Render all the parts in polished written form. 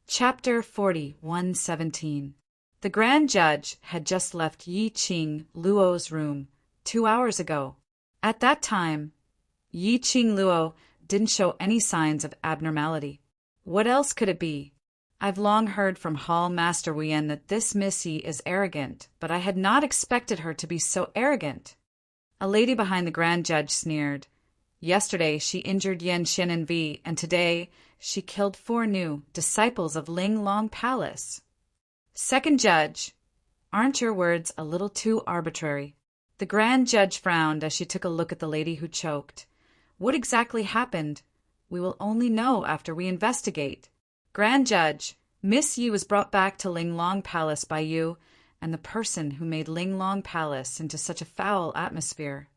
Chapter 41:17. The Grand Judge had just left Yi-Ching Luo's room 2 hours ago. At that time, Yi-Ching Luo didn't show any signs of abnormality. What else could it be? I've long heard from Hall Master Wuyen that this Miss Yi is arrogant, but I had not expected her to be so arrogant. A lady behind the Grand Judge sneered. Yesterday she injured Yen Xin and Vi, and today she killed 4 new disciples of Ling Long Palace. Second Judge, aren't your words a little too arbitrary? The Grand Judge frowned as she took a look at the lady who choked. What exactly happened? We will only know after we investigate. Grand Judge, Miss Yi was brought back to Ling Long Palace by you and the person who made Ling Long Palace into such a foul atmosphere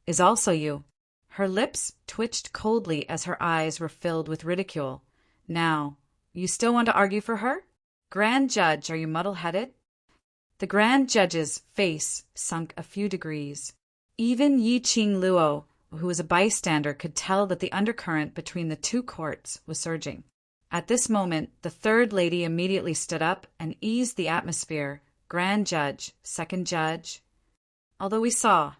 is also you. Her lips twitched coldly as her eyes were filled with ridicule. Now, you still want to argue for her? Grand Judge, are you muddle-headed? The Grand Judge's face sunk a few degrees. Even Yi-Ching Luo, who was a bystander, could tell that the undercurrent between the two courts was surging. At this moment, the third lady immediately stood up and eased the atmosphere. Grand Judge, Second Judge. Although we saw,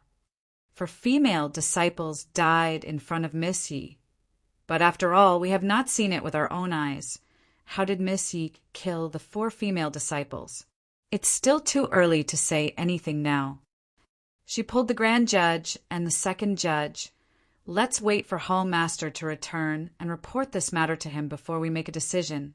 for female disciples died in front of Miss Yi. But after all, we have not seen it with our own eyes. How did Miss Yi kill the 4 female disciples? It's still too early to say anything now. She pulled the Grand Judge and the Second Judge. Let's wait for Hall Master to return and report this matter to him before we make a decision.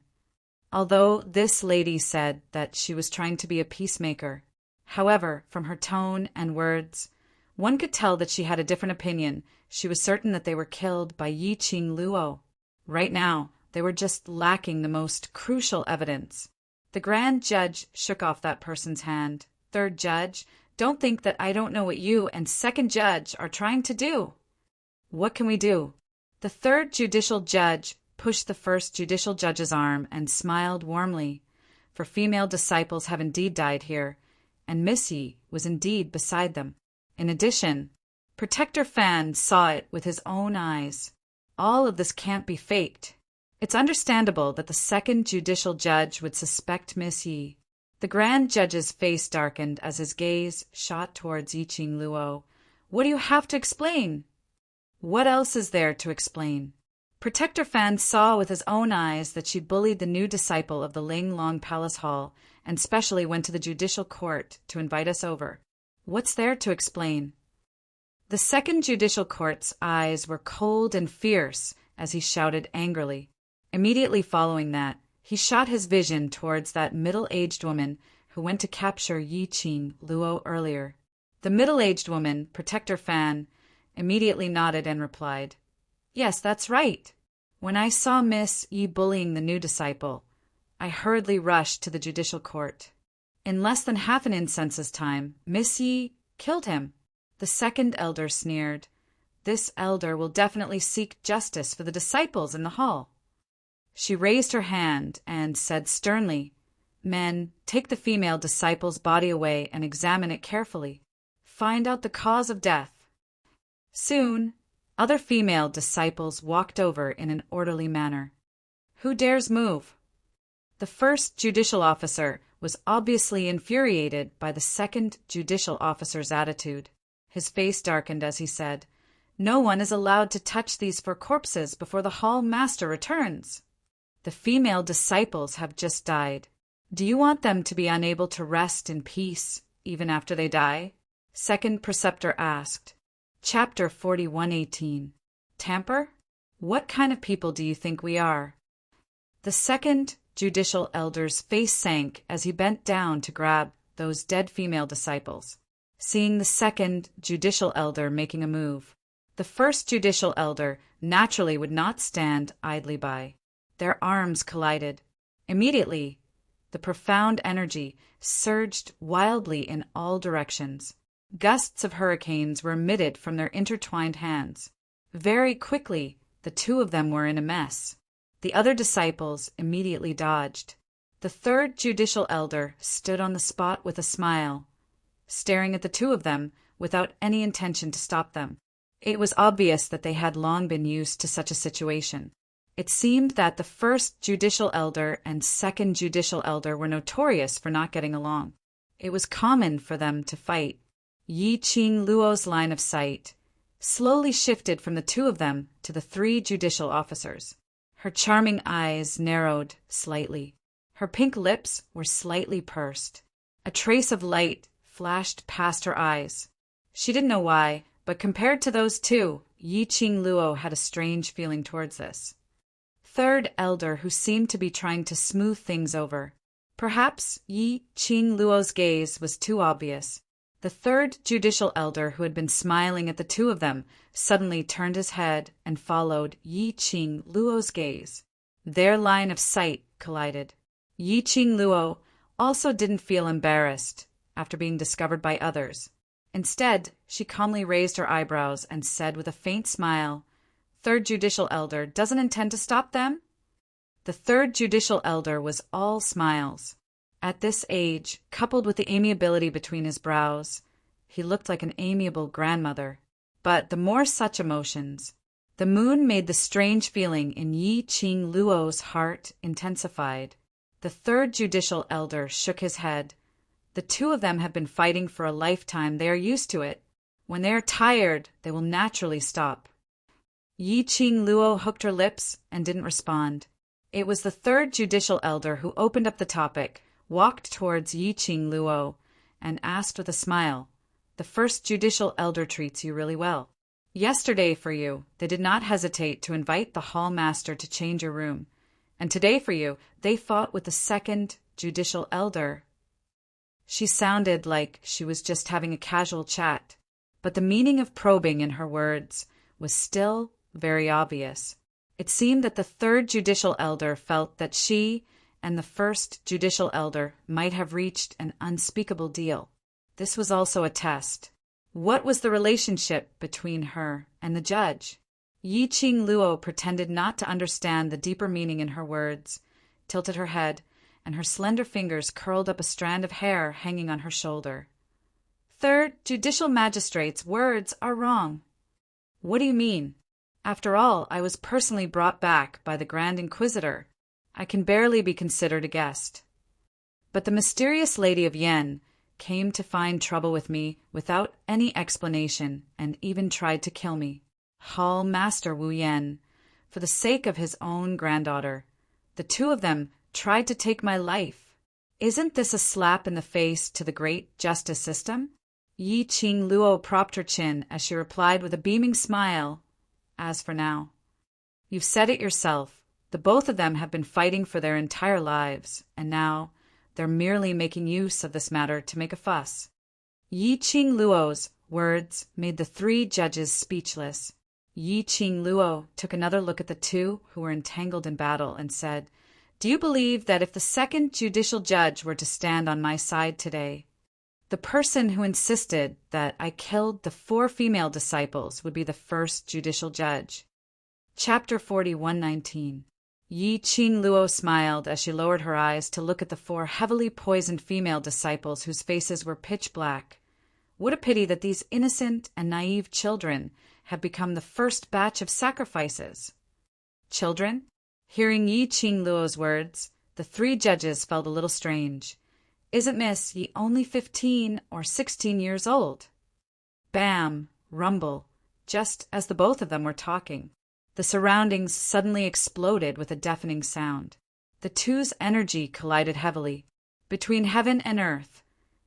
Although this lady said that she was trying to be a peacemaker. However, from her tone and words, one could tell that she had a different opinion. She was certain that they were killed by Yi-Ching Luo. Right now, they were just lacking the most crucial evidence. The Grand Judge shook off that person's hand. Third Judge, don't think that I don't know what you and Second Judge are trying to do. What can we do? The third judicial judge pushed the first judicial judge's arm and smiled warmly. For female disciples have indeed died here, and Miss Yi was indeed beside them. In addition, Protector Fan saw it with his own eyes. All of this can't be faked. It's understandable that the second judicial judge would suspect Miss Yi. The Grand Judge's face darkened as his gaze shot towards Yi-Ching Luo. What do you have to explain? What else is there to explain? Protector Fan saw with his own eyes that she bullied the new disciple of the Ling Long Palace Hall and specially went to the judicial court to invite us over. What's there to explain? The second judicial court's eyes were cold and fierce as he shouted angrily. Immediately following that, he shot his vision towards that middle-aged woman who went to capture Yi-Ching Luo earlier. The middle-aged woman, Protector Fan, immediately nodded and replied, Yes, that's right. When I saw Miss Yi bullying the new disciple, I hurriedly rushed to the judicial court. In less than half an incense's time, Miss Yi killed him. The second elder sneered. This elder will definitely seek justice for the disciples in the hall. She raised her hand and said sternly, Men, take the female disciple's body away and examine it carefully. Find out the cause of death. Soon, other female disciples walked over in an orderly manner. Who dares move? The first judicial officer was obviously infuriated by the second judicial officer's attitude. His face darkened as he said, No one is allowed to touch these 4 corpses before the hall master returns. The female disciples have just died. Do you want them to be unable to rest in peace even after they die? Second preceptor asked. Chapter 41:18. Tamper? What kind of people do you think we are? The second judicial elder's face sank as he bent down to grab those dead female disciples. Seeing the second judicial elder making a move, the first judicial elder naturally would not stand idly by. Their arms collided. Immediately, the profound energy surged wildly in all directions. Gusts of hurricanes were emitted from their intertwined hands. Very quickly, the 2 of them were in a mess. The other disciples immediately dodged. The third judicial elder stood on the spot with a smile, staring at the 2 of them without any intention to stop them. It was obvious that they had long been used to such a situation. It seemed that the first judicial elder and second judicial elder were notorious for not getting along. It was common for them to fight. Yi Qing Luo's line of sight slowly shifted from the two of them to the three judicial officers. Her charming eyes narrowed slightly. Her pink lips were slightly pursed. A trace of light flashed past her eyes. She didn't know why, but compared to those two, Yi Qing Luo had a strange feeling towards this third elder who seemed to be trying to smooth things over. Perhaps Yi Qing Luo's gaze was too obvious. The third judicial elder, who had been smiling at the two of them, suddenly turned his head and followed Yi Qing Luo's gaze. Their line of sight collided. Yi Qing Luo also didn't feel embarrassed after being discovered by others. Instead, she calmly raised her eyebrows and said with a faint smile, "Third judicial elder doesn't intend to stop them?" The third judicial elder was all smiles. At this age, coupled with the amiability between his brows, he looked like an amiable grandmother. But the more such emotions. The moon made the strange feeling in Yi Qing Luo's heart intensified. The third judicial elder shook his head. The two of them have been fighting for a lifetime. They are used to it. When they are tired, they will naturally stop. Yi Qing Luo hooked her lips and didn't respond. It was the third judicial elder who opened up the topic, walked towards Yi Qing Luo, and asked with a smile, "The first judicial elder treats you really well. Yesterday for you, they did not hesitate to invite the hall master to change your room. And today for you, they fought with the second judicial elder." She sounded like she was just having a casual chat, but the meaning of probing in her words was still very obvious. It seemed that the third judicial elder felt that she and the first judicial elder might have reached an unspeakable deal. This was also a test. What was the relationship between her and the judge? Yi Qing Luo pretended not to understand the deeper meaning in her words, tilted her head, and her slender fingers curled up a strand of hair hanging on her shoulder. "Third judicial magistrate's words are wrong." "What do you mean? After all, I was personally brought back by the Grand Inquisitor. I can barely be considered a guest." But the mysterious Lady of Yen came to find trouble with me without any explanation and even tried to kill me. Hall Master Wu Yen, for the sake of his own granddaughter. The two of them tried to take my life. Isn't this a slap in the face to the great justice system? Yi Qing Luo propped her chin as she replied with a beaming smile, "As for now. You've said it yourself. The both of them have been fighting for their entire lives, and now they're merely making use of this matter to make a fuss." Yi Qing Luo's words made the three judges speechless. Yi Qing Luo took another look at the two who were entangled in battle and said, "Do you believe that if the second judicial judge were to stand on my side today, the person who insisted that I killed the 4 female disciples would be the first judicial judge?" Chapter 41:19. Yi Qing Luo smiled as she lowered her eyes to look at the 4 heavily poisoned female disciples whose faces were pitch black. What a pity that these innocent and naive children have become the first batch of sacrifices. Children? Hearing Yi Qing Luo's words, the 3 judges felt a little strange. "Isn't Miss Yi only 15 or 16 years old?" Bam! Rumble! Just as the both of them were talking. The surroundings suddenly exploded with a deafening sound. The two's energy collided heavily. Between heaven and earth,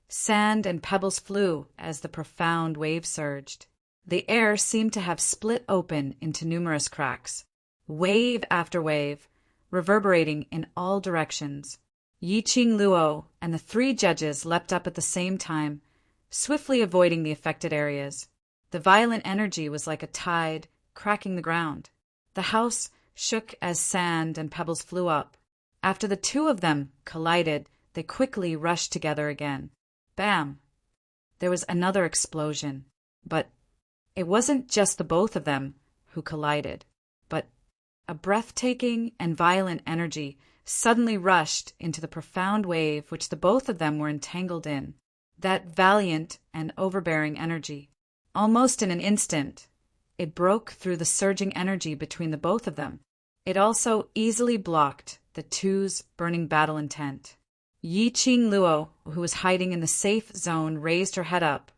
sand and pebbles flew as the profound wave surged. The air seemed to have split open into numerous cracks, wave after wave, reverberating in all directions. Yi Qing Luo and the 3 judges leapt up at the same time, swiftly avoiding the affected areas. The violent energy was like a tide, cracking the ground. The house shook as sand and pebbles flew up. After the 2 of them collided, they quickly rushed together again. Bam! There was another explosion. But it wasn't just the both of them who collided, but a breathtaking and violent energy suddenly rushed into the profound wave which the both of them were entangled in. That valiant and overbearing energy. Almost in an instant, it broke through the surging energy between the both of them. It also easily blocked the two's burning battle intent. Yi Qing Luo, who was hiding in the safe zone, raised her head up,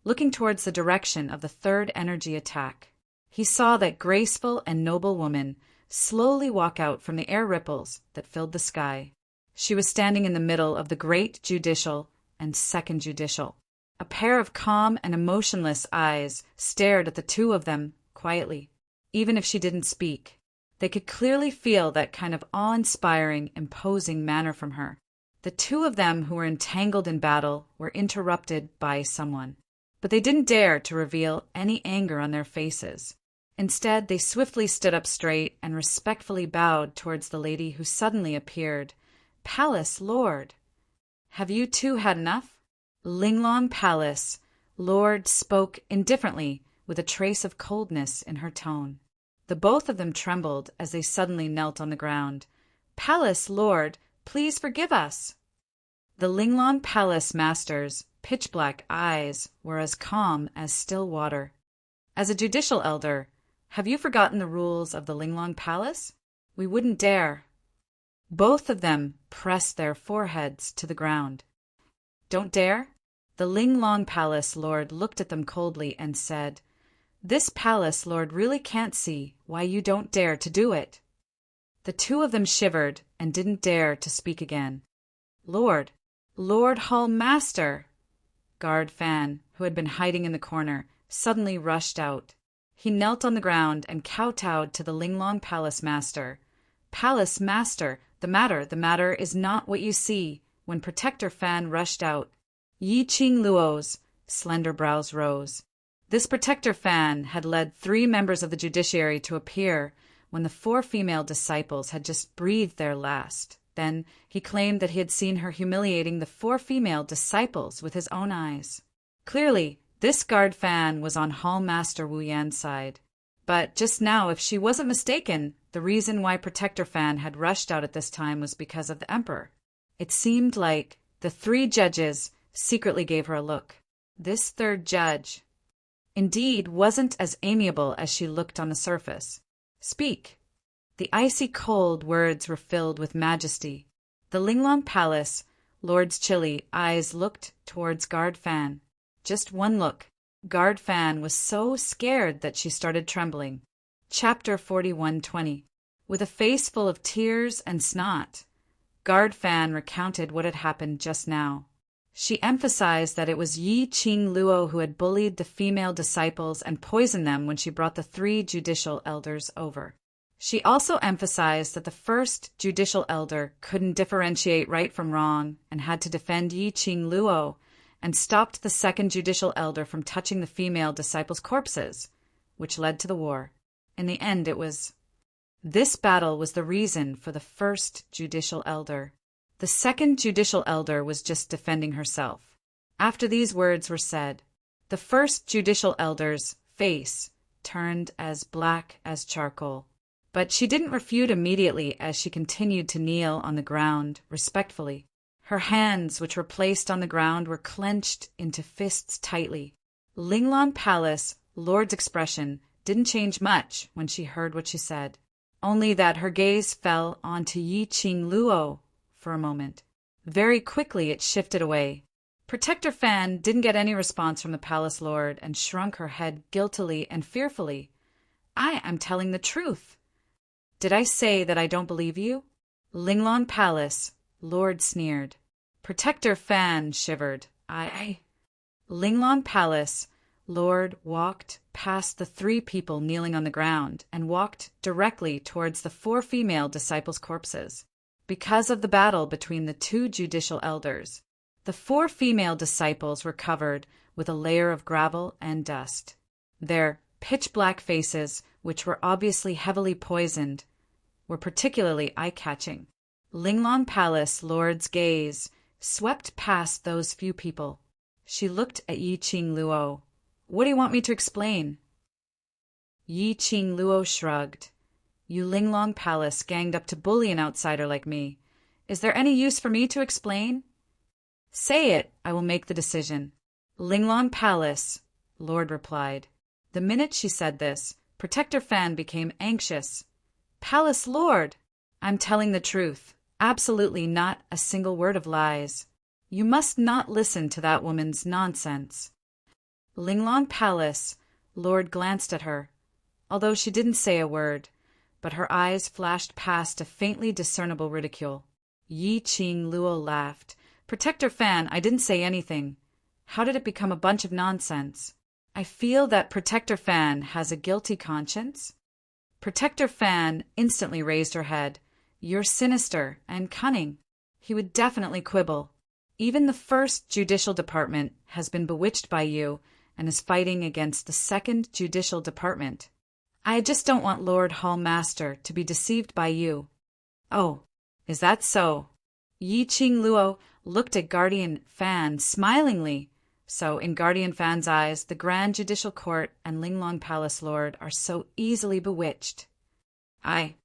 looking towards the direction of the third energy attack. He saw that graceful and noble woman slowly walk out from the air ripples that filled the sky. She was standing in the middle of the Great Judicial and Second Judicial. A pair of calm and emotionless eyes stared at the two of them quietly. Even if she didn't speak, they could clearly feel that kind of awe-inspiring, imposing manner from her. The two of them who were entangled in battle were interrupted by someone, but they didn't dare to reveal any anger on their faces. Instead, they swiftly stood up straight and respectfully bowed towards the lady who suddenly appeared. "Palace Lord, have you two had enough?" Linglong Palace Lord spoke indifferently, with a trace of coldness in her tone. The both of them trembled as they suddenly knelt on the ground. "Palace Lord, please forgive us." The Linglong Palace master's pitch-black eyes were as calm as still water. "As a judicial elder, have you forgotten the rules of the Linglong Palace? We wouldn't dare." Both of them pressed their foreheads to the ground. "Don't dare?" The Linglong Palace Lord looked at them coldly and said, "This Palace Lord really can't see why you don't dare to do it." The two of them shivered and didn't dare to speak again. "Lord Hall Master!" Guard Fan, who had been hiding in the corner, suddenly rushed out. He knelt on the ground and kowtowed to the Linglong Palace Master. "Palace Master, the matter is not what you see." When Protector Fan rushed out, Yi Qing Luo's slender brows rose. This Protector Fan had led 3 members of the judiciary to appear when the 4 female disciples had just breathed their last. Then he claimed that he had seen her humiliating the 4 female disciples with his own eyes. Clearly, this Guard Fan was on Hall Master Wu Yan's side. But just now, if she wasn't mistaken, the reason why Protector Fan had rushed out at this time was because of the Emperor. It seemed like the 3 judges secretly gave her a look. This third judge, indeed, wasn't as amiable as she looked on the surface. "Speak." The icy cold words were filled with majesty. The Linglong Palace Lord's chilly eyes looked towards Guard Fan. Just one look. Guard Fan was so scared that she started trembling. Chapter 41:20. With a face full of tears and snot, Guard Fan recounted what had happened just now. She emphasized that it was Yi Qing Luo who had bullied the female disciples and poisoned them when she brought the 3 judicial elders over. She also emphasized that the first judicial elder couldn't differentiate right from wrong and had to defend Yi Qing Luo, and stopped the second judicial elder from touching the female disciples' corpses, which led to the war. In the end, this battle was the reason for the first judicial elder. The second judicial elder was just defending herself. After these words were said, the first judicial elder's face turned as black as charcoal. But she didn't refute immediately as she continued to kneel on the ground respectfully. Her hands, which were placed on the ground, were clenched into fists tightly. Linglong Palace Lord's expression didn't change much when she heard what she said, only that her gaze fell onto Yi Qing Luo for a moment. Very quickly it shifted away. Protector Fan didn't get any response from the Palace Lord and shrunk her head guiltily and fearfully. "I am telling the truth. Did I say that I don't believe you?" Linglong Palace Lord sneered. Protector Fan shivered. I. Linglong Palace Lord walked past the 3 people kneeling on the ground and walked directly towards the 4 female disciples' corpses. Because of the battle between the 2 judicial elders, the 4 female disciples were covered with a layer of gravel and dust. Their pitch-black faces, which were obviously heavily poisoned, were particularly eye-catching. Linglong Palace Lord's gaze swept past those few people. She looked at Yi Qing Luo. "What do you want me to explain?" Yi Qing Luo shrugged. "You Linglong Palace ganged up to bully an outsider like me. Is there any use for me to explain?" "Say it, I will make the decision." Linglong Palace Lord replied. The minute she said this, Protector Fan became anxious. Palace Lord! I'm telling the truth. Absolutely not a single word of lies. You must not listen to that woman's nonsense. Linglong Palace Lord glanced at her, although she didn't say a word, but her eyes flashed past a faintly discernible ridicule. Yi Qing Luo laughed. Protector Fan, I didn't say anything. How did it become a bunch of nonsense? I feel that Protector Fan has a guilty conscience. Protector Fan instantly raised her head. You're sinister and cunning. He would definitely quibble. Even the first judicial department has been bewitched by you and is fighting against the second judicial department. I just don't want Lord Hall Master to be deceived by you. Oh, is that so? Yi Qing Luo looked at Guardian Fan smilingly. So, in Guardian Fan's eyes, the Grand Judicial Court and Linglong Palace Lord are so easily bewitched. I.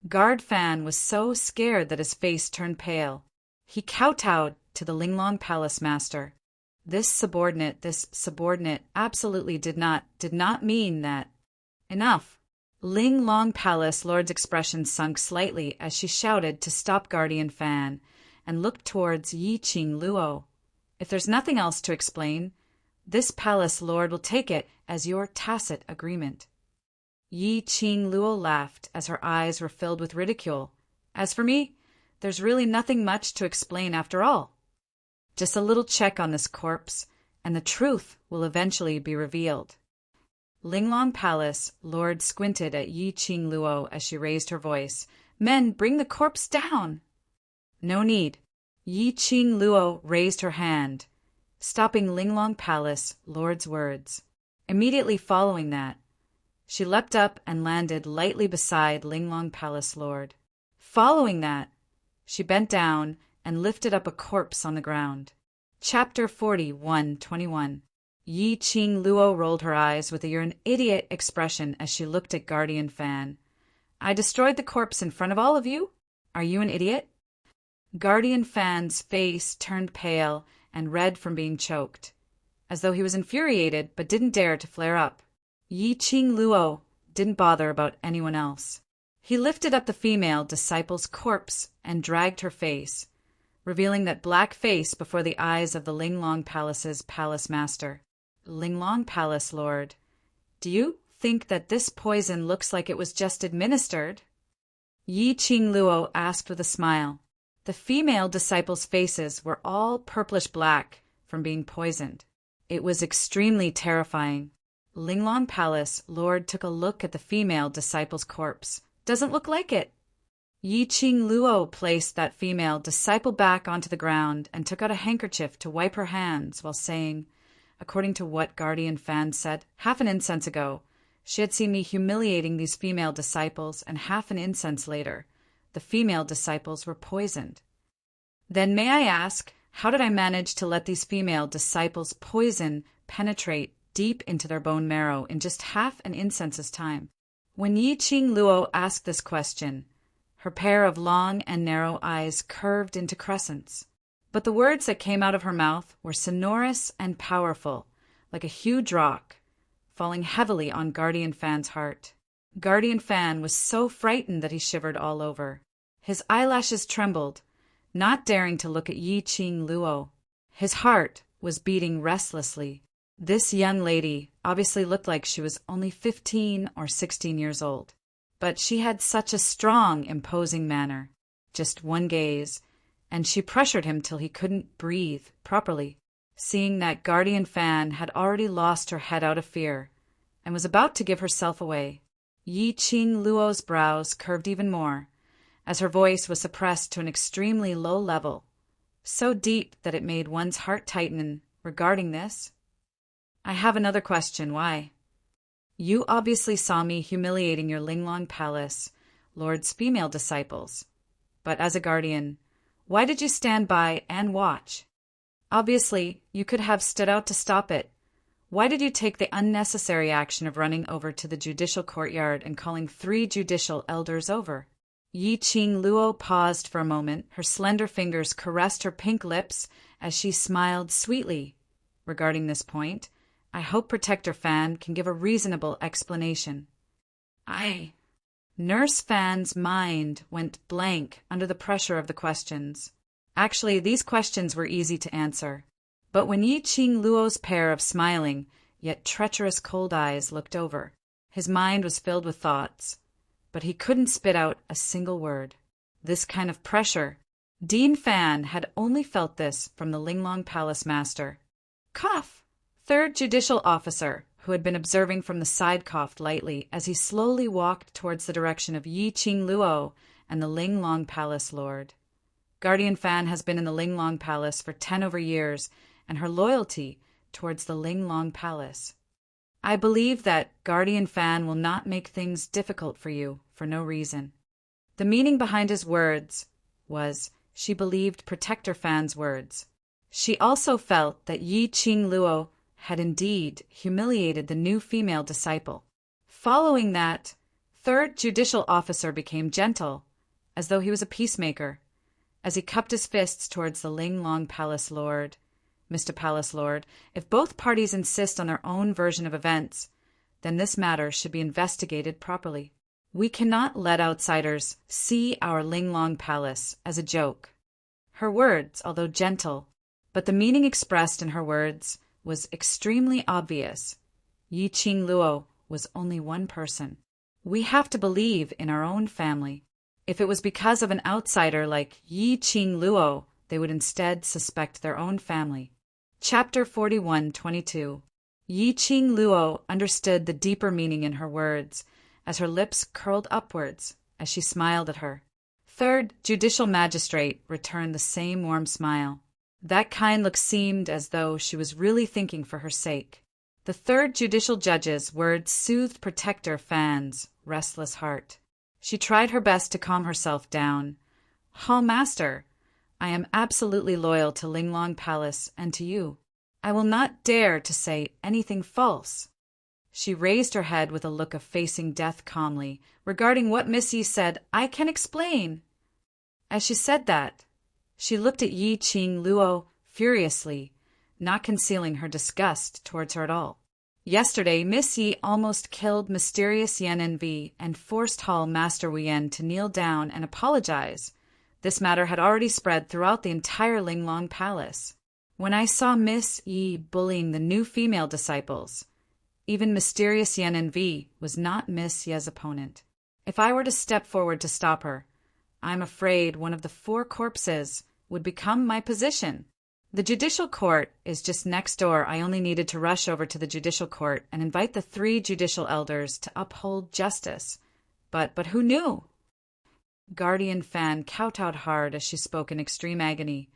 Guard Fan was so scared that his face turned pale. He kowtowed to the Linglong Palace Master. This subordinate absolutely did not mean that. Enough. Linglong Palace Lord's expression sunk slightly as she shouted to stop Guardian Fan and looked towards Yi Qing Luo. If there's nothing else to explain, this Palace Lord will take it as your tacit agreement. Yi Qing Luo laughed as her eyes were filled with ridicule. As for me, there's really nothing much to explain after all. Just a little check on this corpse, and the truth will eventually be revealed. Linglong Palace Lord squinted at Yi Qing Luo as she raised her voice. Men, bring the corpse down! No need. Yi Qing Luo raised her hand, stopping Linglong Palace Lord's words. Immediately following that, she leapt up and landed lightly beside Linglong Palace Lord. Following that, she bent down and lifted up a corpse on the ground. Chapter 41:21. Yi Qing Luo rolled her eyes with a "you're an idiot" expression as she looked at Guardian Fan. I destroyed the corpse in front of all of you? Are you an idiot? Guardian Fan's face turned pale and red from being choked, as though he was infuriated but didn't dare to flare up. Yi Qing Luo didn't bother about anyone else. He lifted up the female disciple's corpse and dragged her face, revealing that black face before the eyes of the Linglong Palace's palace master. Linglong Palace Lord, do you think that this poison looks like it was just administered? Yi Qing Luo asked with a smile. The female disciples' faces were all purplish black from being poisoned. It was extremely terrifying. Linglong Palace Lord took a look at the female disciple's corpse. Doesn't look like it. Yi Qing Luo placed that female disciple back onto the ground and took out a handkerchief to wipe her hands while saying, according to what Guardian Fan said, half an incense ago, she had seen me humiliating these female disciples, and half an incense later, the female disciples were poisoned. Then may I ask, how did I manage to let these female disciples' poison penetrate deep into their bone marrow in just half an incense's time? When Yi Qing Luo asked this question, her pair of long and narrow eyes curved into crescents. But the words that came out of her mouth were sonorous and powerful, like a huge rock, falling heavily on Guardian Fan's heart. Guardian Fan was so frightened that he shivered all over. His eyelashes trembled, not daring to look at Yi Qing Luo. His heart was beating restlessly. This young lady obviously looked like she was only 15 or 16 years old. But she had such a strong, imposing manner. Just one gaze, and she pressured him till he couldn't breathe properly. Seeing that Guardian Fan had already lost her head out of fear and was about to give herself away, Yi Qing Luo's brows curved even more, as her voice was suppressed to an extremely low level, so deep that it made one's heart tighten. Regarding this, I have another question. Why? You obviously saw me humiliating your Linglong Palace Lord's female disciples. But as a guardian, why did you stand by and watch? Obviously, you could have stood out to stop it. Why did you take the unnecessary action of running over to the judicial courtyard and calling 3 judicial elders over? Yi Qing Luo paused for a moment. Her slender fingers caressed her pink lips as she smiled sweetly. Regarding this point, I hope Protector Fan can give a reasonable explanation. Nurse Fan's mind went blank under the pressure of the questions. Actually, these questions were easy to answer. But when Yi-Ching Luo's pair of smiling, yet treacherous cold eyes looked over, his mind was filled with thoughts. But he couldn't spit out a single word. This kind of pressure. Dean Fan had only felt this from the Linglong Palace master. Cough! Third Judicial Officer, who had been observing from the side, coughed lightly as he slowly walked towards the direction of Yi-Ching Luo and the Linglong Palace Lord. Guardian Fan has been in the Linglong Palace for 10 over years, and her loyalty towards the Linglong Palace. I believe that Guardian Fan will not make things difficult for you for no reason. The meaning behind his words was she believed Protector Fan's words. She also felt that Yi-Ching Luo had indeed humiliated the new female disciple. Following that, Third Judicial Officer became gentle, as though he was a peacemaker, as he cupped his fists towards the Linglong Palace Lord. Mr. Palace Lord, if both parties insist on their own version of events, then this matter should be investigated properly. We cannot let outsiders see our Linglong Palace as a joke. Her words, although gentle, but the meaning expressed in her words was extremely obvious. Yi-Ching Luo was only one person. We have to believe in our own family. If it was because of an outsider like Yi-Ching Luo, they would instead suspect their own family. Chapter 41:22. Yi-Ching Luo understood the deeper meaning in her words, as her lips curled upwards as she smiled at her. Third Judicial Magistrate returned the same warm smile. That kind look seemed as though she was really thinking for her sake. The Third Judicial Judge's words soothed Protector Fan's restless heart. She tried her best to calm herself down. Hall Master, I am absolutely loyal to Linglong Palace and to you. I will not dare to say anything false. She raised her head with a look of facing death calmly. Regarding what Miss Yi said, I can explain. As she said that, she looked at Yi-Ching Luo furiously, not concealing her disgust towards her at all. Yesterday, Miss Yi almost killed Mysterious Yen Envy and forced Hall Master Wuyen to kneel down and apologize. This matter had already spread throughout the entire Linglong Palace. When I saw Miss Yi bullying the new female disciples, even Mysterious Yen Envy was not Miss Ye's opponent. If I were to step forward to stop her, I'm afraid one of the 4 corpses would become my position. The judicial court is just next door. I only needed to rush over to the judicial court and invite the 3 judicial elders to uphold justice. But who knew? Guardian Fan kowtowed hard as she spoke in extreme agony.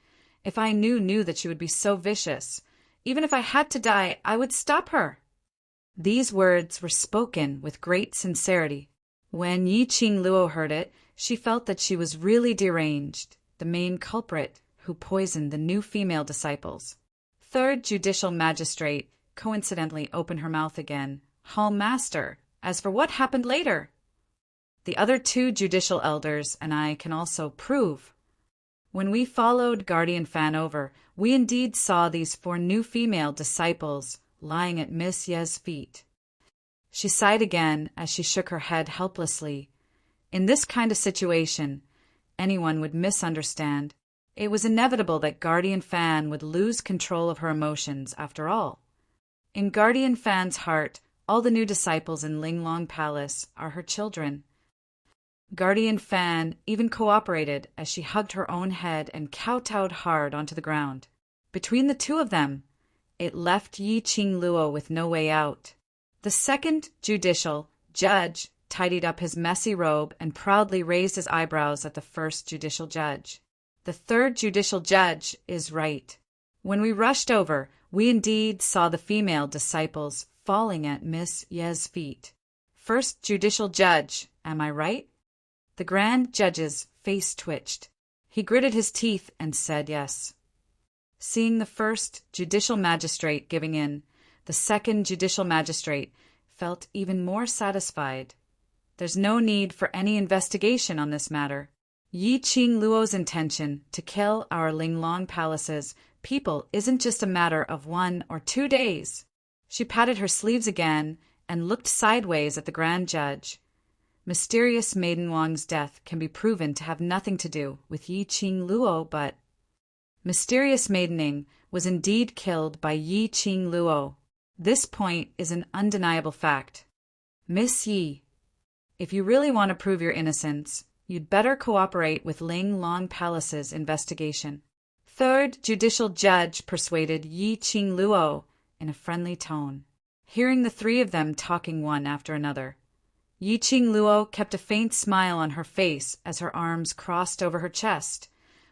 If I knew that she would be so vicious, even if I had to die, I would stop her. These words were spoken with great sincerity. When Yi-Ching Luo heard it, she felt that she was really deranged, the main culprit who poisoned the new female disciples. Third Judicial Magistrate coincidentally opened her mouth again. Hall Master, as for what happened later, the other 2 judicial elders and I can also prove. When we followed Guardian Fan over, we indeed saw these 4 new female disciples lying at Miss Ye's feet. She sighed again as she shook her head helplessly. In this kind of situation, anyone would misunderstand. It was inevitable that Guardian Fan would lose control of her emotions after all. In Guardian Fan's heart, all the new disciples in Linglong Palace are her children. Guardian Fan even cooperated as she hugged her own head and kowtowed hard onto the ground. Between the 2 of them, it left Yi-Ching Luo with no way out. The second judicial judge tidied up his messy robe and proudly raised his eyebrows at the first judicial judge. The third judicial judge is right. When we rushed over, we indeed saw the female disciples falling at Miss Ye's feet. First judicial judge, am I right? The grand judge's face twitched. He gritted his teeth and said yes. Seeing the first judicial magistrate giving in, the second judicial magistrate felt even more satisfied. There's no need for any investigation on this matter. Yi-Ching Luo's intention to kill our Linglong Palace's people isn't just a matter of 1 or 2 days. She patted her sleeves again and looked sideways at the grand judge. Mysterious Maiden Wang's death can be proven to have nothing to do with Yi Qing Luo, but Mysterious Maidening was indeed killed by Yi Qing Luo. This point is an undeniable fact. Miss Yi, if you really want to prove your innocence, you'd better cooperate with Ling Long Palace's investigation. Third Judicial Judge persuaded Yi Qing Luo in a friendly tone. Hearing the three of them talking one after another, Yi Qing Luo kept a faint smile on her face as her arms crossed over her chest,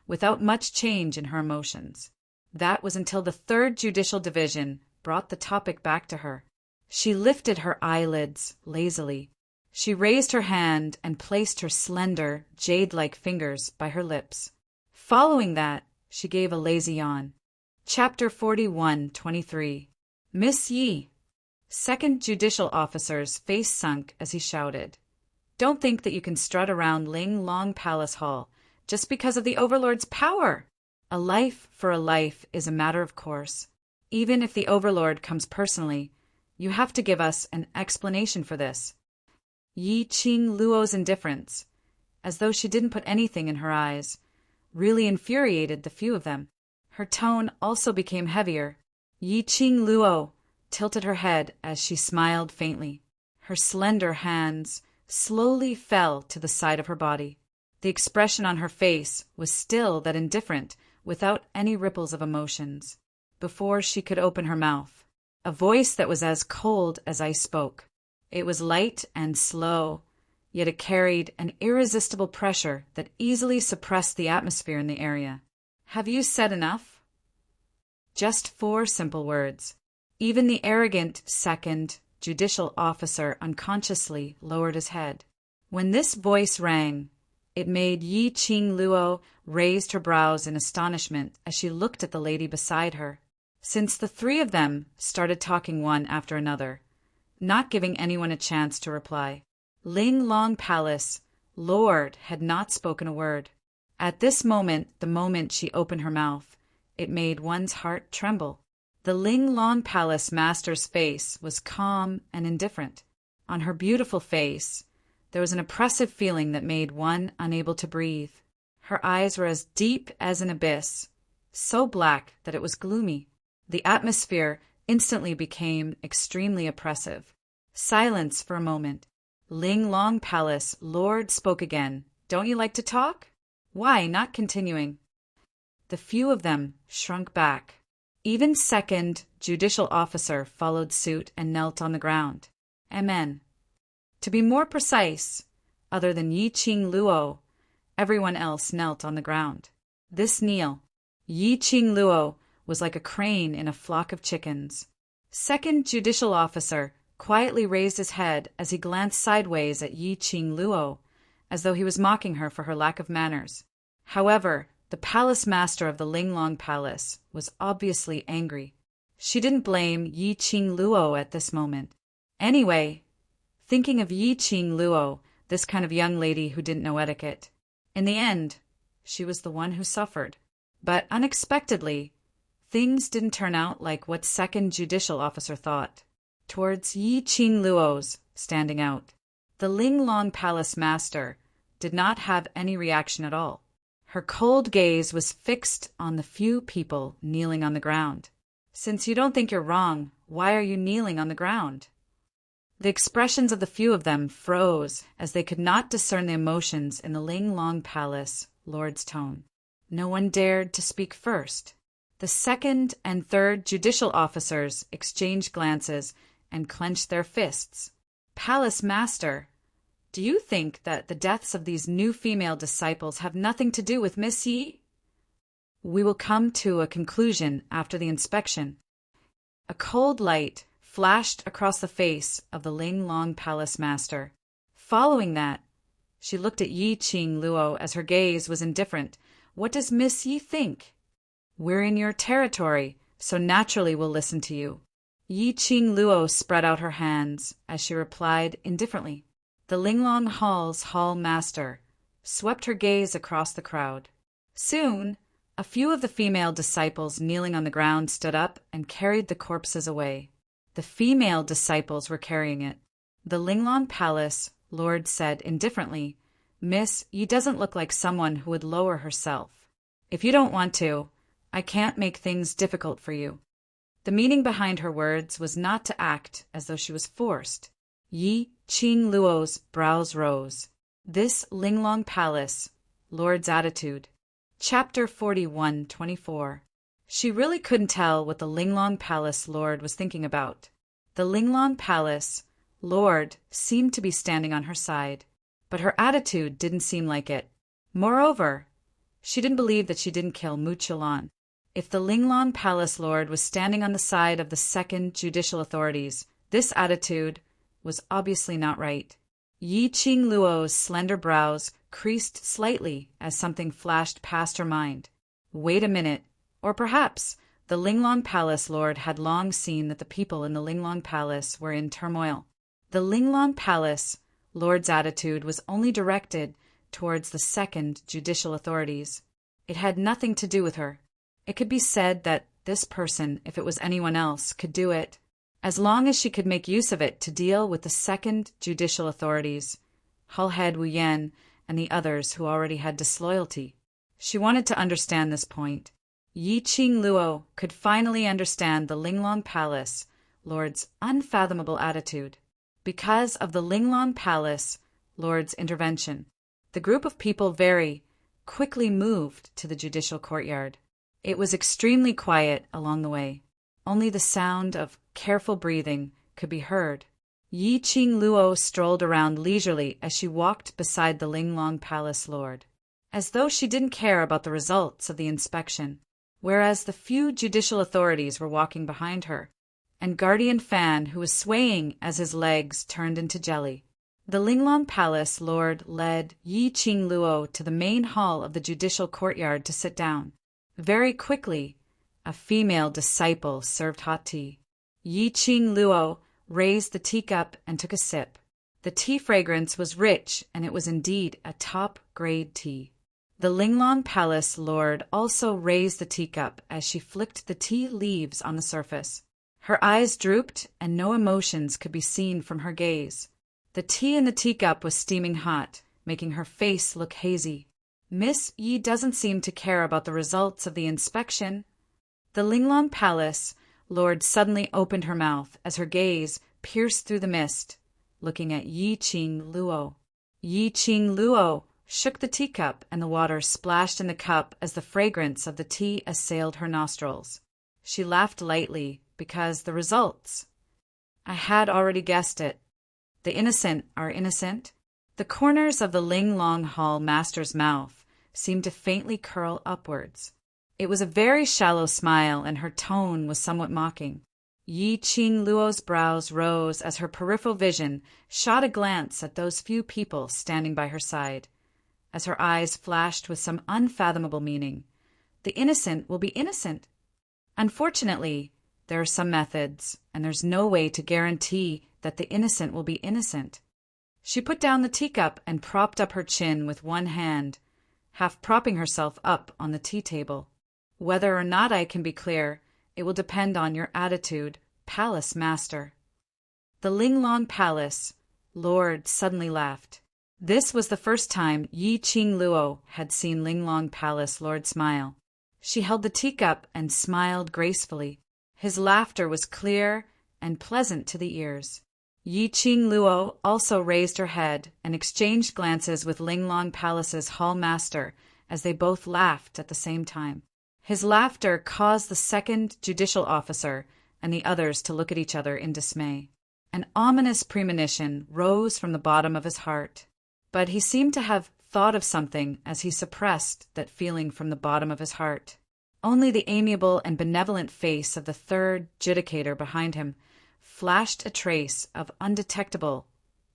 without much change in her emotions. That was until the third Judicial Division brought the topic back to her. She lifted her eyelids lazily. She raised her hand and placed her slender, jade-like fingers by her lips. Following that, she gave a lazy yawn. Chapter 41-23. Miss Yi. Second Judicial Officer's face sunk as he shouted. Don't think that you can strut around Ling Long Palace Hall just because of the Overlord's power. A life for a life is a matter of course. Even if the Overlord comes personally, you have to give us an explanation for this. Yi Qing Luo's indifference, as though she didn't put anything in her eyes, really infuriated the few of them. Her tone also became heavier. Yi Qing Luo tilted her head as she smiled faintly. Her slender hands slowly fell to the side of her body. The expression on her face was still that indifferent, without any ripples of emotions. Before she could open her mouth, a voice that was as cold as ice spoke. It was light and slow, yet it carried an irresistible pressure that easily suppressed the atmosphere in the area. Have you said enough? Just 4 simple words. Even the arrogant second judicial officer unconsciously lowered his head. When this voice rang, it made Yi Qing Luo raise her brows in astonishment as she looked at the lady beside her. Since the three of them started talking one after another, not giving anyone a chance to reply, Ling Long Palace Lord had not spoken a word. At this moment, the moment she opened her mouth, it made one's heart tremble. The Ling Long Palace Master's face was calm and indifferent. On her beautiful face, there was an oppressive feeling that made one unable to breathe. Her eyes were as deep as an abyss, so black that it was gloomy. The atmosphere instantly became extremely oppressive. Silence for a moment. Ling Long Palace Lord spoke again. Don't you like to talk? Why not continuing? The few of them shrunk back. Even second judicial officer followed suit and knelt on the ground. Amen. To be more precise, other than Yi Qing Luo, everyone else knelt on the ground. This kneel, Yi Qing Luo, was like a crane in a flock of chickens. Second judicial officer quietly raised his head as he glanced sideways at Yi Qing Luo, as though he was mocking her for her lack of manners. However, the palace master of the Ling Long Palace was obviously angry. She didn't blame Yi Qing Luo at this moment. Anyway, thinking of Yi Qing Luo, this kind of young lady who didn't know etiquette, in the end, she was the one who suffered. But unexpectedly, things didn't turn out like what second judicial officer thought. Towards Yi Qing Luo's standing out, the Ling Long Palace master did not have any reaction at all. Her cold gaze was fixed on the few people kneeling on the ground. Since you don't think you're wrong, why are you kneeling on the ground? The expressions of the few of them froze as they could not discern the emotions in the Ling Long Palace Lord's tone. No one dared to speak first. The second and third judicial officers exchanged glances and clenched their fists. Palace Master, do you think that the deaths of these new female disciples have nothing to do with Miss Yi? We will come to a conclusion after the inspection. A cold light flashed across the face of the Ling Long Palace Master. Following that, she looked at Yi Qing Luo as her gaze was indifferent. What does Miss Yi think? We're in your territory, so naturally we'll listen to you. Yi Qing Luo spread out her hands as she replied indifferently. The Linglong Hall's hall master swept her gaze across the crowd. Soon, a few of the female disciples kneeling on the ground stood up and carried the corpses away. The female disciples were carrying it. The Linglong Palace Lord said indifferently. Miss, Yi doesn't look like someone who would lower herself. If you don't want to, I can't make things difficult for you. The meaning behind her words was not to act as though she was forced. Yi Qing Luo's brows rose. This Linglong Palace, Lord's attitude. Chapter 41:24. She really couldn't tell what the Linglong Palace Lord was thinking about. The Linglong Palace Lord seemed to be standing on her side, but her attitude didn't seem like it. Moreover, she didn't believe that she didn't kill Mu Qilan. If the Linglong Palace Lord was standing on the side of the second judicial authorities, this attitude was obviously not right. Yi Qing Luo's slender brows creased slightly as something flashed past her mind. Wait a minute. Or perhaps the Linglong Palace Lord had long seen that the people in the Linglong Palace were in turmoil. The Linglong Palace Lord's attitude was only directed towards the second judicial authorities. It had nothing to do with her. It could be said that this person, if it was anyone else, could do it, as long as she could make use of it to deal with the second judicial authorities, Halhead Wu Yan and the others who already had disloyalty. She wanted to understand this point. Yi Qing Luo could finally understand the Linglong Palace Lord's unfathomable attitude. Because of the Linglong Palace Lord's intervention, the group of people very quickly moved to the judicial courtyard. It was extremely quiet along the way. Only the sound of careful breathing could be heard. Yi Qing Luo strolled around leisurely as she walked beside the Linglong Palace Lord, as though she didn't care about the results of the inspection, whereas the few judicial authorities were walking behind her, and Guardian Fan, who was swaying as his legs turned into jelly. The Linglong Palace Lord led Yi Qing Luo to the main hall of the judicial courtyard to sit down. Very quickly, a female disciple served hot tea. Yi Qing Luo raised the teacup and took a sip. The tea fragrance was rich, and it was indeed a top-grade tea. The Linglong Palace Lord also raised the teacup as she flicked the tea leaves on the surface. Her eyes drooped, and no emotions could be seen from her gaze. The tea in the teacup was steaming hot, making her face look hazy. Miss Yi doesn't seem to care about the results of the inspection. The Linglong Palace Lord suddenly opened her mouth as her gaze pierced through the mist, looking at Yi Qing Luo. Yi Qing Luo shook the teacup, and the water splashed in the cup as the fragrance of the tea assailed her nostrils. She laughed lightly, because the results. I had already guessed it. The innocent are innocent. The corners of the Linglong Hall Master's mouth seemed to faintly curl upwards. It was a very shallow smile, and her tone was somewhat mocking. Yi Qing Luo's brows rose as her peripheral vision shot a glance at those few people standing by her side, as her eyes flashed with some unfathomable meaning. The innocent will be innocent. Unfortunately, there are some methods, and there's no way to guarantee that the innocent will be innocent. She put down the teacup and propped up her chin with one hand, half propping herself up on the tea table. Whether or not I can be clear, it will depend on your attitude, Palace Master. The Linglong Palace Lord suddenly laughed. This was the first time Yi Qing Luo had seen Linglong Palace Lord smile. She held the teacup and smiled gracefully. His laughter was clear and pleasant to the ears. Yi Qing Luo also raised her head and exchanged glances with Linglong Palace's hall master as they both laughed at the same time. His laughter caused the second judicial officer and the others to look at each other in dismay. An ominous premonition rose from the bottom of his heart, but he seemed to have thought of something as he suppressed that feeling from the bottom of his heart. Only the amiable and benevolent face of the third judicator behind him flashed a trace of undetectable,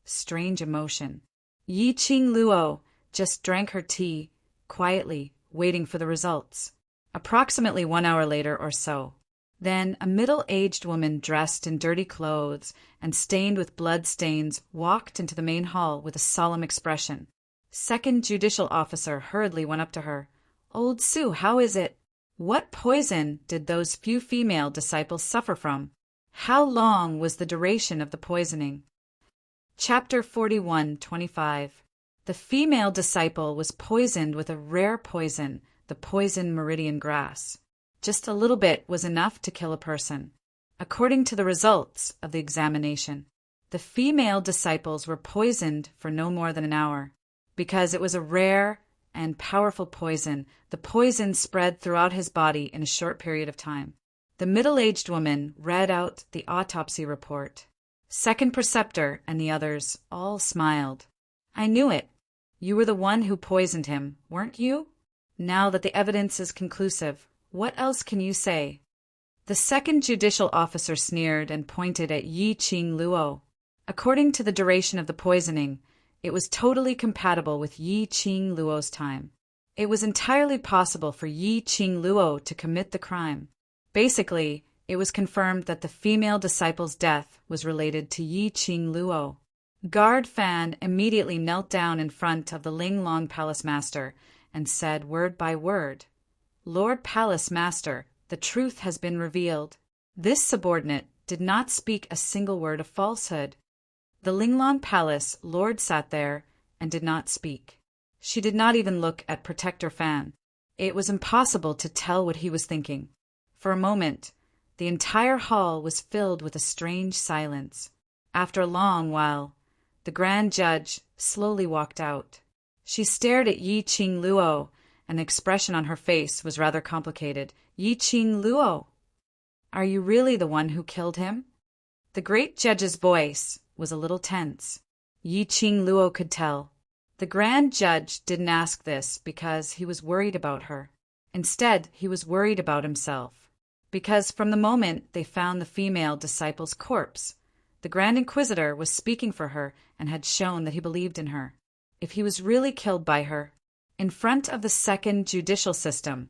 strange emotion. Yi Qing Luo just drank her tea, quietly, waiting for the results. Approximately 1 hour later or so, then a middle-aged woman dressed in dirty clothes and stained with blood stains walked into the main hall with a solemn expression. Second judicial officer hurriedly went up to her. "Old Sue, how is it? What poison did those few female disciples suffer from? How long was the duration of the poisoning?" Chapter 41:25. The female disciple was poisoned with a rare poison, the poison meridian grass. Just a little bit was enough to kill a person. According to the results of the examination, the female disciples were poisoned for no more than an hour. Because it was a rare and powerful poison, the poison spread throughout his body in a short period of time. The middle-aged woman read out the autopsy report. Second preceptor and the others all smiled. I knew it. You were the one who poisoned him, weren't you? Now that the evidence is conclusive, what else can you say? The second judicial officer sneered and pointed at Yi Qing Luo. According to the duration of the poisoning, it was totally compatible with Yi Qing Luo's time. It was entirely possible for Yi Qing Luo to commit the crime. Basically, it was confirmed that the female disciple's death was related to Yi Qing Luo. Guard Fan immediately knelt down in front of the Linglong Palace Master and said word by word, Lord Palace Master, the truth has been revealed. This subordinate did not speak a single word of falsehood. The Linglong Palace Lord sat there and did not speak. She did not even look at Protector Fan. It was impossible to tell what he was thinking. For a moment, the entire hall was filled with a strange silence. After a long while, the Grand Judge slowly walked out. She stared at Yi Qing Luo, and the expression on her face was rather complicated. Yi Qing Luo, are you really the one who killed him? The great judge's voice was a little tense. Yi Qing Luo could tell. The Grand Judge didn't ask this because he was worried about her. Instead, he was worried about himself. Because from the moment they found the female disciple's corpse, the Grand Inquisitor was speaking for her and had shown that he believed in her. If he was really killed by her, in front of the second judicial system,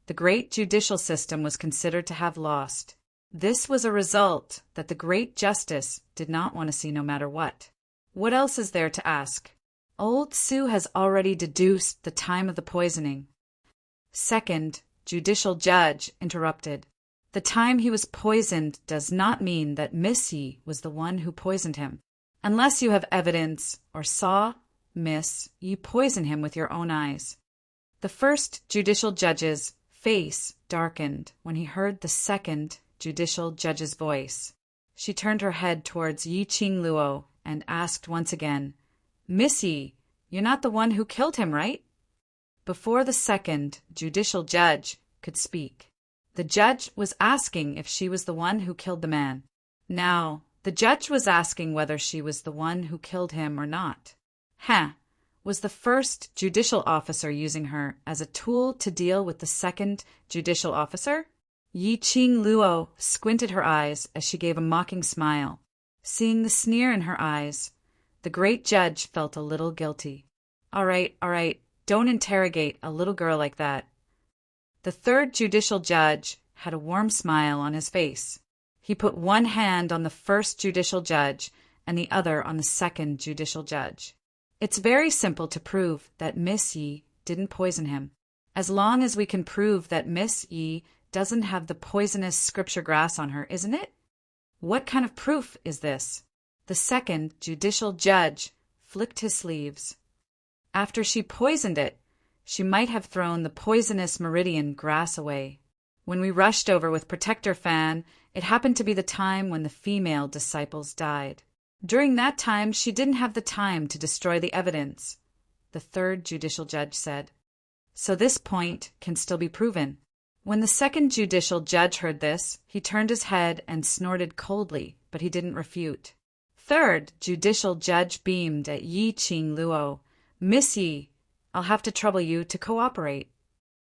the great judicial system was considered to have lost. This was a result that the great justice did not want to see no matter what. What else is there to ask? Old Su has already deduced the time of the poisoning. Second judicial judge interrupted. The time he was poisoned does not mean that Miss Yi was the one who poisoned him. Unless you have evidence or saw Miss Yi poison him with your own eyes. The first judicial judge's face darkened when he heard the second judicial judge's voice. She turned her head towards Yi Qing Luo and asked once again, Miss Yi, you're not the one who killed him, right? Before the second judicial judge could speak, the judge was asking if she was the one who killed the man. Now, the judge was asking whether she was the one who killed him or not. Was the first judicial officer using her as a tool to deal with the second judicial officer? Yi Qing Luo squinted her eyes as she gave a mocking smile. Seeing the sneer in her eyes, the great judge felt a little guilty. All right, don't interrogate a little girl like that. The third judicial judge had a warm smile on his face. He put one hand on the first judicial judge and the other on the second judicial judge. It's very simple to prove that Miss Yi didn't poison him. As long as we can prove that Miss Yi doesn't have the poisonous scripture grass on her, isn't it? What kind of proof is this? The second judicial judge flicked his sleeves. After she poisoned it, she might have thrown the poisonous meridian grass away. When we rushed over with Protector Fan, it happened to be the time when the female disciples died. During that time, she didn't have the time to destroy the evidence, the third judicial judge said. So this point can still be proven. When the second judicial judge heard this, he turned his head and snorted coldly, but he didn't refute. Third judicial judge beamed at Yi Qing Luo. Miss Yi, I'll have to trouble you to cooperate.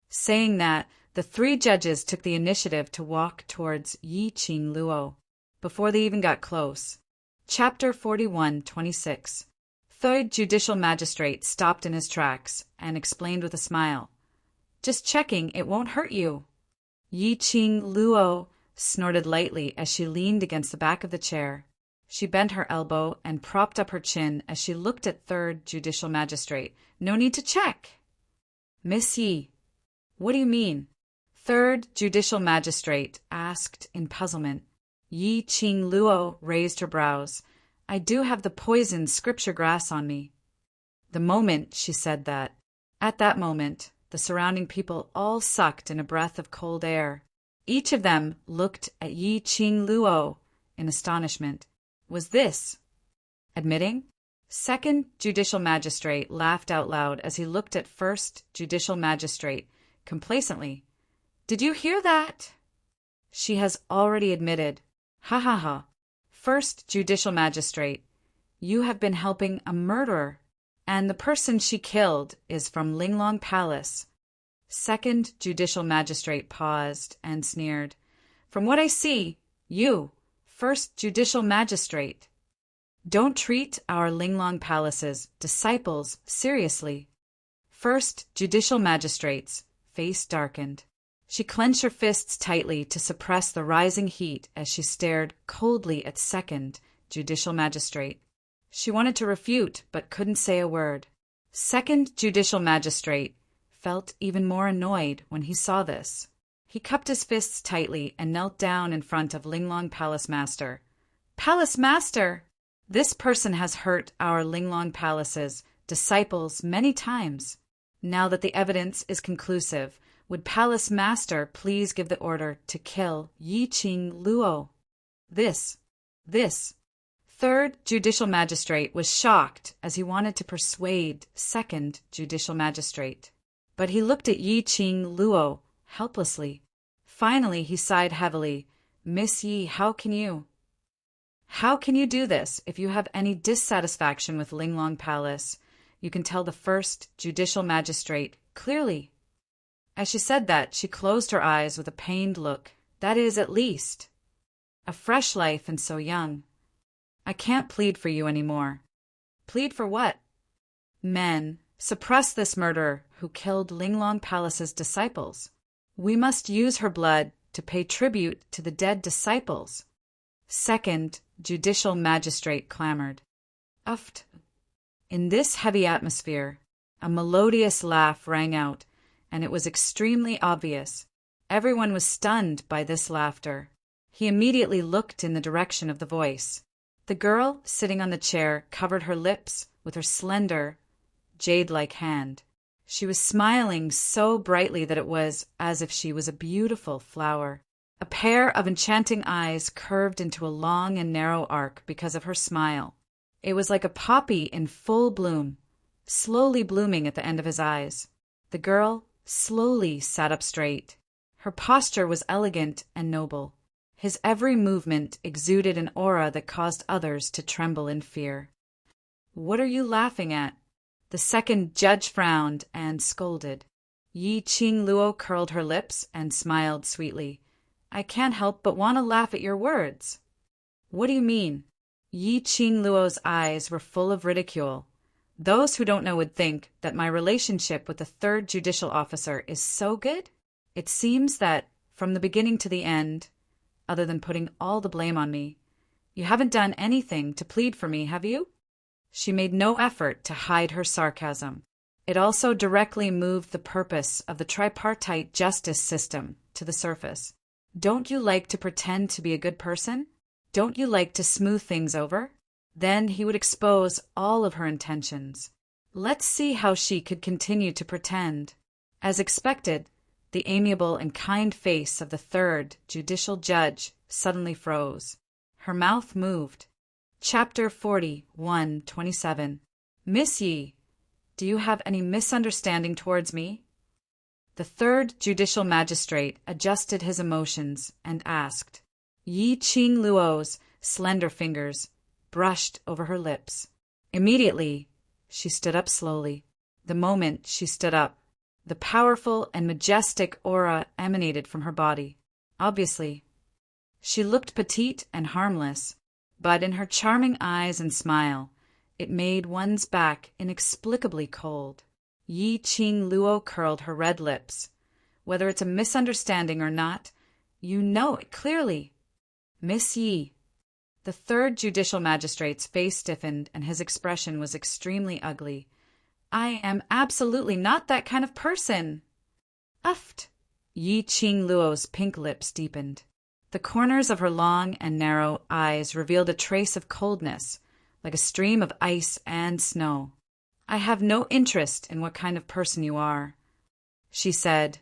Saying that, the three judges took the initiative to walk towards Yi Qing Luo. Before they even got close. Chapter 41:26. Third judicial magistrate stopped in his tracks and explained with a smile. Just checking, it won't hurt you. Yi Qing Luo snorted lightly as she leaned against the back of the chair. She bent her elbow and propped up her chin as she looked at third judicial magistrate. No need to check. Miss Yi, what do you mean? Third judicial magistrate asked in puzzlement. Yi Qing Luo raised her brows. I do have the poison scripture grass on me. The moment she said that, at that moment, the surrounding people all sucked in a breath of cold air. Each of them looked at Yi Qing Luo in astonishment. Was this admitting? Second Judicial Magistrate laughed out loud as he looked at First Judicial Magistrate complacently. Did you hear that? She has already admitted. Ha ha ha. First Judicial Magistrate, you have been helping a murderer, and the person she killed is from Linglong Palace. Second Judicial Magistrate paused and sneered. From what I see, you, First Judicial Magistrate, don't treat our Linglong Palace's disciples seriously. First Judicial Magistrate's face darkened. She clenched her fists tightly to suppress the rising heat as she stared coldly at Second Judicial Magistrate. She wanted to refute, but couldn't say a word. Second Judicial Magistrate felt even more annoyed when he saw this. He cupped his fists tightly and knelt down in front of Linglong Palace Master. Palace Master! This person has hurt our Linglong Palace's disciples many times. Now that the evidence is conclusive, would Palace Master please give the order to kill Yi Qing Luo? This. Third Judicial Magistrate was shocked as he wanted to persuade Second Judicial Magistrate. But he looked at Yi Qing Luo helplessly. Finally, he sighed heavily. Miss Yi, how can you do this? If you have any dissatisfaction with Linglong Palace, you can tell the First Judicial Magistrate clearly. As she said that, she closed her eyes with a pained look. That is, at least, a fresh life and so young. I can't plead for you anymore. Plead for what? Men, suppress this murderer who killed Linglong Palace's disciples. We must use her blood to pay tribute to the dead disciples. Second Judicial Magistrate clamored. Uft. In this heavy atmosphere, a melodious laugh rang out, and it was extremely obvious. Everyone was stunned by this laughter. He immediately looked in the direction of the voice. The girl sitting on the chair covered her lips with her slender, jade-like hand. She was smiling so brightly that it was as if she was a beautiful flower. A pair of enchanting eyes curved into a long and narrow arc because of her smile. It was like a poppy in full bloom, slowly blooming at the end of his eyes. The girl slowly sat up straight. Her posture was elegant and noble. His every movement exuded an aura that caused others to tremble in fear. What are you laughing at? The second judge frowned and scolded. Yi Qing Luo curled her lips and smiled sweetly. I can't help but want to laugh at your words. What do you mean? Yi Qing Luo's eyes were full of ridicule. Those who don't know would think that my relationship with the third judicial officer is so good. It seems that, from the beginning to the end, other than putting all the blame on me, you haven't done anything to plead for me, have you? She made no effort to hide her sarcasm. It also directly moved the purpose of the tripartite justice system to the surface. Don't you like to pretend to be a good person? Don't you like to smooth things over? Then he would expose all of her intentions. Let's see how she could continue to pretend. As expected, the amiable and kind face of the third judicial judge suddenly froze. Her mouth moved. Chapter 41:27. Miss Yi, do you have any misunderstanding towards me? The third judicial magistrate adjusted his emotions and asked. Yi Qing Luo's slender fingers brushed over her lips. Immediately, she stood up slowly. The moment she stood up, the powerful and majestic aura emanated from her body. Obviously, she looked petite and harmless, but in her charming eyes and smile, it made one's back inexplicably cold. Yi Qing Luo curled her red lips. Whether it's a misunderstanding or not, you know it clearly. Miss Yi. The third judicial magistrate's face stiffened and his expression was extremely ugly. I am absolutely not that kind of person. Uft. Yi Qing Luo's pink lips deepened. The corners of her long and narrow eyes revealed a trace of coldness, like a stream of ice and snow. I have no interest in what kind of person you are, she said.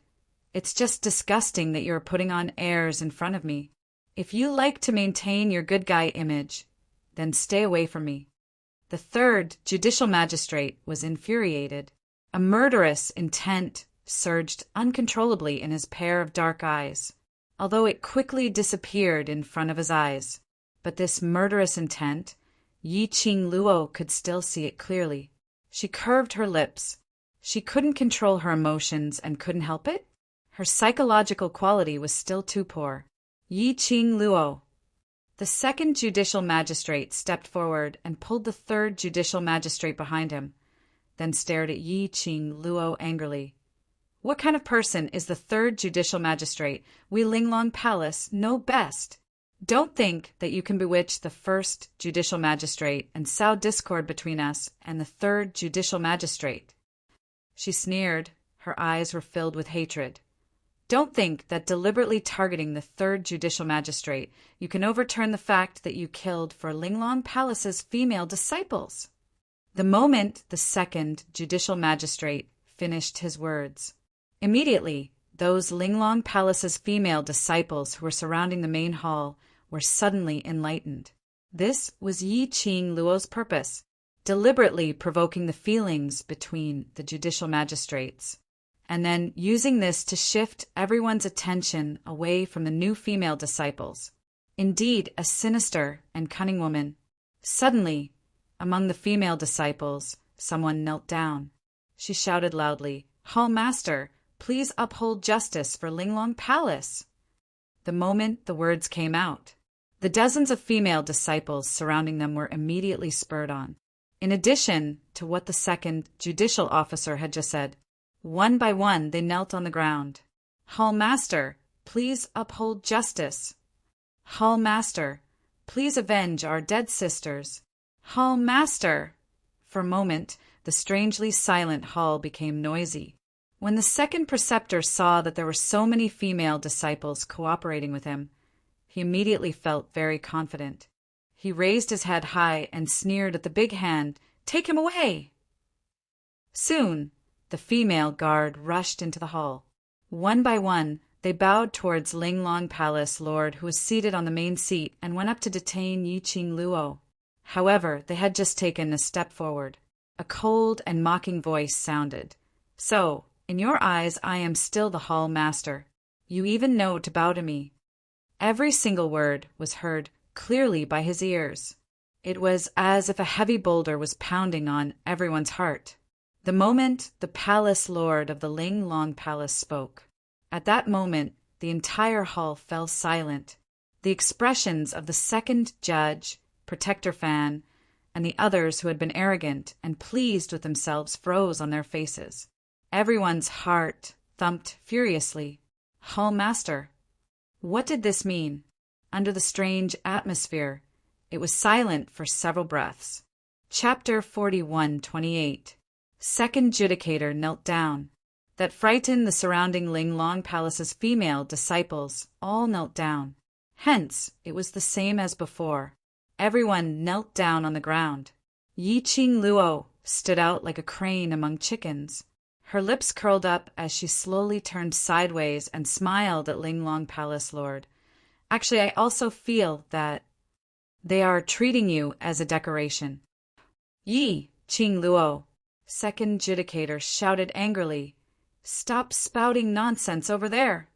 It's just disgusting that you are putting on airs in front of me. If you like to maintain your good guy image, then stay away from me. The third judicial magistrate was infuriated. A murderous intent surged uncontrollably in his pair of dark eyes, although it quickly disappeared in front of his eyes. But this murderous intent, Yi-Ching Luo could still see it clearly. She curved her lips. She couldn't control her emotions and couldn't help it. Her psychological quality was still too poor. Yi-Ching Luo. The second judicial magistrate stepped forward and pulled the third judicial magistrate behind him, then stared at Yi-Ching Luo angrily. What kind of person is the third judicial magistrate? We Linglong Palace know best. Don't think that you can bewitch the first judicial magistrate and sow discord between us and the third judicial magistrate. She sneered. Her eyes were filled with hatred. Don't think that deliberately targeting the third judicial magistrate, you can overturn the fact that you killed for Linglong Palace's female disciples. The moment the second judicial magistrate finished his words, immediately those Linglong Palace's female disciples who were surrounding the main hall were suddenly enlightened. This was Yi-Ching Luo's purpose, deliberately provoking the feelings between the judicial magistrates, and then using this to shift everyone's attention away from the new female disciples. Indeed, a sinister and cunning woman. Suddenly, among the female disciples, someone knelt down. She shouted loudly, "Hall Master, please uphold justice for Linglong Palace." The moment the words came out, the dozens of female disciples surrounding them were immediately spurred on. In addition to what the second judicial officer had just said, one by one they knelt on the ground. "Hall Master, please uphold justice. Hall Master, please avenge our dead sisters. Hall Master." For a moment, the strangely silent hall became noisy. When the second preceptor saw that there were so many female disciples cooperating with him, he immediately felt very confident. He raised his head high and sneered at the big hand, "Take him away!" Soon, the female guard rushed into the hall. One by one, they bowed towards Linglong Palace Lord, who was seated on the main seat, and went up to detain Yi-Ching Luo. However, they had just taken a step forward. A cold and mocking voice sounded. "So, in your eyes I am still the hall master. You even know to bow to me." Every single word was heard clearly by his ears. It was as if a heavy boulder was pounding on everyone's heart. The moment the palace lord of the Linglong Palace spoke, at that moment the entire hall fell silent. The expressions of the second judge, Protector Fan, and the others who had been arrogant and pleased with themselves froze on their faces. Everyone's heart thumped furiously. Hall Master. What did this mean? Under the strange atmosphere, it was silent for several breaths. Chapter 41:28. Second Judicator knelt down. That frightened the surrounding Linglong Palace's female disciples all knelt down. Hence, it was the same as before. Everyone knelt down on the ground. Yi-Ching Luo stood out like a crane among chickens. Her lips curled up as she slowly turned sideways and smiled at Linglong Palace Lord. "Actually, I also feel that they are treating you as a decoration." Yi-Ching Luo, second judicator, shouted angrily, "Stop spouting nonsense over there."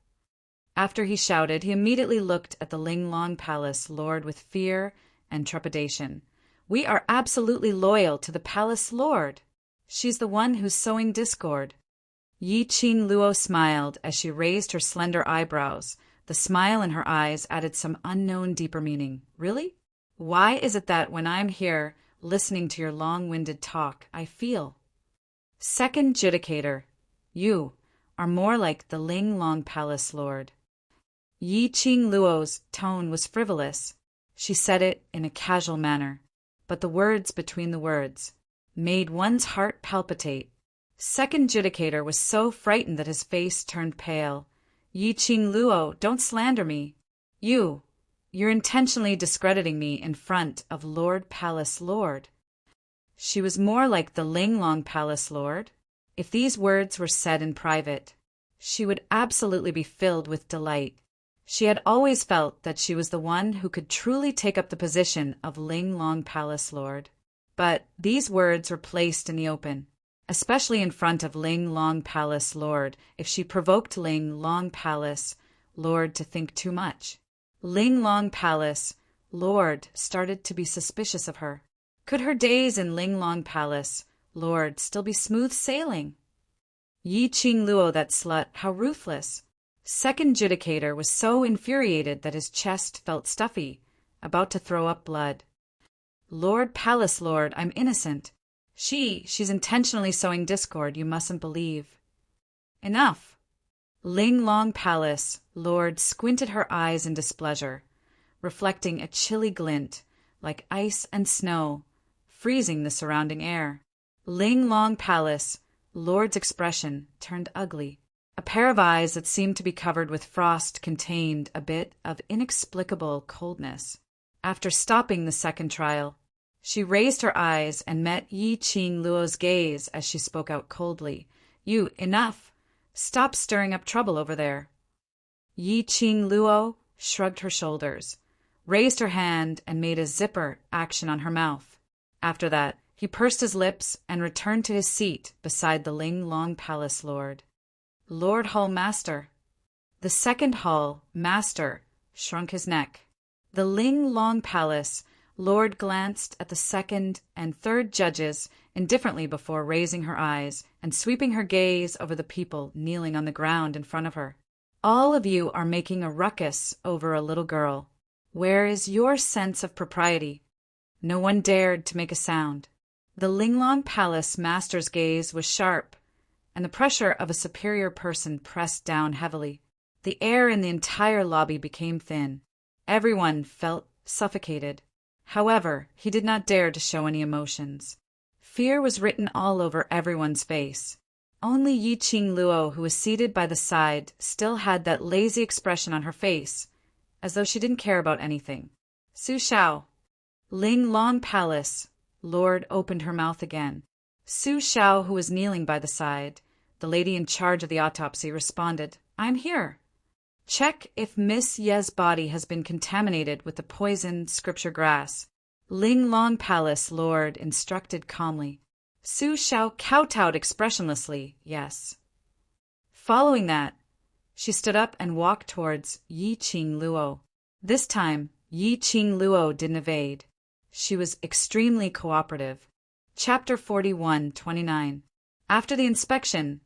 After he shouted, he immediately looked at the Linglong Palace Lord with fear and trepidation. "We are absolutely loyal to the Palace Lord. She's the one who's sowing discord." Yi-Ching Luo smiled as she raised her slender eyebrows. The smile in her eyes added some unknown deeper meaning. "Really? Why is it that when I'm here listening to your long-winded talk, I feel?" Second Judicator, you are more like the Linglong Palace Lord. Yi-Ching Luo's tone was frivolous. She said it in a casual manner, but the words between the words made one's heart palpitate. Second Judicator was so frightened that his face turned pale. "Yi-Ching Luo, don't slander me. You you're intentionally discrediting me in front of Lord Palace Lord. She was more like the Linglong Palace Lord. If these words were said in private, she would absolutely be filled with delight. She had always felt that she was the one who could truly take up the position of Linglong Palace Lord. But these words were placed in the open, especially in front of Linglong Palace Lord, if she provoked Linglong Palace Lord to think too much. Linglong Palace Lord started to be suspicious of her. Could her days in Linglong Palace Lord still be smooth sailing? Yi Qing Luo, that slut, how ruthless! Second Judicator was so infuriated that his chest felt stuffy, about to throw up blood. Lord Palace Lord, I'm innocent. She's intentionally sowing discord, you mustn't believe. Enough! Linglong Palace Lord squinted her eyes in displeasure, reflecting a chilly glint, like ice and snow, freezing the surrounding air. Linglong Palace Lord's expression turned ugly. A pair of eyes that seemed to be covered with frost contained a bit of inexplicable coldness. After stopping the second trial, she raised her eyes and met Yi Qing Luo's gaze as she spoke out coldly. You, enough! Stop stirring up trouble over there. Yi Qing Luo shrugged her shoulders, raised her hand and made a zipper action on her mouth. After that, he pursed his lips and returned to his seat beside the Linglong Palace Lord. Lord Hall Master. The second Hall Master shrunk his neck. The Linglong Palace Lord glanced at the second and third judges indifferently before raising her eyes and sweeping her gaze over the people kneeling on the ground in front of her. All of you are making a ruckus over a little girl. Where is your sense of propriety? No one dared to make a sound. The Linglong Palace Master's gaze was sharp, and the pressure of a superior person pressed down heavily. The air in the entire lobby became thin. Everyone felt suffocated. However, he did not dare to show any emotions. Fear was written all over everyone's face. Only Yi Qing Luo, who was seated by the side, still had that lazy expression on her face, as though she didn't care about anything. Su Shao. Linglong Palace Lord opened her mouth again. Su Shao, who was kneeling by the side, the lady in charge of the autopsy, responded, I'm here. Check if Miss Ye's body has been contaminated with the poison scripture grass. Linglong Palace Lord instructed calmly. Su Shao kowtowed expressionlessly, yes. Following that, she stood up and walked towards Yi Qing Luo. This time, Yi Qing Luo didn't evade. She was extremely cooperative. Chapter 41:29. After the inspection,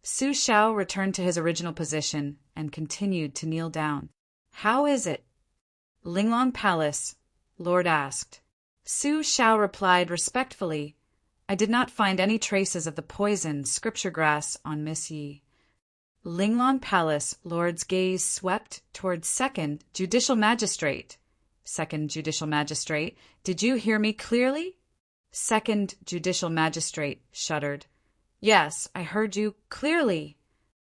Su Shao returned to his original position and continued to kneel down. How is it? Linglong Palace Lord asked. Su Shao replied respectfully, I did not find any traces of the poison scripture grass on Miss Yi. Linglong Palace Lord's gaze swept towards Second Judicial Magistrate. Second Judicial Magistrate, did you hear me clearly? Second Judicial Magistrate shuddered. Yes, I heard you clearly.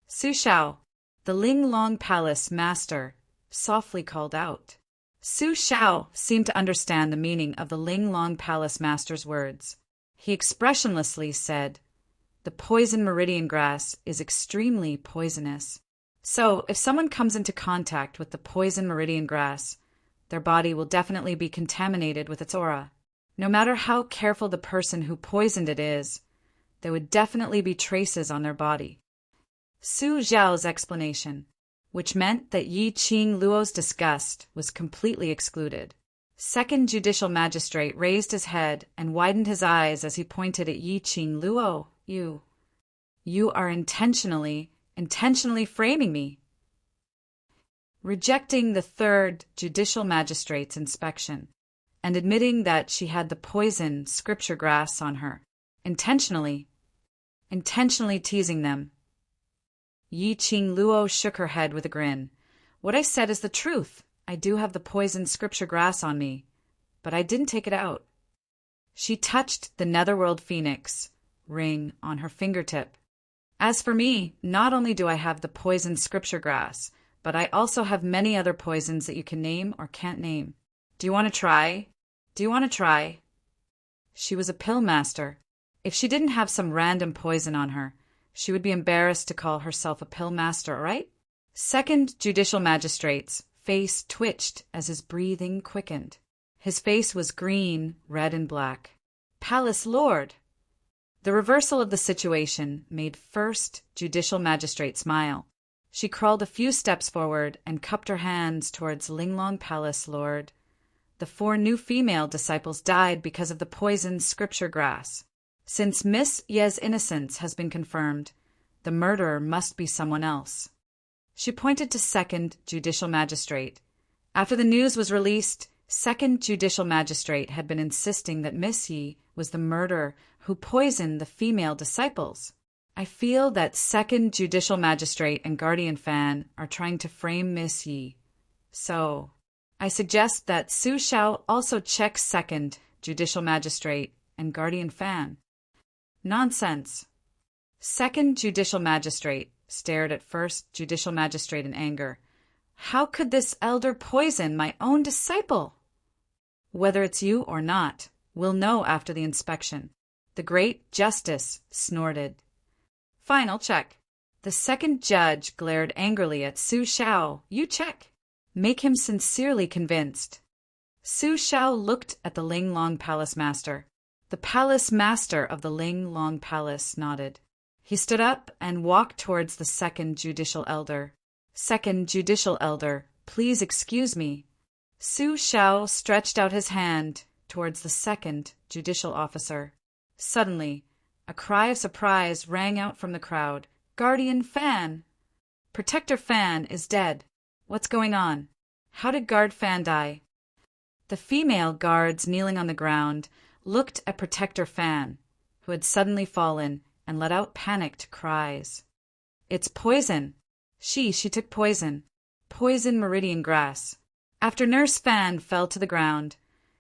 Su Shao, the Linglong Palace Master, softly called out. Su Shao seemed to understand the meaning of the Linglong Palace Master's words. He expressionlessly said, The poison meridian grass is extremely poisonous. So, if someone comes into contact with the poison meridian grass, their body will definitely be contaminated with its aura. No matter how careful the person who poisoned it is, there would definitely be traces on their body. Su Zhao's explanation, which meant that Yi Qing Luo's disgust was completely excluded. Second Judicial Magistrate raised his head and widened his eyes as he pointed at Yi Qing Luo. You are intentionally framing me. Rejecting the third Judicial Magistrate's inspection and admitting that she had the poison scripture grass on her. Intentionally teasing them. Yi Qing Luo shook her head with a grin. What I said is the truth. I do have the poison scripture grass on me, but I didn't take it out. She touched the Netherworld Phoenix ring on her fingertip. As for me, not only do I have the poison scripture grass, but I also have many other poisons that you can name or can't name. Do you want to try? Do you want to try? She was a pill master. If she didn't have some random poison on her, she would be embarrassed to call herself a pill master, all right? Second Judicial Magistrate's face twitched as his breathing quickened. His face was green, red, and black. Palace Lord! The reversal of the situation made First Judicial Magistrate smile. She crawled a few steps forward and cupped her hands towards Linglong Palace Lord. The 4 new female disciples died because of the poisoned scripture grass. Since Miss Ye's innocence has been confirmed, the murderer must be someone else. She pointed to Second Judicial Magistrate. After the news was released, Second Judicial Magistrate had been insisting that Miss Ye was the murderer who poisoned the female disciples. I feel that Second Judicial Magistrate and Guardian Fan are trying to frame Miss Ye. So, I suggest that Su Xiao also check Second Judicial Magistrate and Guardian Fan. Nonsense. Second Judicial Magistrate stared at First Judicial Magistrate in anger. How could this elder poison my own disciple? Whether it's you or not, we'll know after the inspection. The Great Justice snorted. Final check. The second judge glared angrily at Su Xiao. You check. Make him sincerely convinced. Su Xiao looked at the Linglong Palace Master. The Palace Master of the Linglong Palace nodded. He stood up and walked towards the Second Judicial Elder. Second Judicial Elder, please excuse me. Su Xiao stretched out his hand towards the Second Judicial Officer. Suddenly, a cry of surprise rang out from the crowd. Guardian Fan! Protector Fan is dead. What's going on? How did Guard Fan die? The female guards kneeling on the ground looked at Protector Fan, who had suddenly fallen, and let out panicked cries. It's poison. She took poison. Poison meridian grass. After Nurse Fan fell to the ground,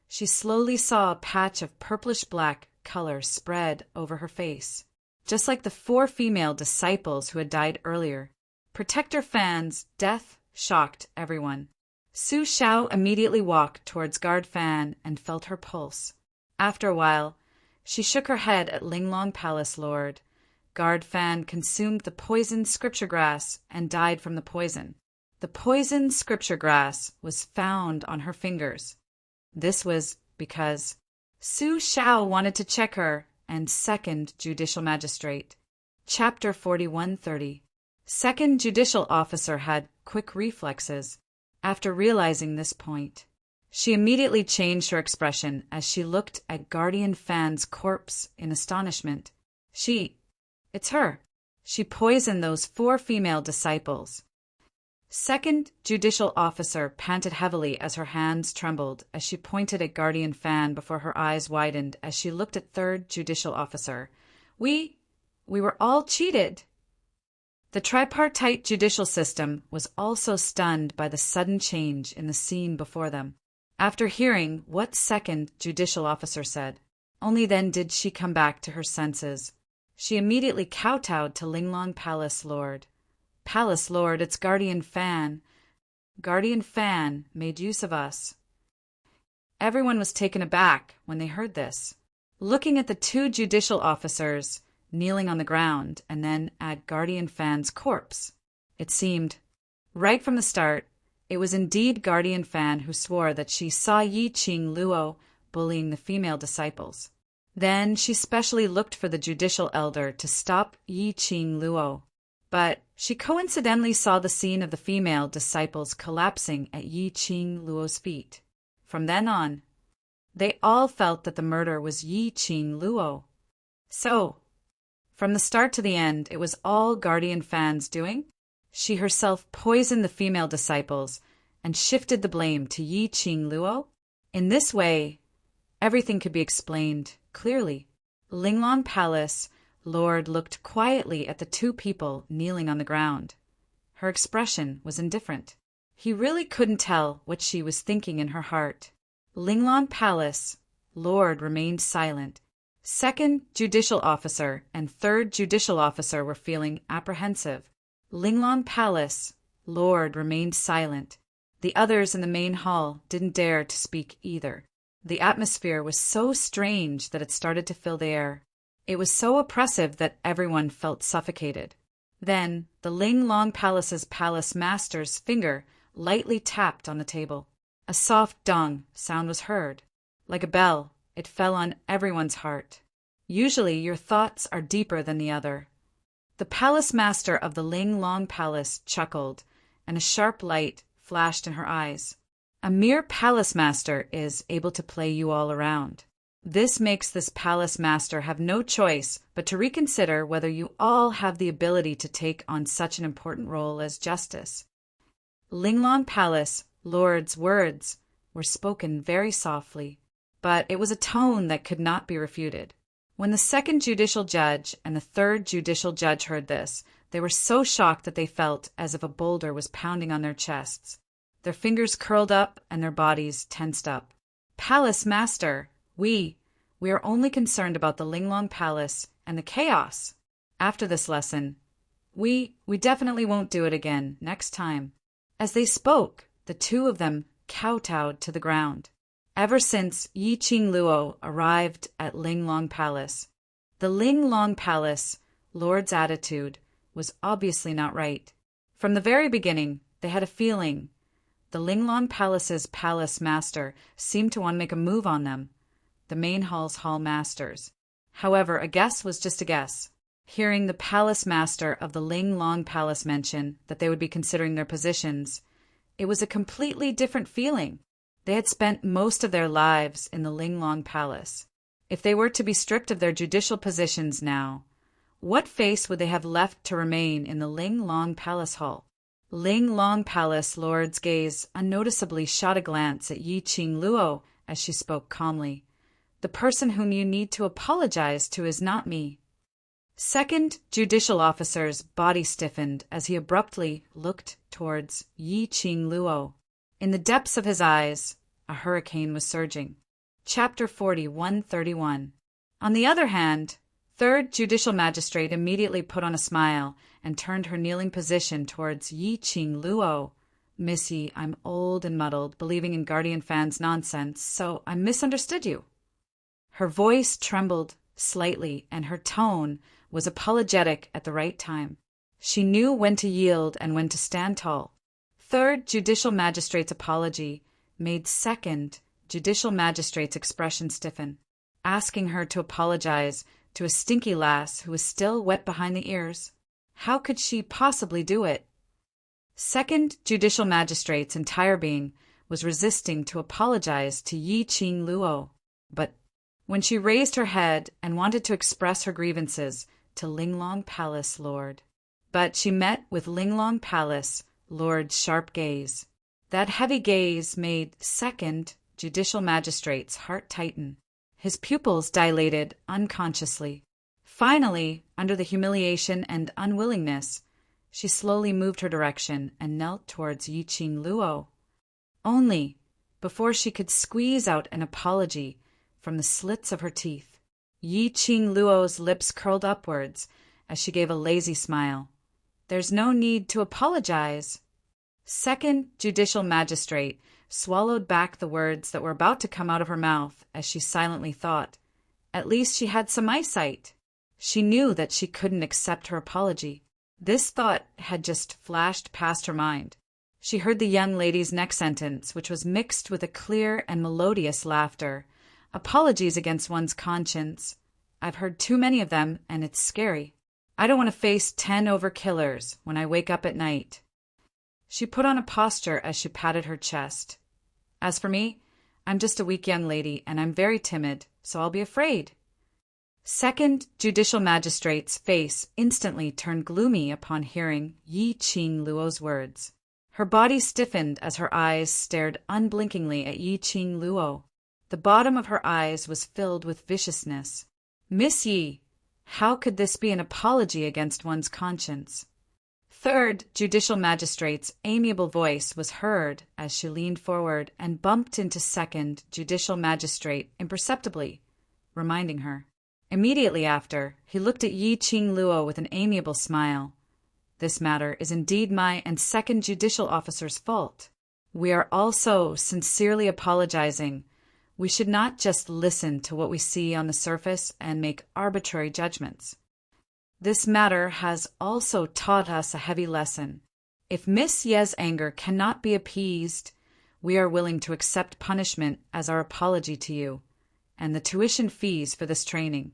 she slowly saw a patch of purplish-black color spread over her face, just like the 4 female disciples who had died earlier. Protector Fan's death shocked everyone. Su Xiao immediately walked towards Guard Fan and felt her pulse. After a while, she shook her head at Linglong Palace Lord. Guard Fan consumed the poisoned scripture grass and died from the poison. The poisoned scripture grass was found on her fingers. This was because Su Xiao wanted to check her and Second Judicial Magistrate. Chapter 4130. Second Judicial Officer had quick reflexes. After realizing this point, she immediately changed her expression as she looked at Guardian Fan's corpse in astonishment. It's her. She poisoned those 4 female disciples. Second Judicial Officer panted heavily as her hands trembled as she pointed at Guardian Fan before her eyes widened as she looked at Third Judicial Officer. We were all cheated. The tripartite judicial system was also stunned by the sudden change in the scene before them. After hearing what Second Judicial Officer said, only then did she come back to her senses. She immediately kowtowed to Linglong Palace Lord. Palace Lord, it's Guardian Fan. Guardian Fan made use of us. Everyone was taken aback when they heard this. Looking at the 2 judicial officers kneeling on the ground and then at Guardian Fan's corpse, it seemed, right from the start, it was indeed Guardian Fan who swore that she saw Yi Qing Luo bullying the female disciples. Then she specially looked for the judicial elder to stop Yi Qing Luo. But she coincidentally saw the scene of the female disciples collapsing at Yi Qing Luo's feet. From then on, they all felt that the murder was Yi Qing Luo. So, from the start to the end, it was all Guardian Fan's doing. She herself poisoned the female disciples and shifted the blame to Yi Qing Luo. In this way, everything could be explained clearly. Linglong Palace Lord looked quietly at the 2 people kneeling on the ground. Her expression was indifferent. He really couldn't tell what she was thinking in her heart. Linglong Palace Lord remained silent. Second Judicial Officer and Third Judicial Officer were feeling apprehensive. Linglong Palace Lord remained silent. The others in the main hall didn't dare to speak either. The atmosphere was so strange that it started to fill the air. It was so oppressive that everyone felt suffocated. Then the Ling Long Palace's palace master's finger lightly tapped on the table. A soft dong sound was heard. Like a bell, it fell on everyone's heart. Usually your thoughts are deeper than the other. The palace master of the Ling Long Palace chuckled, and a sharp light flashed in her eyes. A mere palace master is able to play you all around. This makes this palace master have no choice but to reconsider whether you all have the ability to take on such an important role as justice. Linglong Palace Lord's words were spoken very softly, but it was a tone that could not be refuted. When the second judicial judge and the third judicial judge heard this, they were so shocked that they felt as if a boulder was pounding on their chests. Their fingers curled up and their bodies tensed up. Palace Master, we are only concerned about the Linglong Palace and the chaos. After this lesson, we definitely won't do it again next time. As they spoke, the two of them kowtowed to the ground. Ever since Yi Qing Luo arrived at Linglong Palace, the Linglong Palace Lord's attitude was obviously not right. From the very beginning, they had a feeling the Linglong Palace's palace master seemed to want to make a move on them, the main hall's hall masters. However, a guess was just a guess. Hearing the palace master of the Linglong Palace mention that they would be considering their positions, it was a completely different feeling. They had spent most of their lives in the Linglong Palace. If they were to be stripped of their judicial positions now, what face would they have left to remain in the Linglong Palace Hall? Linglong Palace Lord's gaze unnoticeably shot a glance at Yi Qing Luo as she spoke calmly. The person whom you need to apologize to is not me. Second judicial officer's body stiffened as he abruptly looked towards Yi Qing Luo. In the depths of his eyes, a hurricane was surging. Chapter 41:31. On the other hand, third judicial magistrate immediately put on a smile and turned her kneeling position towards Yi Qing Luo. Missy, I'm old and muddled, believing in guardian fans nonsense, so I misunderstood you. Her voice trembled slightly, and her tone was apologetic at the right time. She knew when to yield and when to stand tall. Third judicial magistrate's apology made second judicial magistrate's expression stiffen, asking her to apologize to a stinky lass who was still wet behind the ears. How could she possibly do it? Second judicial magistrate's entire being was resisting to apologize to Yi Qing Luo, but when she raised her head and wanted to express her grievances to Linglong Palace Lord, but she met with Linglong Palace Lord's sharp gaze. That heavy gaze made second judicial magistrate's heart tighten. His pupils dilated unconsciously. Finally, under the humiliation and unwillingness, she slowly moved her direction and knelt towards Yi Qing Luo. Only before she could squeeze out an apology from the slits of her teeth, Yi Qing Luo's lips curled upwards as she gave a lazy smile. There's no need to apologize. Second judicial magistrate swallowed back the words that were about to come out of her mouth as she silently thought. At least she had some eyesight. She knew that she couldn't accept her apology. This thought had just flashed past her mind. She heard the young lady's next sentence, which was mixed with a clear and melodious laughter. Apologies against one's conscience. I've heard too many of them, and it's scary. I don't want to face 10 overkillers when I wake up at night. She put on a posture as she patted her chest. As for me, I'm just a weak young lady, and I'm very timid, so I'll be afraid. Second judicial magistrate's face instantly turned gloomy upon hearing Yi Qing Luo's words. Her body stiffened as her eyes stared unblinkingly at Yi Qing Luo. The bottom of her eyes was filled with viciousness. Miss Yi, how could this be an apology against one's conscience? Third judicial magistrate's amiable voice was heard as she leaned forward and bumped into second judicial magistrate imperceptibly, reminding her. Immediately after, he looked at Yi Qing Luo with an amiable smile. This matter is indeed my and second judicial officer's fault. We are also sincerely apologizing. We should not just listen to what we see on the surface and make arbitrary judgments. This matter has also taught us a heavy lesson. If Miss Ye's anger cannot be appeased, we are willing to accept punishment as our apology to you, and the tuition fees for this training.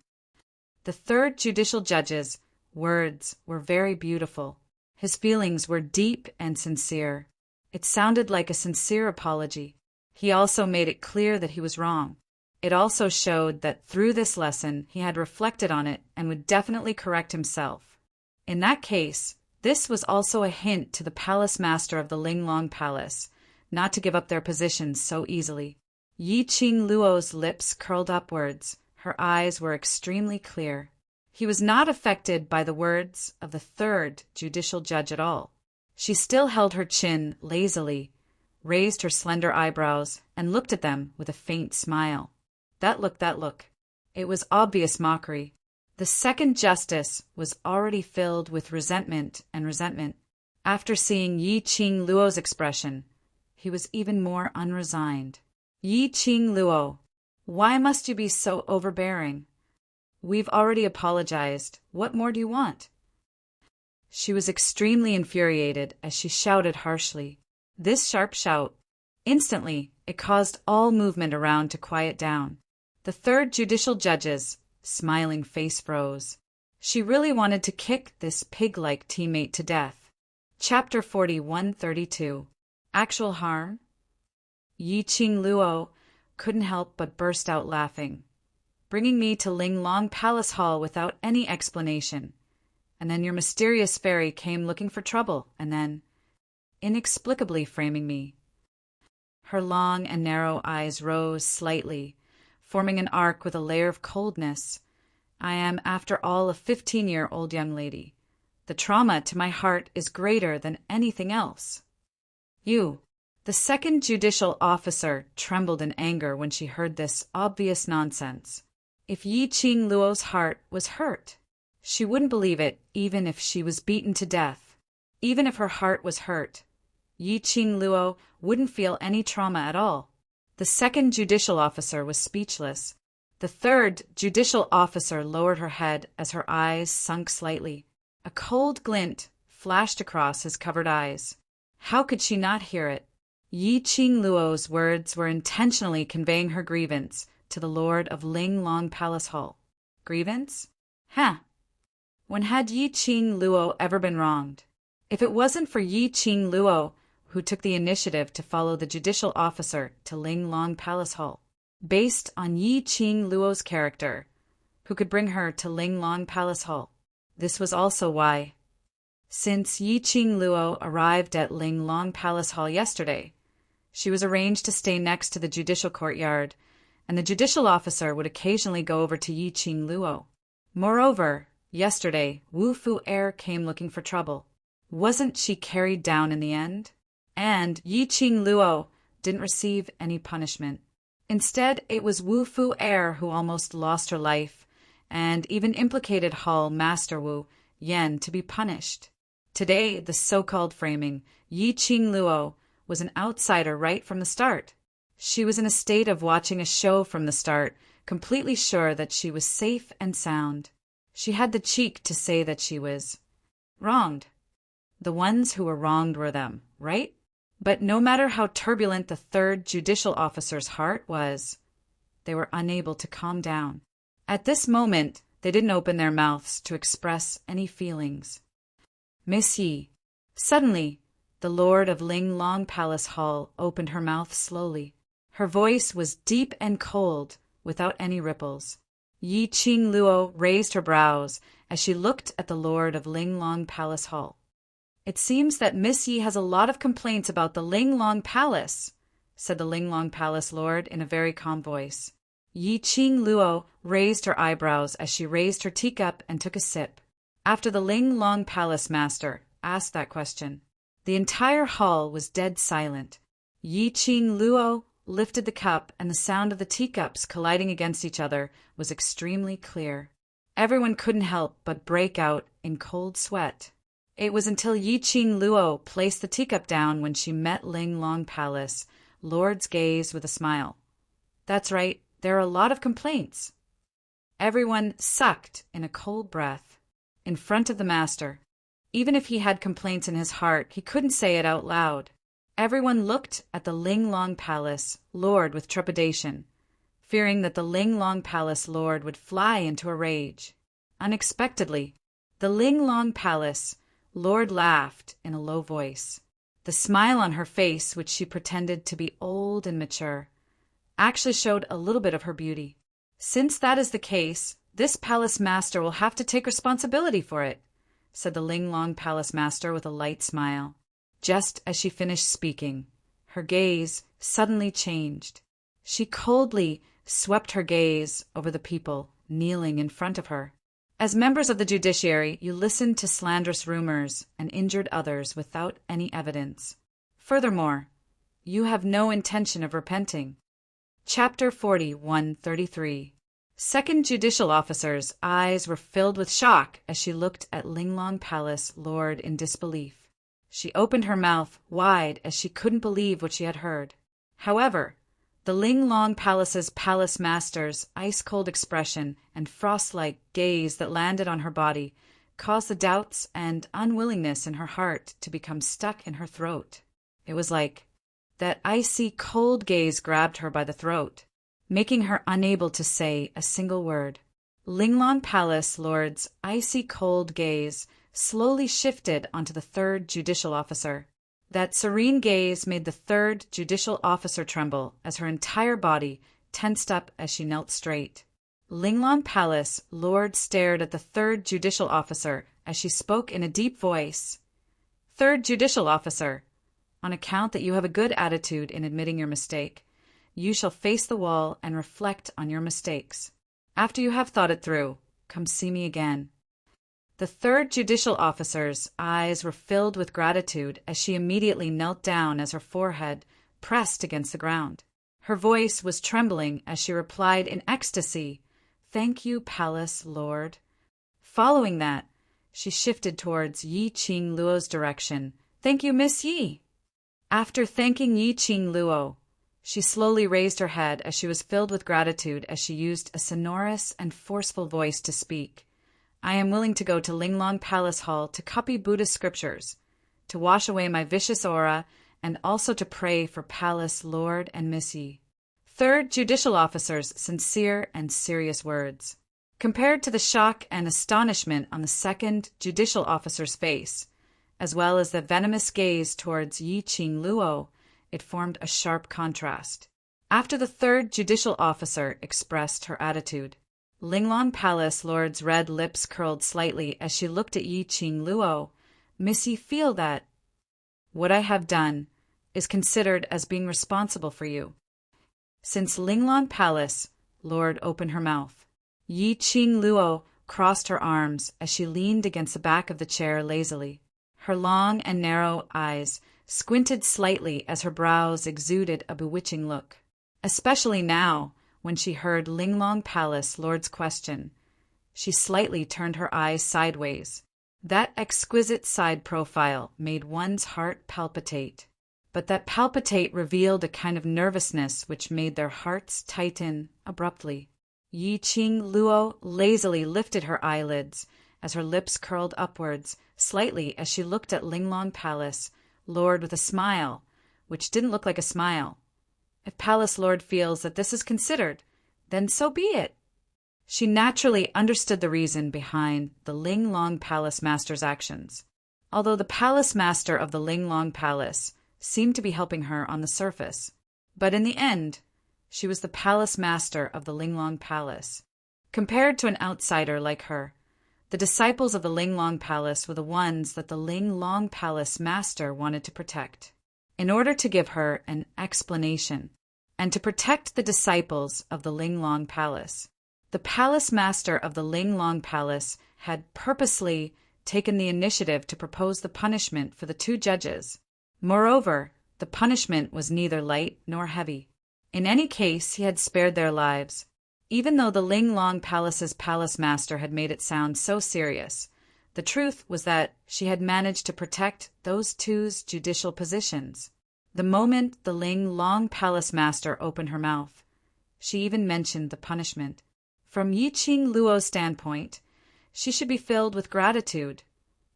The third judicial judge's words were very beautiful. His feelings were deep and sincere. It sounded like a sincere apology. He also made it clear that he was wrong. It also showed that through this lesson he had reflected on it and would definitely correct himself. In that case, this was also a hint to the palace master of the Linglong Palace not to give up their positions so easily. Yi-Ching Luo's lips curled upwards. Her eyes were extremely clear. He was not affected by the words of the third judicial judge at all. She still held her chin lazily, raised her slender eyebrows, and looked at them with a faint smile. That look. It was obvious mockery. The second justice was already filled with resentment. After seeing Yi-Ching Luo's expression, he was even more unresigned. Yi-Ching Luo, why must you be so overbearing? We've already apologized. What more do you want? She was extremely infuriated as she shouted harshly. This sharp shout, instantly, it caused all movement around to quiet down. The third judicial judge's smiling face froze. She really wanted to kick this pig-like teammate to death. Chapter 4132. Actual harm? Yi-Ching Luo couldn't help but burst out laughing. Bringing me to Linglong Palace Hall without any explanation. And then your mysterious fairy came looking for trouble, and then inexplicably framing me. Her long and narrow eyes rose slightly, forming an arc with a layer of coldness. I am, after all, a 15-year-old young lady. The trauma to my heart is greater than anything else. You, the second judicial officer, trembled in anger when she heard this obvious nonsense. If Yi-Ching Luo's heart was hurt, she wouldn't believe it even if she was beaten to death. Even if her heart was hurt, Yi-Ching Luo wouldn't feel any trauma at all. The second judicial officer was speechless. The third judicial officer lowered her head as her eyes sunk slightly. A cold glint flashed across his covered eyes. How could she not hear it? Yi-Ching Luo's words were intentionally conveying her grievance to the Lord of Linglong Palace Hall. Grievance? When had Yi-Ching Luo ever been wronged? If it wasn't for Yi-Ching Luo, who took the initiative to follow the judicial officer to Linglong Palace Hall, based on Yi-Ching Luo's character, who could bring her to Linglong Palace Hall. This was also why, since Yi-Ching Luo arrived at Linglong Palace Hall yesterday, she was arranged to stay next to the judicial courtyard, and the judicial officer would occasionally go over to Yi-Ching Luo. Moreover, yesterday, Wu Fu-er came looking for trouble. Wasn't she carried down in the end? And Yi-Ching Luo didn't receive any punishment. Instead, it was Wu Fu-er who almost lost her life, and even implicated Hall Master Wu Yen to be punished. Today, the so-called framing, Yi-Ching Luo, was an outsider right from the start. She was in a state of watching a show from the start, completely sure that she was safe and sound. She had the cheek to say that she was wronged. The ones who were wronged were them, right? But no matter how turbulent the third judicial officer's heart was, they were unable to calm down. At this moment, they didn't open their mouths to express any feelings. Miss Yi. Suddenly, the Lord of Linglong Palace Hall opened her mouth slowly. Her voice was deep and cold, without any ripples. Yi-Ching Luo raised her brows as she looked at the Lord of Linglong Palace Hall. It seems that Miss Yi has a lot of complaints about the Linglong Palace, said the Linglong Palace Lord in a very calm voice. Yi-Ching Luo raised her eyebrows as she raised her teacup and took a sip. After the Linglong Palace Master asked that question, the entire hall was dead silent. Yi-Ching Luo lifted the cup, and the sound of the teacups colliding against each other was extremely clear. Everyone couldn't help but break out in cold sweat. It was until Yi Qing Luo placed the teacup down when she met Ling Long Palace Lord's gaze with a smile. That's right, there are a lot of complaints. Everyone sucked in a cold breath in front of the master. Even if he had complaints in his heart, he couldn't say it out loud. Everyone looked at the Ling Long Palace Lord with trepidation, fearing that the Ling Long Palace Lord would fly into a rage. Unexpectedly, the Ling Long Palace Lord laughed in a low voice. The smile on her face, which she pretended to be old and mature, actually showed a little bit of her beauty. Since that is the case, this palace master will have to take responsibility for it, said the Ling Long Palace master with a light smile. Just as she finished speaking, her gaze suddenly changed. She coldly swept her gaze over the people kneeling in front of her. As members of the judiciary, you listened to slanderous rumors and injured others without any evidence. Furthermore, you have no intention of repenting. Chapter 41:33. Second Judicial Officer's eyes were filled with shock as she looked at Ling Long Palace Lord in disbelief. She opened her mouth wide as she couldn't believe what she had heard. However, the Ling Long Palace's palace master's ice-cold expression and frost-like gaze that landed on her body caused the doubts and unwillingness in her heart to become stuck in her throat. It was like that icy cold gaze grabbed her by the throat, making her unable to say a single word. Ling Long Palace Lord's icy cold gaze slowly shifted onto the third judicial officer. That serene gaze made the third judicial officer tremble as her entire body tensed up as she knelt straight. Ling Long Palace Lord stared at the third judicial officer as she spoke in a deep voice. Third judicial officer, on account that you have a good attitude in admitting your mistake, you shall face the wall and reflect on your mistakes. After you have thought it through, come see me again. The third judicial officer's eyes were filled with gratitude as she immediately knelt down as her forehead pressed against the ground. Her voice was trembling as she replied in ecstasy, "Thank you, Palace Lord." Following that, she shifted towards Yi Qing Luo's direction. "Thank you, Miss Yi." After thanking Yi Qing Luo, she slowly raised her head as she was filled with gratitude as she used a sonorous and forceful voice to speak. "I am willing to go to Ling Long Palace Hall to copy Buddhist scriptures, to wash away my vicious aura, and also to pray for Palace Lord and Miss Yi." Third Judicial Officer's sincere and serious words. Compared to the shock and astonishment on the second Judicial Officer's face, as well as the venomous gaze towards Yi Qing Luo, it formed a sharp contrast. After the third Judicial Officer expressed her attitude, Ling Long Palace Lord's red lips curled slightly as she looked at Yi Qing Luo. "Miss Yi, feel that what I have done is considered as being responsible for you." Since Ling Long Palace Lord opened her mouth, Yi Qing Luo crossed her arms as she leaned against the back of the chair lazily. Her long and narrow eyes squinted slightly as her brows exuded a bewitching look. Especially now, when she heard Ling Long Palace Lord's question, she slightly turned her eyes sideways. That exquisite side profile made one's heart palpitate, but that palpitate revealed a kind of nervousness which made their hearts tighten abruptly. Yi Qing Luo lazily lifted her eyelids as her lips curled upwards slightly as she looked at Ling Long Palace Lord with a smile, which didn't look like a smile. If Palace Lord feels that this is considered, then so be it. She naturally understood the reason behind the Ling Long Palace Master's actions, although the Palace Master of the Ling Long Palace seemed to be helping her on the surface. But in the end, she was the Palace Master of the Ling Long Palace. Compared to an outsider like her, the disciples of the Ling Long Palace were the ones that the Ling Long Palace Master wanted to protect. In order to give her an explanation, and to protect the disciples of the Ling Long Palace, the Palace Master of the Ling Long Palace had purposely taken the initiative to propose the punishment for the two judges. Moreover, the punishment was neither light nor heavy. In any case, he had spared their lives. Even though the Ling Long Palace's Palace Master had made it sound so serious, The truth was that she had managed to protect those two's judicial positions. The moment the Ling Long Palace Master opened her mouth, she even mentioned the punishment. From Yiqing Luo's standpoint, she should be filled with gratitude,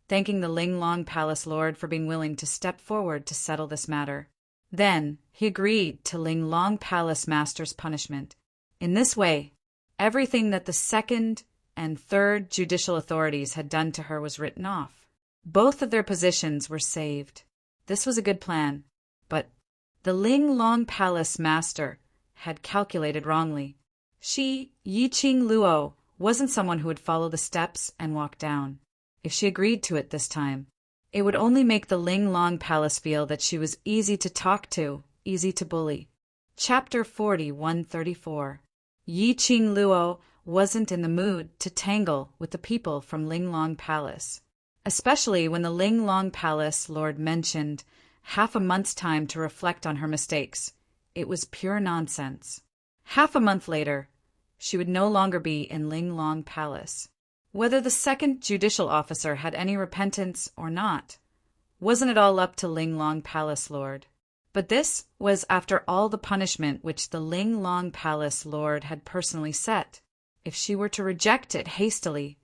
thanking the Ling Long Palace Lord for being willing to step forward to settle this matter. Then he agreed to Ling Long Palace Master's punishment. In this way, everything that the second and third judicial authorities had done to her was written off. Both of their positions were saved. This was a good plan, but the Ling Long Palace Master had calculated wrongly. She, Yiqing Luo, wasn't someone who would follow the steps and walk down. If she agreed to it this time, it would only make the Ling Long Palace feel that she was easy to talk to, easy to bully. Chapter 4134. Yiqing Luo wasn't in the mood to tangle with the people from Ling Long Palace, especially when the Ling Long Palace Lord mentioned half a month's time to reflect on her mistakes. It was pure nonsense. Half a month later, she would no longer be in Ling Long Palace. Whether the second judicial officer had any repentance or not, wasn't it all up to Ling Long Palace Lord? But this was after all the punishment which the Ling Long Palace Lord had personally set. If she were to reject it hastily,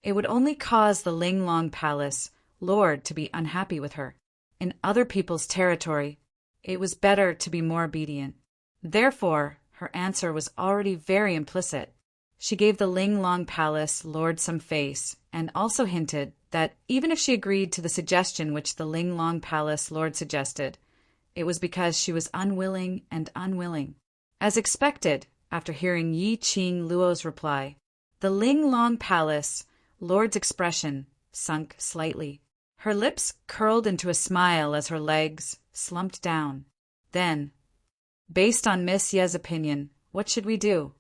it would only cause the Ling Long Palace Lord to be unhappy with her. In other people's territory, it was better to be more obedient. Therefore, her answer was already very implicit. She gave the Ling Long Palace Lord some face, and also hinted that even if she agreed to the suggestion which the Ling Long Palace Lord suggested, it was because she was unwilling and unwilling. As expected, after hearing Yiqing Luo's reply, the Ling Long Palace Lord's expression sunk slightly. Her lips curled into a smile as her legs slumped down. Then, based on Miss Ye's opinion, what should we do?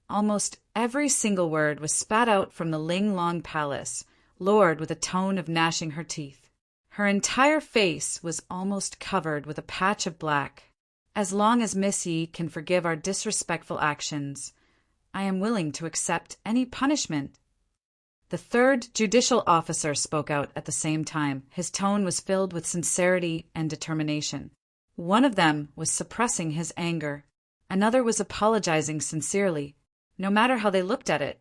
Almost every single word was spat out from the Ling Long Palace Lord with a tone of gnashing her teeth. Her entire face was almost covered with a patch of black. As long as Miss Yi can forgive our disrespectful actions, I am willing to accept any punishment. The third judicial officer spoke out at the same time. His tone was filled with sincerity and determination. One of them was suppressing his anger. Another was apologizing sincerely. No matter how they looked at it,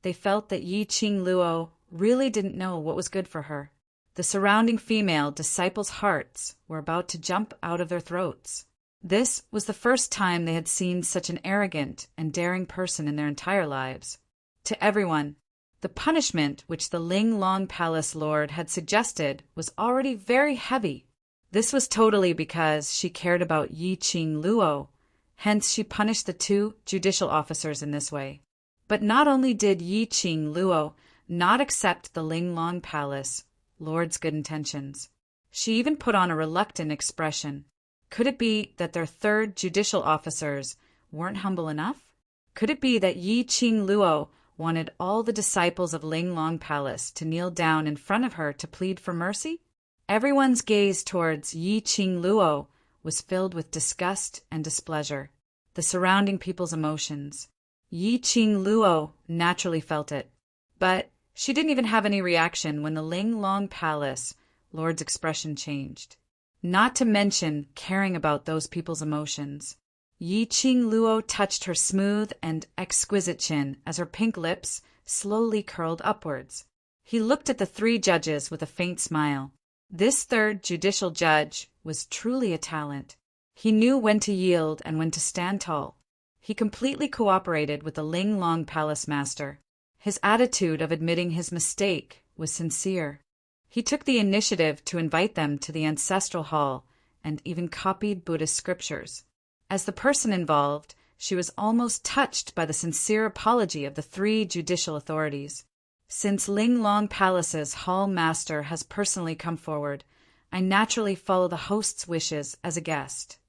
they felt that Yiqing Luo really didn't know what was good for her. The surrounding female disciples' hearts were about to jump out of their throats. This was the first time they had seen such an arrogant and daring person in their entire lives. To everyone, the punishment which the Ling Long Palace Lord had suggested was already very heavy. This was totally because she cared about Yiqing Luo, hence she punished the two judicial officers in this way. But not only did Yiqing Luo not accept the Ling Long Palace Lord's good intentions, she even put on a reluctant expression. Could it be that their third judicial officers weren't humble enough? Could it be that Yiqing Luo wanted all the disciples of Ling Long Palace to kneel down in front of her to plead for mercy? Everyone's gaze towards Yiqing Luo was filled with disgust and displeasure. The surrounding people's emotions. Yiqing Luo naturally felt it, but she didn't even have any reaction when the Ling Long Palace Lord's expression changed. Not to mention caring about those people's emotions. Yiqing Luo touched her smooth and exquisite chin as her pink lips slowly curled upwards. He looked at the three judges with a faint smile. This third judicial judge was truly a talent. He knew when to yield and when to stand tall. He completely cooperated with the Ling Long Palace Master. His attitude of admitting his mistake was sincere. He took the initiative to invite them to the ancestral hall and even copied Buddhist scriptures. As the person involved, she was almost touched by the sincere apology of the three judicial authorities. Since Ling Long Palace's hall master has personally come forward, I naturally follow the host's wishes as a guest.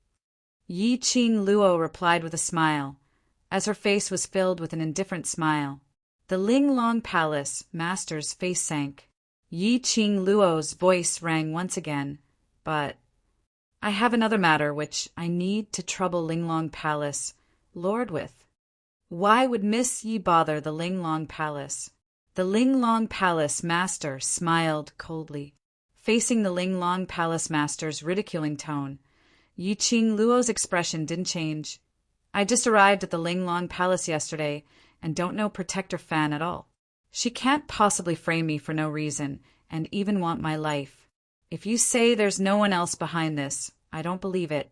Yiqing Luo replied with a smile, as her face was filled with an indifferent smile. The Ling Long Palace master's face sank. Yiqing Luo's voice rang once again, but I have another matter which I need to trouble Ling Long Palace Lord with. Why would Miss Yi bother the Ling Long Palace? The Linglong Palace Master smiled coldly. Facing the Linglong Palace Master's ridiculing tone, Yiqing Luo's expression didn't change. I just arrived at the Linglong Palace yesterday and don't know Protector Fan at all. She can't possibly frame me for no reason and even want my life. If you say there's no one else behind this, I don't believe it.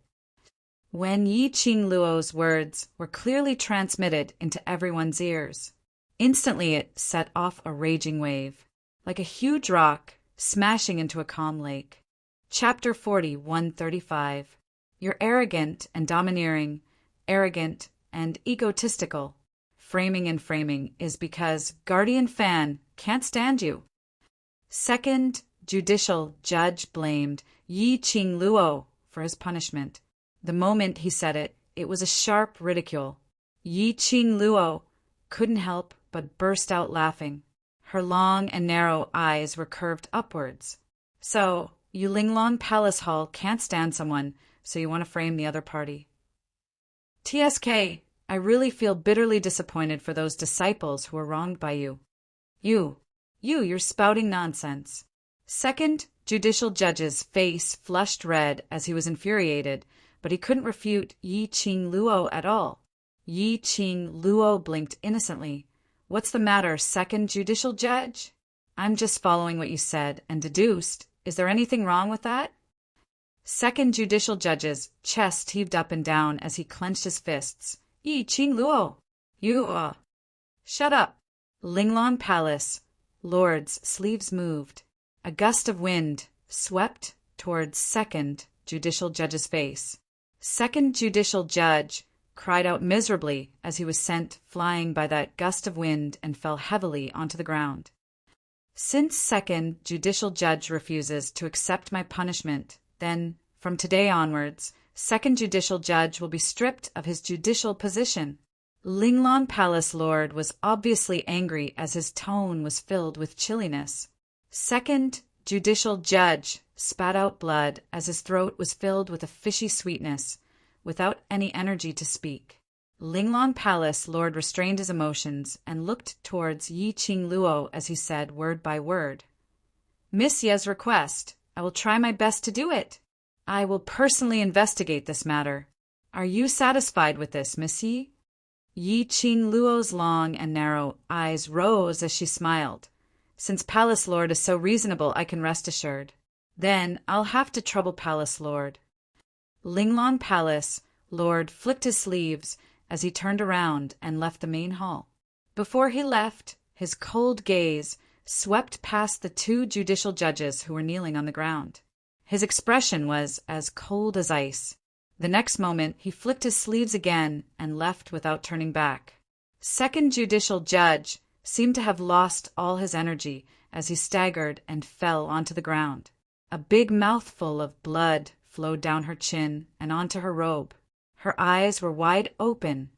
When Yiqing Luo's words were clearly transmitted into everyone's ears, instantly it set off a raging wave, like a huge rock smashing into a calm lake. Chapter 4135. You're arrogant and domineering, arrogant and egotistical. Framing and framing is because Guardian Fan can't stand you. Second Judicial Judge blamed Yiqing Luo for his punishment. The moment he said it, it was a sharp ridicule. Yiqing Luo couldn't help but burst out laughing. Her long and narrow eyes were curved upwards. So, you Linglong Palace Hall can't stand someone, so you want to frame the other party. TSK, I really feel bitterly disappointed for those disciples who were wronged by you. You're spouting nonsense. Second Judicial Judge's face flushed red as he was infuriated, but he couldn't refute Yiqing Luo at all. Yiqing Luo blinked innocently. What's the matter, Second Judicial Judge? I'm just following what you said and deduced. Is there anything wrong with that? Second Judicial Judge's chest heaved up and down as he clenched his fists. Yiqing Luo, you. Shut up. Linglong Palace Lord's sleeves moved. A gust of wind swept towards Second Judicial Judge's face. Second Judicial Judge cried out miserably as he was sent flying by that gust of wind and fell heavily onto the ground. Since Second Judicial Judge refuses to accept my punishment, then, from today onwards, Second Judicial Judge will be stripped of his judicial position. Linglong Palace Lord was obviously angry as his tone was filled with chilliness. Second Judicial Judge spat out blood as his throat was filled with a fishy sweetness, without any energy to speak. Linglong Palace Lord restrained his emotions and looked towards Yiqing Luo as he said word by word. Miss Ye's request. I will try my best to do it. I will personally investigate this matter. Are you satisfied with this, Miss Yi? Yiqing Luo's long and narrow eyes rose as she smiled. Since Palace Lord is so reasonable, I can rest assured. Then I'll have to trouble Palace Lord. Linglong Palace Lord flicked his sleeves as he turned around and left the main hall. Before he left, his cold gaze swept past the two judicial judges who were kneeling on the ground. His expression was as cold as ice. The next moment, he flicked his sleeves again and left without turning back. Second Judicial Judge seemed to have lost all his energy as he staggered and fell onto the ground. A big mouthful of blood flowed down her chin and onto her robe. Her eyes were wide open,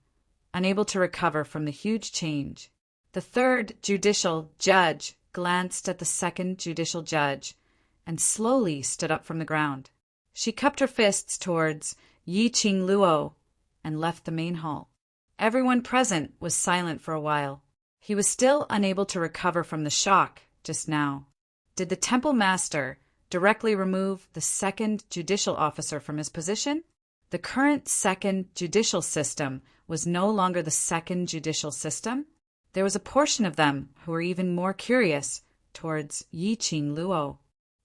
unable to recover from the huge change. The third Judicial Judge glanced at the second Judicial Judge and slowly stood up from the ground. She cupped her fists towards Yiqing Luo and left the main hall. Everyone present was silent for a while. He was still unable to recover from the shock just now. Did the temple master directly remove the second judicial officer from his position? The current second judicial system was no longer the second judicial system. There was a portion of them who were even more curious towards Yiqing Luo.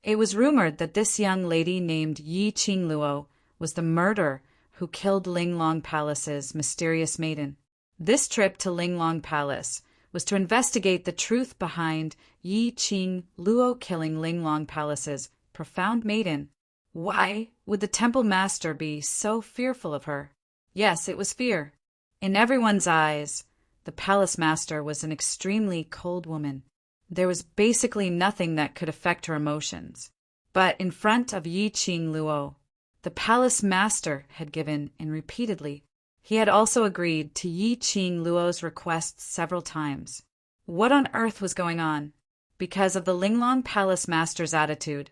It was rumored that this young lady named Yiqing Luo was the murderer who killed Linglong Palace's mysterious maiden. This trip to Linglong Palace was to investigate the truth behind Yiqing Luo killing Linglong Palace's profound maiden. Why would the temple master be so fearful of her? Yes, it was fear. In everyone's eyes, the palace master was an extremely cold woman. There was basically nothing that could affect her emotions. But in front of Yiqing Luo, the palace master had given in repeatedly. He had also agreed to Yiqing Luo's requests several times. What on earth was going on? Because of the Linglong Palace master's attitude,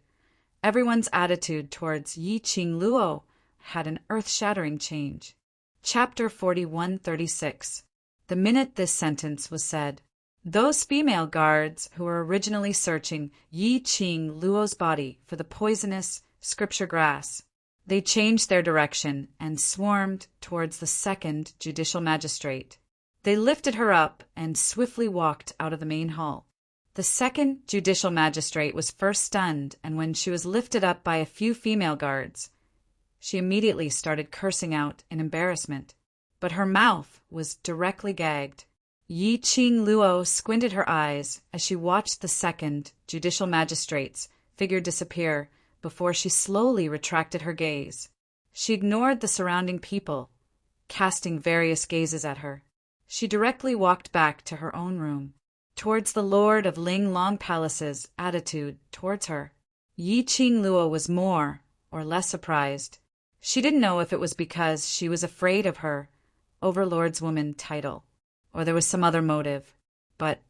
everyone's attitude towards Yiqing Luo had an earth-shattering change. Chapter 4136. The minute this sentence was said, Those female guards who were originally searching Yi Qing Luo's body for the poisonous scripture grass, they changed their direction and swarmed towards the second judicial magistrate. They lifted her up and swiftly walked out of the main hall. The second judicial magistrate was first stunned, and when she was lifted up by a few female guards, she immediately started cursing out in embarrassment. But her mouth was directly gagged. Yi Qing Luo squinted her eyes as she watched the second judicial magistrate's figure disappear before she slowly retracted her gaze. She ignored the surrounding people, casting various gazes at her. She directly walked back to her own room, towards the Lord of Ling Long Palace's attitude towards her. Yi Qing Luo was more or less surprised. She didn't know if it was because she was afraid of her Overlord's woman title, or there was some other motive. But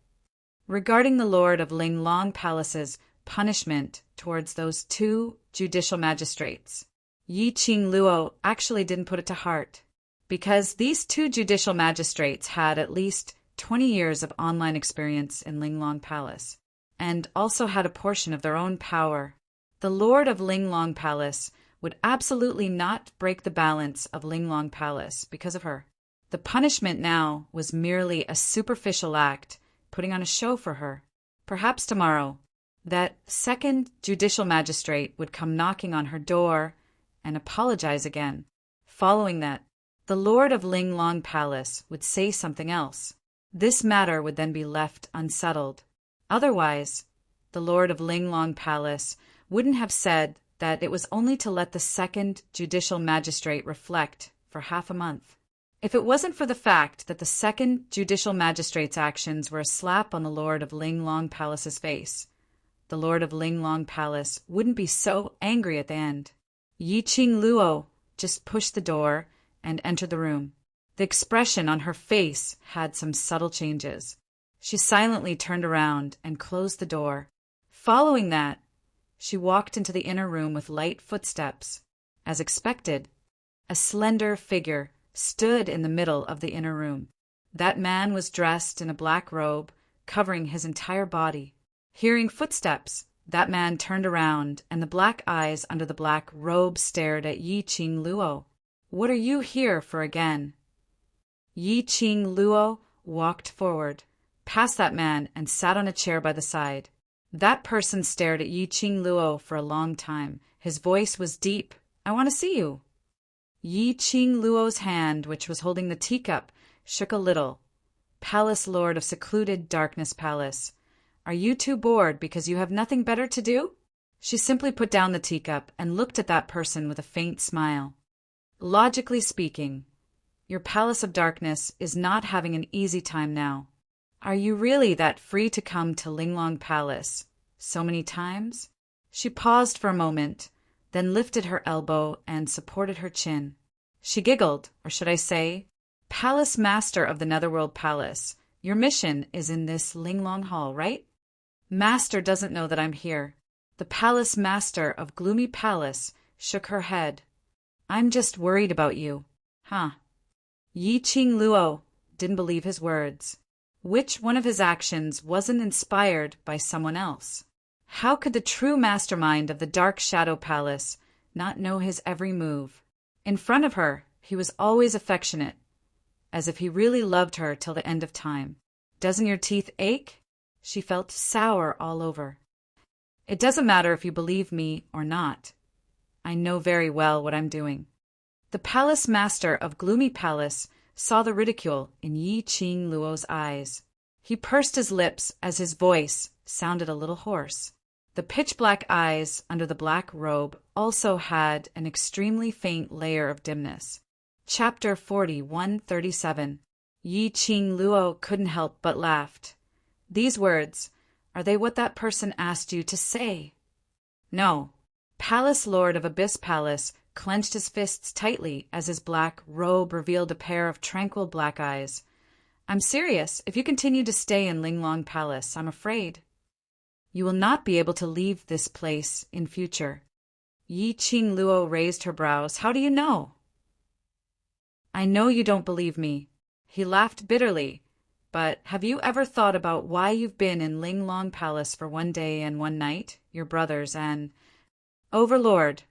regarding the Lord of Ling Long Palace's punishment towards those two judicial magistrates, Yi Qing Luo actually didn't put it to heart, because these two judicial magistrates had at least 20 years of online experience in Ling Long Palace, and also had a portion of their own power. The Lord of Ling Long Palace would absolutely not break the balance of Ling Long Palace because of her. The punishment now was merely a superficial act, putting on a show for her. Perhaps tomorrow, that second judicial magistrate would come knocking on her door and apologize again. Following that, the Lord of Ling Long Palace would say something else. This matter would then be left unsettled. Otherwise, the Lord of Ling Long Palace wouldn't have said that it was only to let the second judicial magistrate reflect for half a month. If it wasn't for the fact that the second judicial magistrate's actions were a slap on the Lord of Ling Long Palace's face, the Lord of Ling Long Palace wouldn't be so angry at the end. Yi Qing Luo just pushed the door and entered the room. The expression on her face had some subtle changes. She silently turned around and closed the door. Following that, she walked into the inner room with light footsteps. As expected, a slender figure stood in the middle of the inner room. That man was dressed in a black robe, covering his entire body. Hearing footsteps, that man turned around, and the black eyes under the black robe stared at Yi Qing Luo. "What are you here for again?" Yi Qing Luo walked forward, past that man, and sat on a chair by the side. That person stared at Yi Qing Luo for a long time. His voice was deep. "I want to see you." Yi Qing Luo's hand, which was holding the teacup, shook a little. "Palace Lord of Secluded Darkness Palace, are you too bored because you have nothing better to do?" She simply put down the teacup and looked at that person with a faint smile. "Logically speaking, your Palace of Darkness is not having an easy time now. Are you really that free to come to Linglong Palace so many times?" She paused for a moment, then lifted her elbow and supported her chin. She giggled, or should I say, "Palace Master of the Netherworld Palace, your mission is in this Linglong Hall, right?" "Master doesn't know that I'm here." The Palace Master of Gloomy Palace shook her head. "I'm just worried about you." "Huh." Yi Qing Luo didn't believe his words. Which one of his actions wasn't inspired by someone else? How could the true mastermind of the Dark Shadow Palace not know his every move? In front of her, he was always affectionate, as if he really loved her till the end of time. "Doesn't your teeth ache?" She felt sour all over. "It doesn't matter if you believe me or not. I know very well what I'm doing." The Palace Master of Gloomy Palace saw the ridicule in Yi Qing Luo's eyes. He pursed his lips as his voice sounded a little hoarse. The pitch-black eyes under the black robe also had an extremely faint layer of dimness. Chapter 4137. Yi Qing Luo couldn't help but laughed. "These words, are they what that person asked you to say?" "No." Palace Lord of Abyss Palace clenched his fists tightly as his black robe revealed a pair of tranquil black eyes. "I'm serious. If you continue to stay in Linglong Palace, I'm afraid you will not be able to leave this place in future." Yi Qing Luo raised her brows. "How do you know?" "I know you don't believe me." He laughed bitterly, but have you ever thought about why you've been in Linglong Palace for 1 day and 1 night? Your brothers and Overlord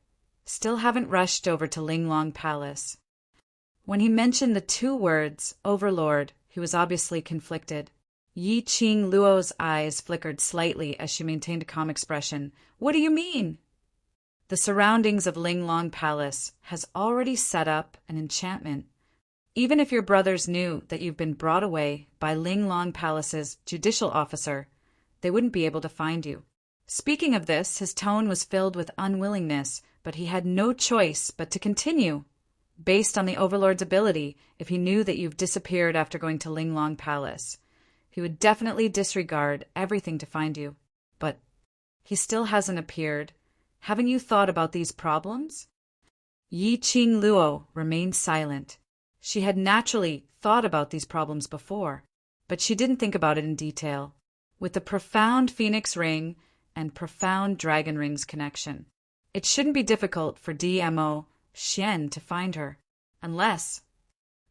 still haven't rushed over to Linglong Palace. When he mentioned the 2 words, Overlord, he was obviously conflicted. Yi Qing Luo's eyes flickered slightly as she maintained a calm expression. What do you mean? The surroundings of Linglong Palace has already set up an enchantment. Even if your brothers knew that you've been brought away by Linglong Palace's judicial officer, they wouldn't be able to find you. Speaking of this, his tone was filled with unwillingness, but he had no choice but to continue. Based on the Overlord's ability, if he knew that you've disappeared after going to Linglong Palace, he would definitely disregard everything to find you. But he still hasn't appeared. Haven't you thought about these problems? Yi Qing Luo remained silent. She had naturally thought about these problems before, but she didn't think about it in detail. With the profound Phoenix Ring and profound Dragon Ring's connection, it shouldn't be difficult for DMO Xian to find her, unless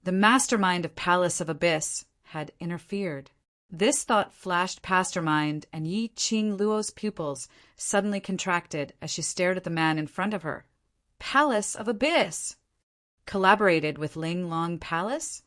the mastermind of Palace of Abyss had interfered. This thought flashed past her mind, and Yi Qing Luo's pupils suddenly contracted as she stared at the man in front of her. Palace of Abyss! Collaborated with Linglong Palace?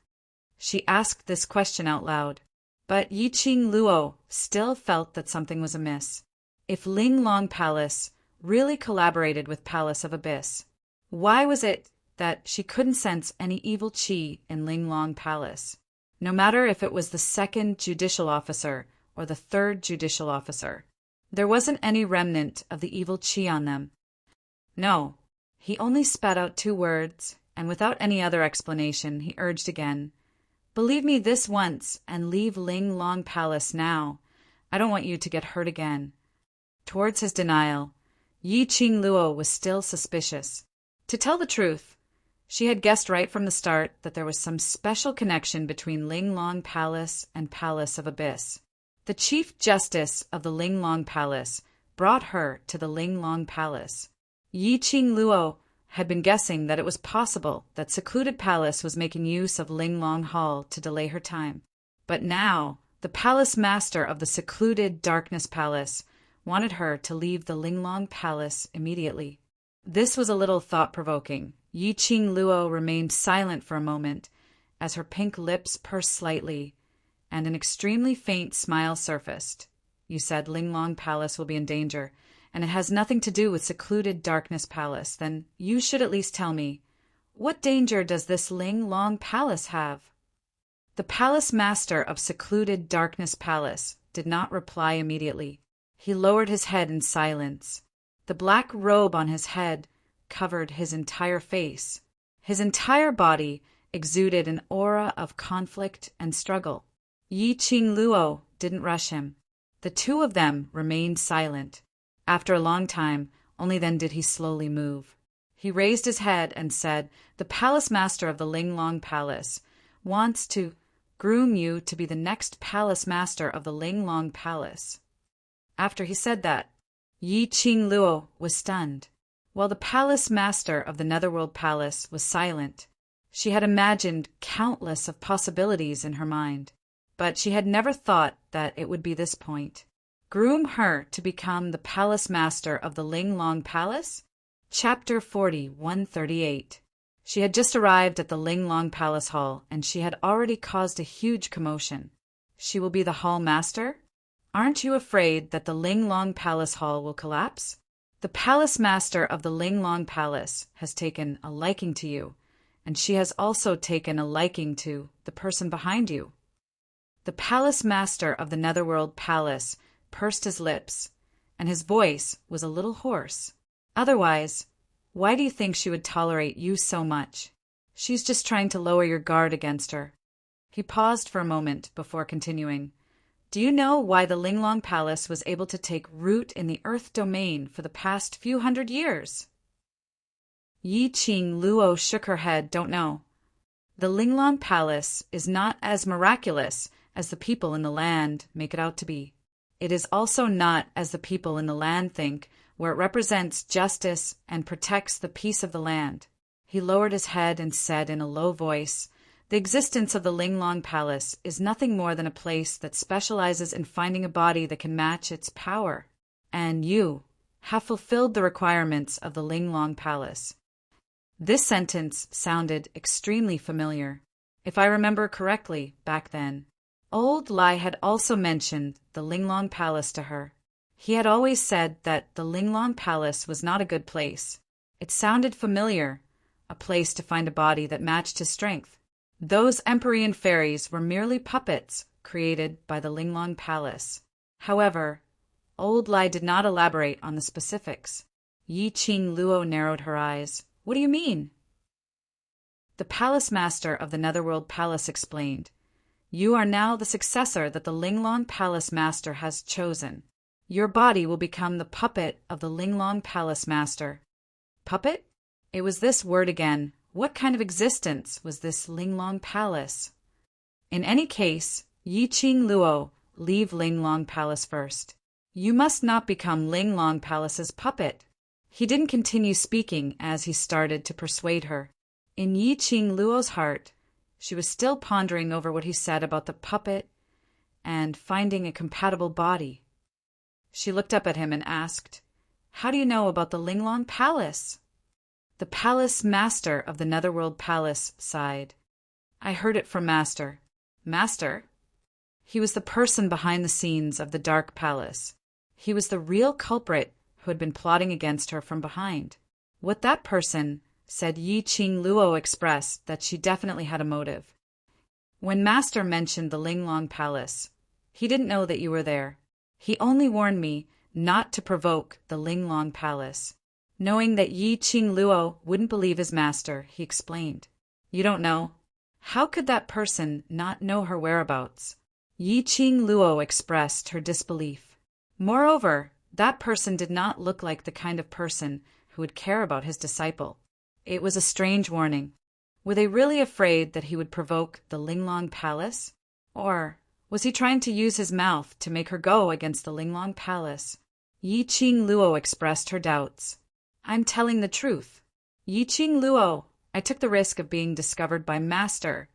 She asked this question out loud, but Yi Qing Luo still felt that something was amiss. If Linglong Palace really collaborated with Palace of Abyss, why was it that she couldn't sense any evil qi in Linglong Palace? No matter if it was the 2nd judicial officer or the 3rd judicial officer, there wasn't any remnant of the evil qi on them. No, he only spat out 2 words, and without any other explanation, he urged again, "Believe me this once and leave Linglong Palace now. I don't want you to get hurt again." Towards his denial, Yi Qing Luo was still suspicious. To tell the truth, she had guessed right from the start that there was some special connection between Linglong Palace and Palace of Abyss. The Chief Justice of the Linglong Palace brought her to the Linglong Palace. Yi Qing Luo had been guessing that it was possible that Secluded Palace was making use of Linglong Hall to delay her time. But now, the Palace Master of the Secluded Darkness Palace wanted her to leave the Linglong Palace immediately. This was a little thought-provoking. Yi Qing Luo remained silent for a moment as her pink lips pursed slightly and an extremely faint smile surfaced. "You said Linglong Palace will be in danger, and it has nothing to do with Secluded Darkness Palace. Then you should at least tell me, what danger does this Linglong Palace have?" The Palace Master of Secluded Darkness Palace did not reply immediately. He lowered his head in silence. The black robe on his head covered his entire face. His entire body exuded an aura of conflict and struggle. Yi Qing Luo didn't rush him. The 2 of them remained silent. After a long time, only then did he slowly move. He raised his head and said, "The Palace Master of the Linglong Palace wants to groom you to be the next Palace Master of the Linglong Palace." After he said that, Yi Qing Luo was stunned, while the Palace Master of the Netherworld Palace was silent. She had imagined countless of possibilities in her mind, but she had never thought that it would be this point. Groom her to become the Palace Master of the Linglong Palace? Chapter 40:138. She had just arrived at the Linglong Palace Hall, and she had already caused a huge commotion. She will be the Hall Master? Aren't you afraid that the Linglong Palace Hall will collapse? The Palace Master of the Linglong Palace has taken a liking to you, and she has also taken a liking to the person behind you. The Palace Master of the Netherworld Palace pursed his lips, and his voice was a little hoarse. Otherwise, why do you think she would tolerate you so much? She's just trying to lower your guard against her. He paused for a moment before continuing. Do you know why the Linglong Palace was able to take root in the Earth domain for the past few hundred years? Yi Qing Luo shook her head. Don't know. The Linglong Palace is not as miraculous as the people in the land make it out to be. It is also not as the people in the land think, where it represents justice and protects the peace of the land. He lowered his head and said in a low voice, The existence of the Linglong Palace is nothing more than a place that specializes in finding a body that can match its power. And you have fulfilled the requirements of the Linglong Palace. This sentence sounded extremely familiar. If I remember correctly, back then, Old Lai had also mentioned the Linglong Palace to her. He had always said that the Linglong Palace was not a good place. It sounded familiar, a place to find a body that matched his strength. Those Empyrean fairies were merely puppets created by the Linglong Palace. However, Old Lai did not elaborate on the specifics. Yi Qing Luo narrowed her eyes. What do you mean? The palace master of the Netherworld Palace explained. You are now the successor that the Linglong Palace master has chosen. Your body will become the puppet of the Linglong Palace master. Puppet? It was this word again. What kind of existence was this Linglong Palace? In any case, Yi Qing Luo, leave Linglong Palace first. You must not become Linglong Palace's puppet. He didn't continue speaking as he started to persuade her. In Yi Qing Luo's heart, she was still pondering over what he said about the puppet and finding a compatible body. She looked up at him and asked, How do you know about the Linglong Palace? The palace master of the Netherworld Palace sighed. I heard it from Master. Master? He was the person behind the scenes of the Dark Palace. He was the real culprit who had been plotting against her from behind. What that person said Yi Qing Luo expressed that she definitely had a motive. When Master mentioned the Linglong Palace, he didn't know that you were there. He only warned me not to provoke the Linglong Palace. Knowing that Yi Qing Luo wouldn't believe his master, he explained. You don't know? How could that person not know her whereabouts? Yi Qing Luo expressed her disbelief. Moreover, that person did not look like the kind of person who would care about his disciple. It was a strange warning. Were they really afraid that he would provoke the Linglong Palace? Or was he trying to use his mouth to make her go against the Linglong Palace? Yi Qing Luo expressed her doubts. I'm telling the truth. Yi Qing Luo, I took the risk of being discovered by Master,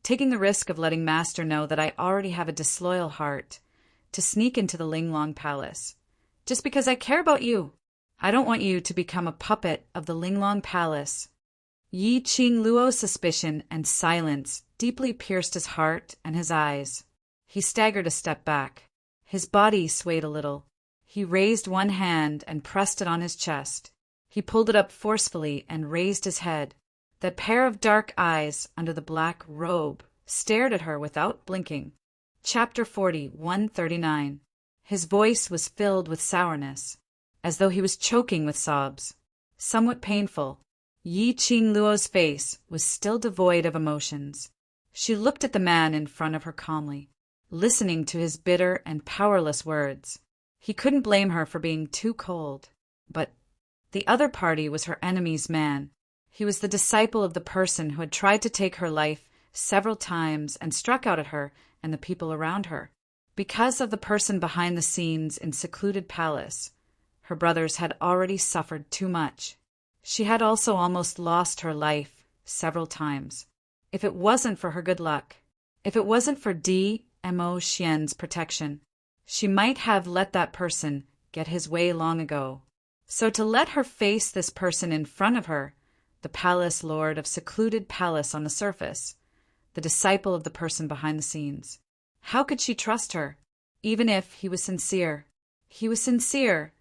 taking the risk of letting Master know that I already have a disloyal heart, to sneak into the Linglong Palace. Just because I care about you. I don't want you to become a puppet of the Linglong Palace. Yi Qing Luo's suspicion and silence deeply pierced his heart and his eyes. He staggered a step back. His body swayed a little. He raised one hand and pressed it on his chest. He pulled it up forcefully and raised his head. That pair of dark eyes under the black robe stared at her without blinking. Chapter 40, 139. His voice was filled with sourness, as though he was choking with sobs. Somewhat painful, Yi Qing Luo's face was still devoid of emotions. She looked at the man in front of her calmly, listening to his bitter and powerless words. He couldn't blame her for being too cold, but the other party was her enemy's man. He was the disciple of the person who had tried to take her life several times and struck out at her and the people around her. Because of the person behind the scenes in secluded palace, her brothers had already suffered too much. She had also almost lost her life several times. If it wasn't for her good luck, if it wasn't for Mo Xian's protection, she might have let that person get his way long ago. So to let her face this person in front of her, the palace lord of secluded palace on the surface, the disciple of the person behind the scenes. How could she trust her, even if he was sincere? He was sincere,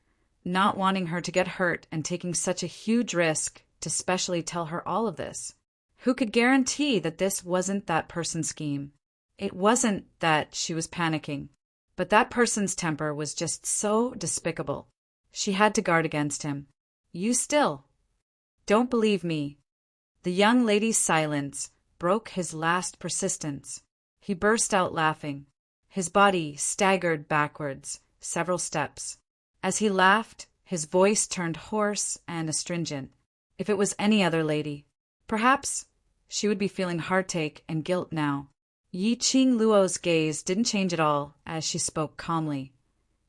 not wanting her to get hurt and taking such a huge risk to specially tell her all of this. Who could guarantee that this wasn't that person's scheme? It wasn't that she was panicking, but that person's temper was just so despicable. She had to guard against him. You still don't believe me? The young lady's silence broke his last persistence. He burst out laughing. His body staggered backwards several steps. As he laughed, his voice turned hoarse and astringent. If it was any other lady, perhaps she would be feeling heartache and guilt now. Yi Qing Luo's gaze didn't change at all as she spoke calmly.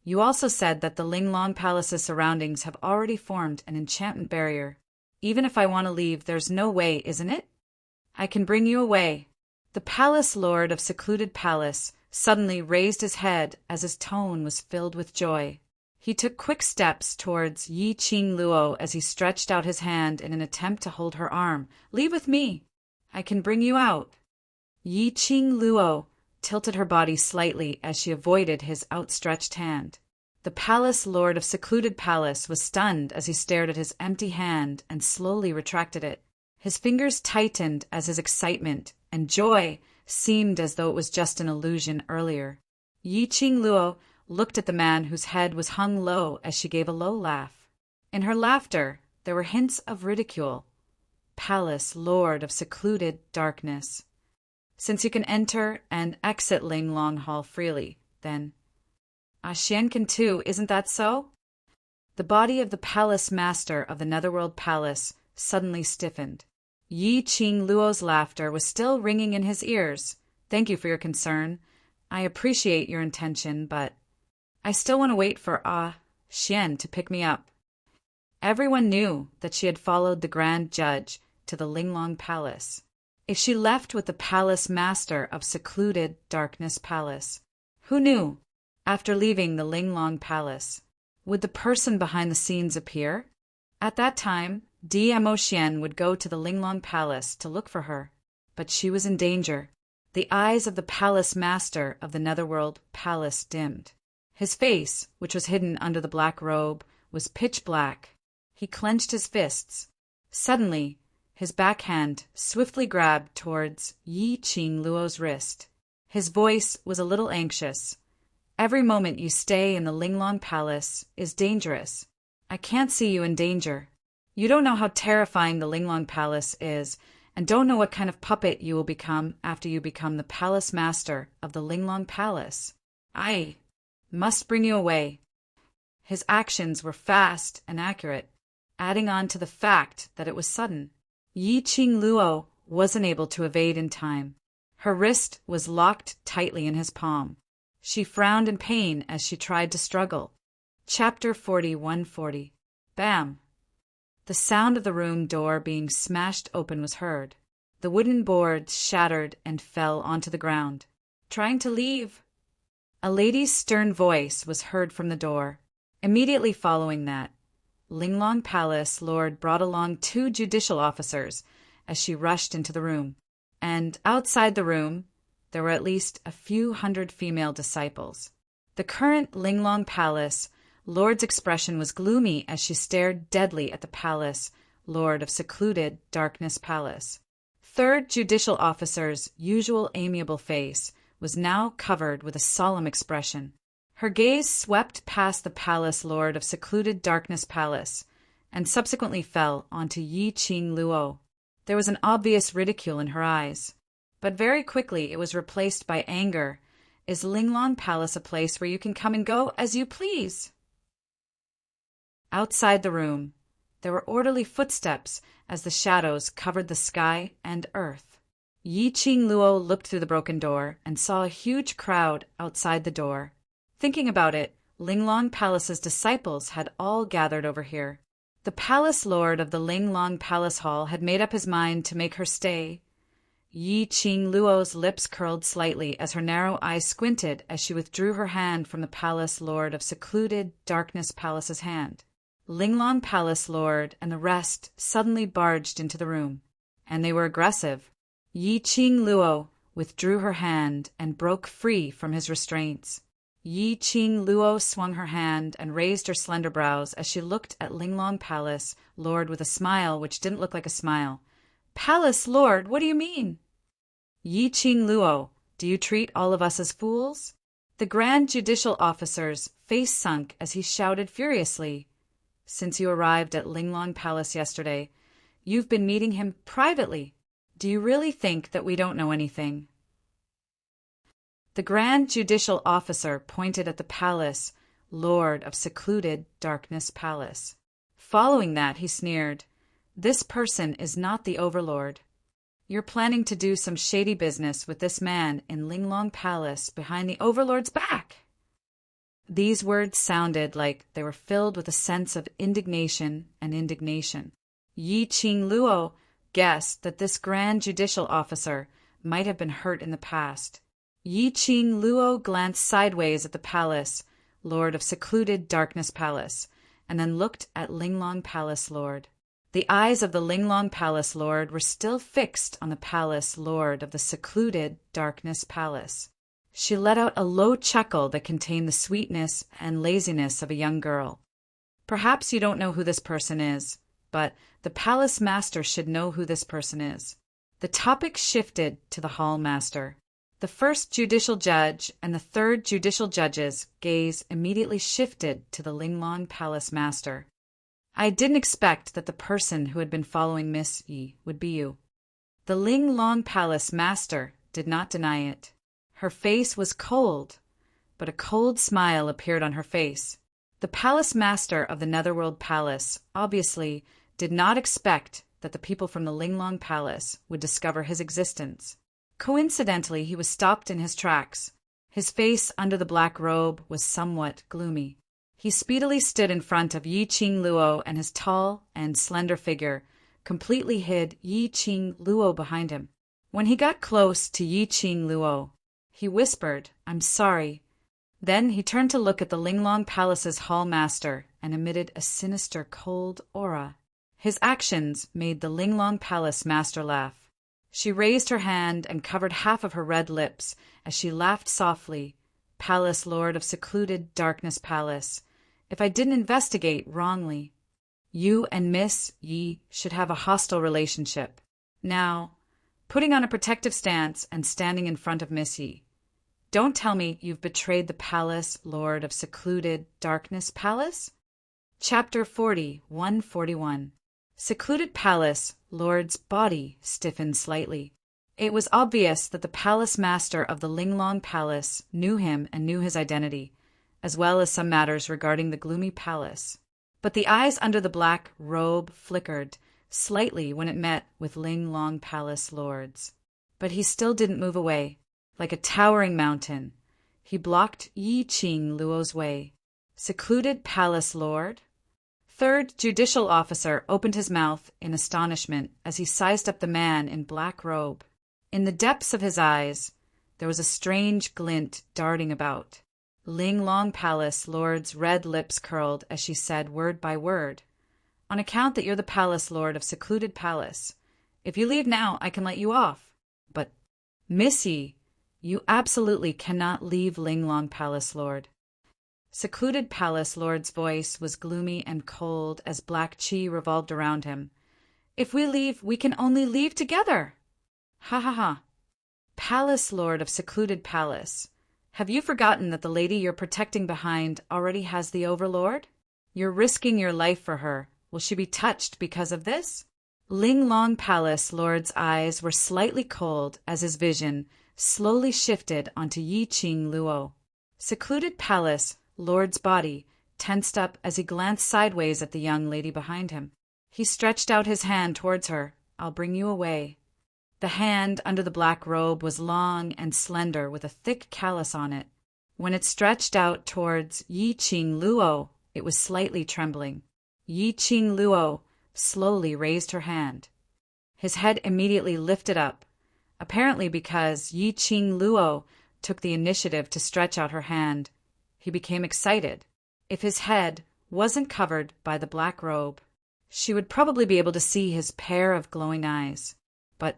You also said that the Linglong Palace's surroundings have already formed an enchantment barrier. Even if I want to leave, there's no way, isn't it? I can bring you away. The palace lord of secluded palace suddenly raised his head as his tone was filled with joy. He took quick steps towards Yi Qing Luo as he stretched out his hand in an attempt to hold her arm. "Leave with me. I can bring you out." Yi Qing Luo tilted her body slightly as she avoided his outstretched hand. The palace lord of secluded palace was stunned as he stared at his empty hand and slowly retracted it. His fingers tightened as his excitement and joy seemed as though it was just an illusion earlier. Yi Qing Luo looked at the man whose head was hung low as she gave a low laugh. In her laughter, there were hints of ridicule. "Palace lord of secluded darkness. Since you can enter and exit Linglong Hall freely, then Xian can too, isn't that so?" The body of the palace master of the Netherworld Palace suddenly stiffened. Yi Qing Luo's laughter was still ringing in his ears. "Thank you for your concern. I appreciate your intention, but I still want to wait for Xian to pick me up." Everyone knew that she had followed the Grand Judge to the Linglong Palace. If she left with the palace master of secluded Darkness Palace, who knew, after leaving the Linglong Palace, would the person behind the scenes appear? At that time, DMO Xian would go to the Linglong Palace to look for her. But she was in danger. The eyes of the palace master of the Netherworld Palace dimmed. His face, which was hidden under the black robe, was pitch black. He clenched his fists. Suddenly, his backhand swiftly grabbed towards Yi Qing Luo's wrist. His voice was a little anxious. "Every moment you stay in the Linglong Palace is dangerous. I can't see you in danger. You don't know how terrifying the Linglong Palace is, and don't know what kind of puppet you will become after you become the palace master of the Linglong Palace. I must bring you away." His actions were fast and accurate, adding on to the fact that it was sudden. Yi Qing Luo wasn't able to evade in time. Her wrist was locked tightly in his palm. She frowned in pain as she tried to struggle. Chapter 4140. Bam! The sound of the room door being smashed open was heard. The wooden boards shattered and fell onto the ground. "Trying to leave?" A lady's stern voice was heard from the door. Immediately following that, Linglong Palace Lord brought along 2 judicial officers as she rushed into the room. And outside the room, there were at least a few hundred female disciples. The current Linglong Palace Lord's expression was gloomy as she stared deadly at the palace Lord of secluded Darkness Palace. 3rd Judicial Officer's usual amiable face was now covered with a solemn expression. Her gaze swept past the palace lord of secluded Darkness Palace and subsequently fell onto Yi Qing Luo. There was an obvious ridicule in her eyes, but very quickly it was replaced by anger. "Is Linglong Palace a place where you can come and go as you please?" Outside the room, there were orderly footsteps as the shadows covered the sky and earth. Yi Qing Luo looked through the broken door and saw a huge crowd outside the door. Thinking about it, Linglong Palace's disciples had all gathered over here. The palace lord of the Linglong Palace Hall had made up his mind to make her stay. Yi Qing Luo's lips curled slightly as her narrow eyes squinted as she withdrew her hand from the palace lord of secluded Darkness Palace's hand. Linglong Palace Lord and the rest suddenly barged into the room, and they were aggressive. Yi Qing Luo withdrew her hand and broke free from his restraints. Yi Qing Luo swung her hand and raised her slender brows as she looked at Linglong Palace Lord with a smile which didn't look like a smile. "Palace Lord, what do you mean?" "Yi Qing Luo, do you treat all of us as fools?" The Grand Judicial Officer's face sunk as he shouted furiously. "Since you arrived at Linglong Palace yesterday, you've been meeting him privately. Do you really think that we don't know anything?" The Grand Judicial Officer pointed at the palace Lord of secluded Darkness Palace. Following that, he sneered, "This person is not the Overlord. You're planning to do some shady business with this man in Linglong Palace behind the Overlord's back." These words sounded like they were filled with a sense of indignation and indignation. Yi Qing Luo guessed that this Grand Judicial Officer might have been hurt in the past. Yi Qing Luo glanced sideways at the palace, lord of secluded Darkness Palace, and then looked at Linglong Palace Lord. The eyes of the Linglong Palace Lord were still fixed on the palace lord of the secluded Darkness Palace. She let out a low chuckle that contained the sweetness and laziness of a young girl. Perhaps you don't know who this person is, but the palace master should know who this person is. The topic shifted to the hall master. The first judicial judge and the third judicial judge's gaze immediately shifted to the Linglong Palace master. I didn't expect that the person who had been following Miss Yi would be you. The Linglong Palace master did not deny it. Her face was cold, but a cold smile appeared on her face. The palace master of the Netherworld Palace obviously did not expect that the people from the Linglong Palace would discover his existence. Coincidentally, he was stopped in his tracks. His face under the black robe was somewhat gloomy. He speedily stood in front of Yi Qing Luo, and his tall and slender figure completely hid Yi Qing Luo behind him. When he got close to Yi Qing Luo, he whispered, "I'm sorry." Then he turned to look at the Linglong Palace's hall master and emitted a sinister, cold aura. His actions made the Linglong Palace master laugh. She raised her hand and covered half of her red lips as she laughed softly. "Palace Lord of secluded Darkness Palace, if I didn't investigate wrongly, you and Miss Yi should have a hostile relationship. Now, putting on a protective stance and standing in front of Miss Yi, don't tell me you've betrayed the Palace Lord of secluded Darkness Palace?" Chapter 40, 141. Secluded Palace Lord's body stiffened slightly. It was obvious that the palace master of the Linglong Palace knew him and knew his identity, as well as some matters regarding the gloomy palace. But the eyes under the black robe flickered slightly when it met with Linglong Palace Lord's. But he still didn't move away. Like a towering mountain, he blocked Yi Qing Luo's way. Secluded Palace Lord? Third judicial officer opened his mouth in astonishment as he sized up the man in black robe. In the depths of his eyes, there was a strange glint darting about. Linglong Palace Lord's red lips curled as she said word by word, "On account that you're the Palace Lord of Secluded Palace. If you leave now, I can let you off. But, Missy, you absolutely cannot leave Linglong Palace Lord." Secluded Palace Lord's voice was gloomy and cold as black chi revolved around him. "If we leave, we can only leave together." Ha ha ha. Palace Lord of Secluded Palace, have you forgotten that the lady you're protecting behind already has the Overlord? You're risking your life for her. Will she be touched because of this? Linglong Palace Lord's eyes were slightly cold as his vision slowly shifted onto Yi Qing Luo. Secluded Palace Lord's body tensed up as he glanced sideways at the young lady behind him. He stretched out his hand towards her. "I'll bring you away." The hand under the black robe was long and slender with a thick callus on it. When it stretched out towards Yi Qing Luo, it was slightly trembling. Yi Qing Luo slowly raised her hand. His head immediately lifted up, apparently because Yi Qing Luo took the initiative to stretch out her hand. He became excited. If his head wasn't covered by the black robe, she would probably be able to see his pair of glowing eyes. But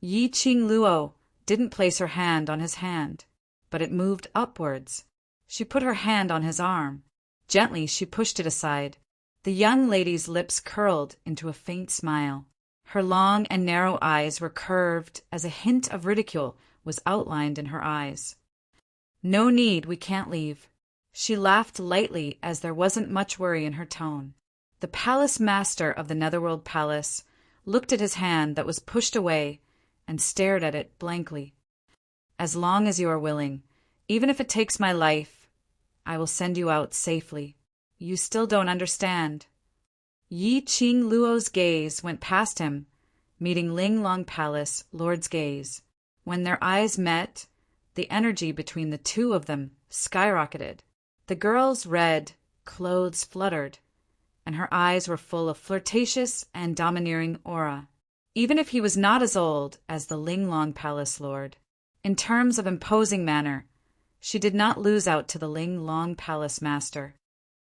Yi Qing Luo didn't place her hand on his hand, but it moved upwards. She put her hand on his arm. Gently, she pushed it aside. The young lady's lips curled into a faint smile. Her long and narrow eyes were curved as a hint of ridicule was outlined in her eyes. "No need, we can't leave." She laughed lightly as there wasn't much worry in her tone. The palace master of the Netherworld Palace looked at his hand that was pushed away and stared at it blankly. "As long as you are willing, even if it takes my life, I will send you out safely. You still don't understand." Yi Qing Luo's gaze went past him, meeting Linglong Palace Lord's gaze. When their eyes met, the energy between the two of them skyrocketed. The girl's red clothes fluttered, and her eyes were full of flirtatious and domineering aura. even if he was not as old as the Linglong Palace Lord. In terms of imposing manner, she did not lose out to the Linglong Palace Master.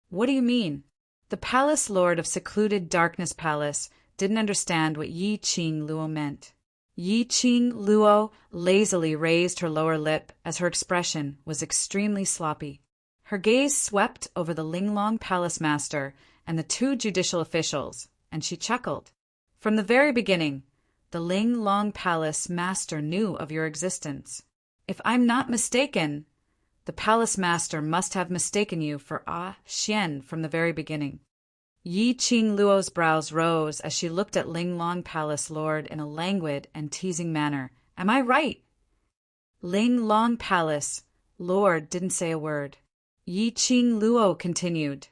What do you mean? The Palace Lord of secluded Darkness Palace didn't understand what Yi Qing Luo meant. Yi Qing Luo lazily raised her lower lip as her expression was extremely sloppy. Her gaze swept over the Linglong Palace Master and the two judicial officials, and she chuckled. From the very beginning, the Linglong Palace Master knew of your existence. If I'm not mistaken, the Palace Master must have mistaken you for Xian from the very beginning. Yi Qing Luo's brows rose as she looked at Linglong Palace Lord in a languid and teasing manner. Am I right? Linglong Palace Lord didn't say a word. Yi Qing Luo continued.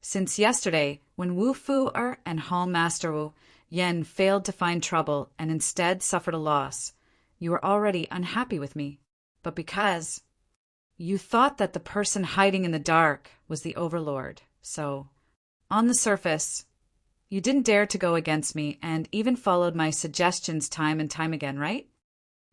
Since yesterday, when Wu Fu-er and Hall Master Wu Yen failed to find trouble and instead suffered a loss, you were already unhappy with me. But because you thought that the person hiding in the dark was the Overlord, so on the surface, you didn't dare to go against me and even followed my suggestions time and time again, right?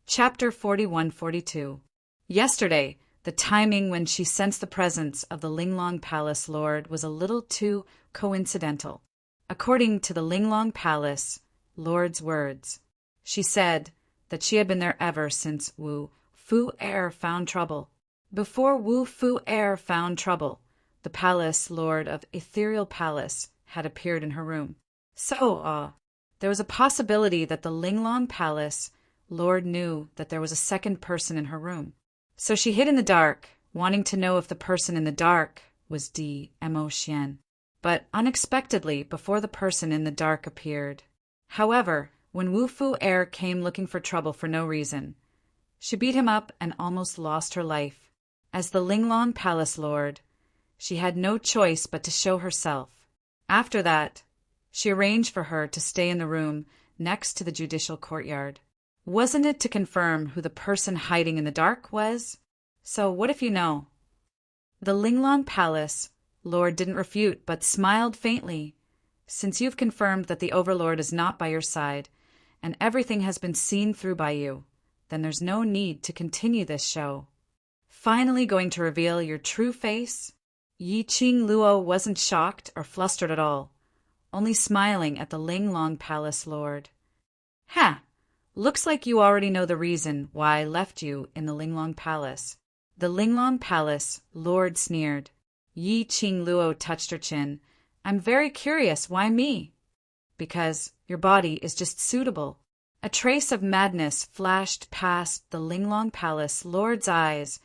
Chapter 41-42. Yesterday, the timing when she sensed the presence of the Linglong Palace Lord was a little too coincidental. According to the Linglong Palace Lord's words, she said that she had been there ever since Wu Fu-er found trouble. Before Wu Fu-er found trouble, the Palace Lord of Ethereal Palace had appeared in her room. So, there was a possibility that the Linglong Palace Lord knew that there was a second person in her room. So she hid in the dark, wanting to know if the person in the dark was Mo Xian. But unexpectedly, before the person in the dark appeared. However, when Wu Fu-er came looking for trouble for no reason, she beat him up and almost lost her life. As the Linglong Palace Lord, she had no choice but to show herself. After that, she arranged for her to stay in the room next to the judicial courtyard. Wasn't it to confirm who the person hiding in the dark was? So what if you know? The Linglong Palace Lord didn't refute but smiled faintly. Since you've confirmed that the Overlord is not by your side, and everything has been seen through by you, then there's no need to continue this show. Finally going to reveal your true face? Yi Qing Luo wasn't shocked or flustered at all, only smiling at the Linglong Palace Lord. Ha! Looks like you already know the reason why I left you in the Linglong Palace. The Linglong Palace Lord sneered. Yi Qing Luo touched her chin. I'm very curious, why me? Because your body is just suitable. A trace of madness flashed past the Linglong Palace Lord's eyes.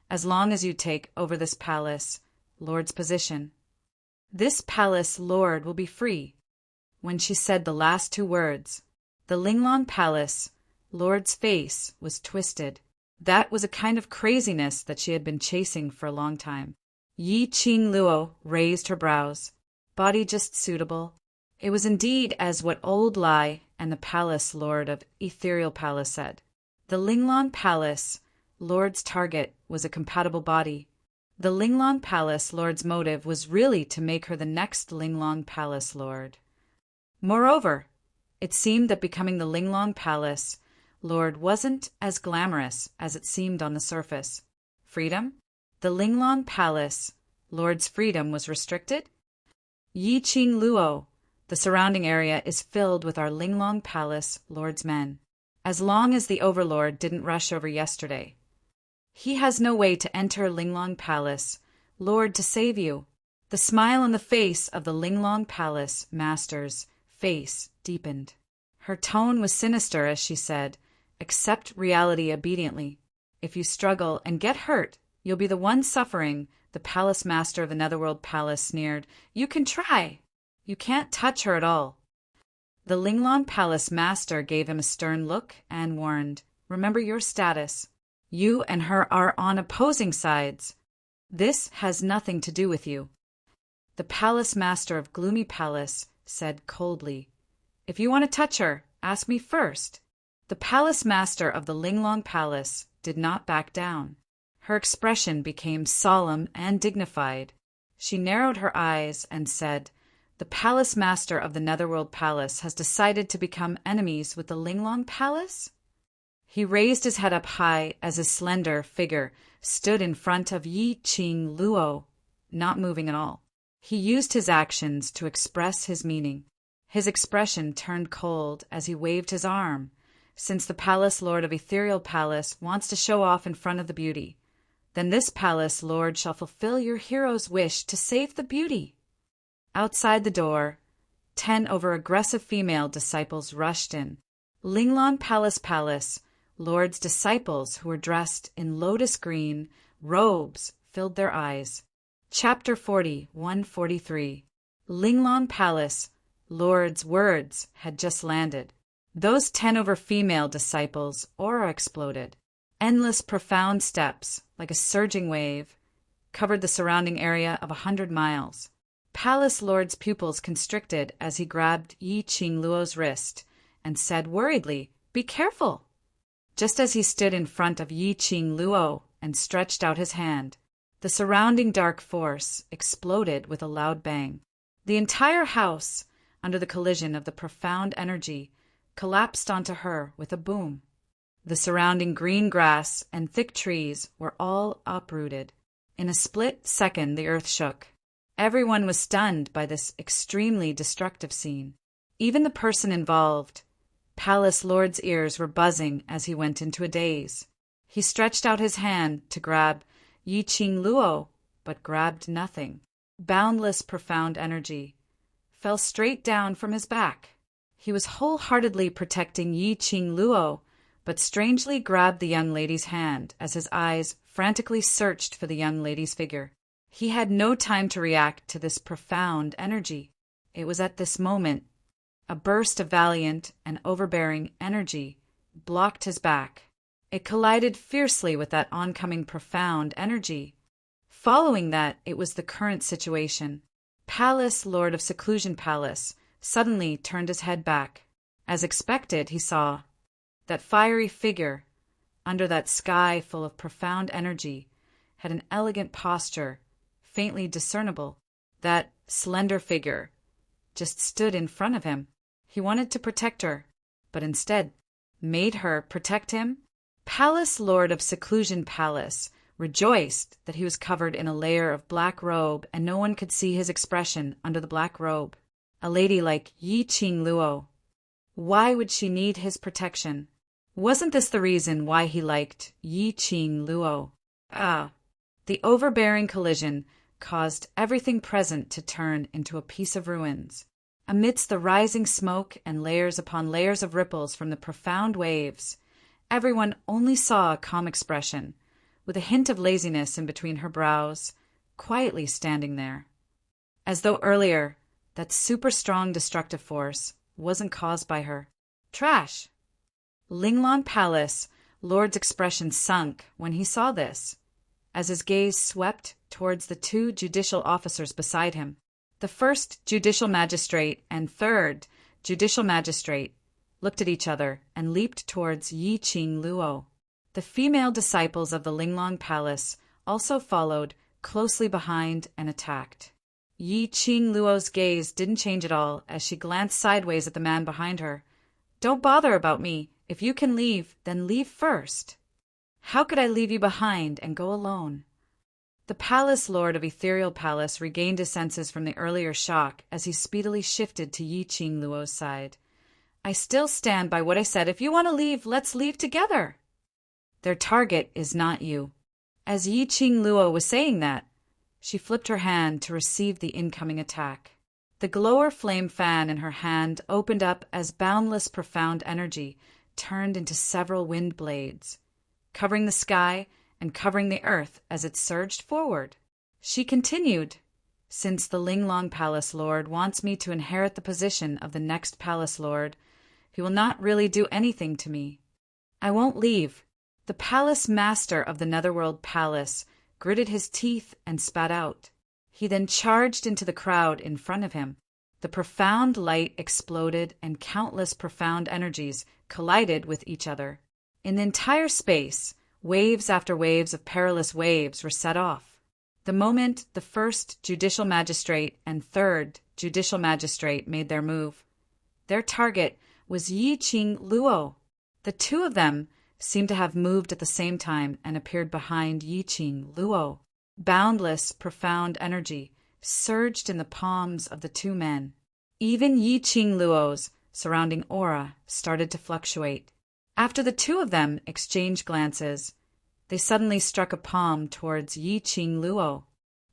As long as you take over this palace Lord's position, this Palace Lord will be free. When she said the last two words, the Linglong Palace Lord's face was twisted. That was a kind of craziness that she had been chasing for a long time. Yi Qing Luo raised her brows. Body just suitable. It was indeed as what Old Lai and the Palace Lord of Ethereal Palace said. The Linglong Palace Lord's target was a compatible body. The Linglong Palace Lord's motive was really to make her the next Linglong Palace Lord. Moreover, it seemed that becoming the Linglong Palace Lord wasn't as glamorous as it seemed on the surface. Freedom? The Linglong Palace Lord's freedom was restricted? Yi Qing Luo, the surrounding area is filled with our Linglong Palace Lord's men. As long as the Overlord didn't rush over yesterday, he has no way to enter Linglong Palace Lord to save you. The smile on the face of the Linglong Palace Master's face deepened. Her tone was sinister as she said, accept reality obediently. If you struggle and get hurt, you'll be the one suffering. The Palace Master of the Netherworld Palace sneered. You can try. You can't touch her at all. The Linglong Palace Master gave him a stern look and warned, remember your status. You and her are on opposing sides. This has nothing to do with you. The Palace Master of Gloomy Palace said coldly, if you want to touch her, ask me first. The Palace Master of the Linglong Palace did not back down. Her expression became solemn and dignified. She narrowed her eyes and said, The palace master of the Netherworld Palace has decided to become enemies with the Linglong Palace? He raised his head up high as his slender figure stood in front of Yi Qing Luo, not moving at all. He used his actions to express his meaning. His expression turned cold as he waved his arm, since the palace lord of Ethereal Palace wants to show off in front of the beauty. Then this palace lord shall fulfill your hero's wish to save the beauty. Outside the door, 10 over-aggressive female disciples rushed in. Linglong Palace, Lord's disciples who were dressed in lotus green robes filled their eyes. Chapter 40, 143. Linglong Palace, Lord's words had just landed. Those 10 over female disciples' aura exploded. Endless profound steps, like a surging wave, covered the surrounding area of 100 miles. Palace Lord's pupils constricted as he grabbed Yi Qing Luo's wrist and said worriedly, "Be careful!" Just as he stood in front of Yi Qing Luo and stretched out his hand, the surrounding dark force exploded with a loud bang. The entire house, under the collision of the profound energy, collapsed onto her with a boom. The surrounding green grass and thick trees were all uprooted. In a split second, the earth shook. Everyone was stunned by this extremely destructive scene. Even the person involved. Palace Lord's ears were buzzing as he went into a daze. He stretched out his hand to grab Yi Qing Luo, but grabbed nothing. Boundless profound energy fell straight down from his back. He was wholeheartedly protecting Yi Qing Luo, but strangely grabbed the young lady's hand as his eyes frantically searched for the young lady's figure. He had no time to react to this profound energy. It was at this moment a burst of valiant and overbearing energy blocked his back. It collided fiercely with that oncoming profound energy. Following that, it was the current situation. Palace Lord of Seclusion Palace suddenly turned his head back. As expected, he saw that fiery figure under that sky full of profound energy had an elegant posture, faintly discernible. That slender figure just stood in front of him. He wanted to protect her, but instead made her protect him. Palace Lord of Seclusion Palace rejoiced that he was covered in a layer of black robe and no one could see his expression under the black robe. A lady like Yi Qing Luo. Why would she need his protection? Wasn't this the reason why he liked Yi Qing Luo? The overbearing collision caused everything present to turn into a piece of ruins. Amidst the rising smoke and layers upon layers of ripples from the profound waves, everyone only saw a calm expression, with a hint of laziness in between her brows, quietly standing there. As though earlier, that super strong destructive force wasn't caused by her. Trash! Linglong Palace, Lord's expression sunk when he saw this, as his gaze swept towards the 2 judicial officers beside him. The first judicial magistrate and third judicial magistrate looked at each other and leaped towards Yi Qing Luo. The female disciples of the Linglong Palace also followed closely behind and attacked. Yi Qing Luo's gaze didn't change at all as she glanced sideways at the man behind her. "Don't bother about me. If you can leave, then leave first." "How could I leave you behind and go alone?" The Palace Lord of Ethereal Palace regained his senses from the earlier shock as he speedily shifted to Yi Qing Luo's side. "I still stand by what I said. If you want to leave, let's leave together." "Their target is not you." As Yi Qing Luo was saying that, she flipped her hand to receive the incoming attack. The glower flame fan in her hand opened up as boundless profound energy turned into several wind blades, covering the sky and covering the earth as it surged forward. She continued, "Since the Linglong Palace Lord wants me to inherit the position of the next Palace Lord, he will not really do anything to me. I won't leave." The Palace Master of the Netherworld Palace gritted his teeth and spat out. He then charged into the crowd in front of him. The profound light exploded and countless profound energies collided with each other. In the entire space, waves after waves of perilous waves were set off. The moment the first judicial magistrate and third judicial magistrate made their move, their target was Yiqing Luo. The two of them seemed to have moved at the same time and appeared behind Yiqing Luo. Boundless, profound energy surged in the palms of the two men. Even Yiqing Luo's surrounding aura started to fluctuate. After the two of them exchanged glances, they suddenly struck a palm towards Yiqing Luo.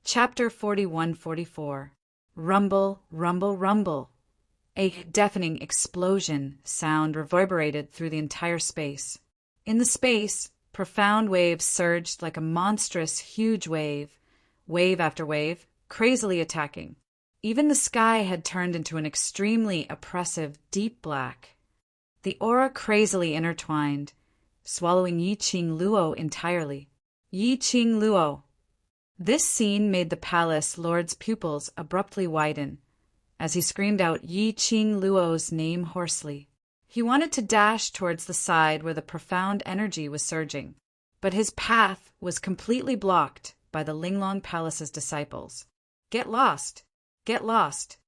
Chapter 41-44. Rumble, rumble, rumble. A deafening explosion sound reverberated through the entire space. In the space, profound waves surged like a monstrous, huge wave after wave, crazily attacking. Even the sky had turned into an extremely oppressive, deep black. The aura crazily intertwined, swallowing Yiqing Luo entirely. Yiqing Luo. This scene made the palace lord's pupils abruptly widen, as he screamed out Yiqing Luo's name hoarsely. He wanted to dash towards the side where the profound energy was surging, but his path was completely blocked by the Linglong Palace's disciples. Get lost! Get lost!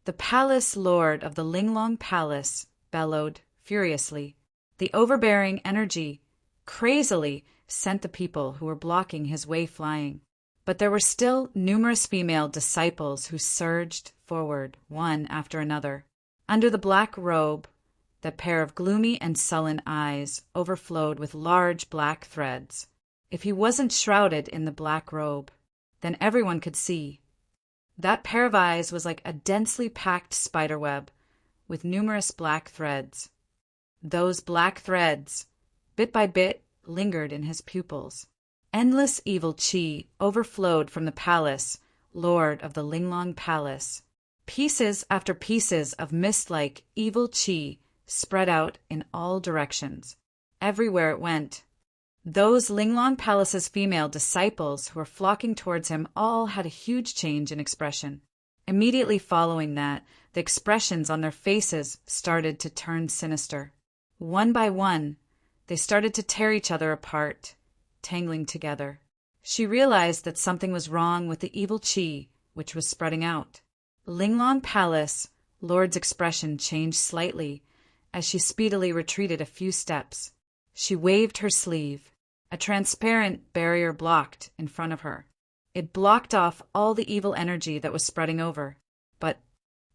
The palace lord of the Linglong Palace bellowed furiously. The overbearing energy crazily sent the people who were blocking his way flying. But there were still numerous female disciples who surged forward, one after another. Under the black robe, the pair of gloomy and sullen eyes overflowed with large black threads. If he wasn't shrouded in the black robe, then everyone could see. That pair of eyes was like a densely packed spiderweb with numerous black threads. Those black threads, bit by bit, lingered in his pupils. Endless evil qi overflowed from the palace, lord of the Linglong Palace. Pieces after pieces of mist-like evil qi spread out in all directions. Everywhere it went. Those Linglong Palace's female disciples who were flocking towards him all had a huge change in expression. Immediately following that, the expressions on their faces started to turn sinister. One by one, they started to tear each other apart, tangling together. She realized that something was wrong with the evil qi, which was spreading out. Linglong Palace lord's expression changed slightly as she speedily retreated a few steps. She waved her sleeve. A transparent barrier blocked in front of her. It blocked off all the evil energy that was spreading over. But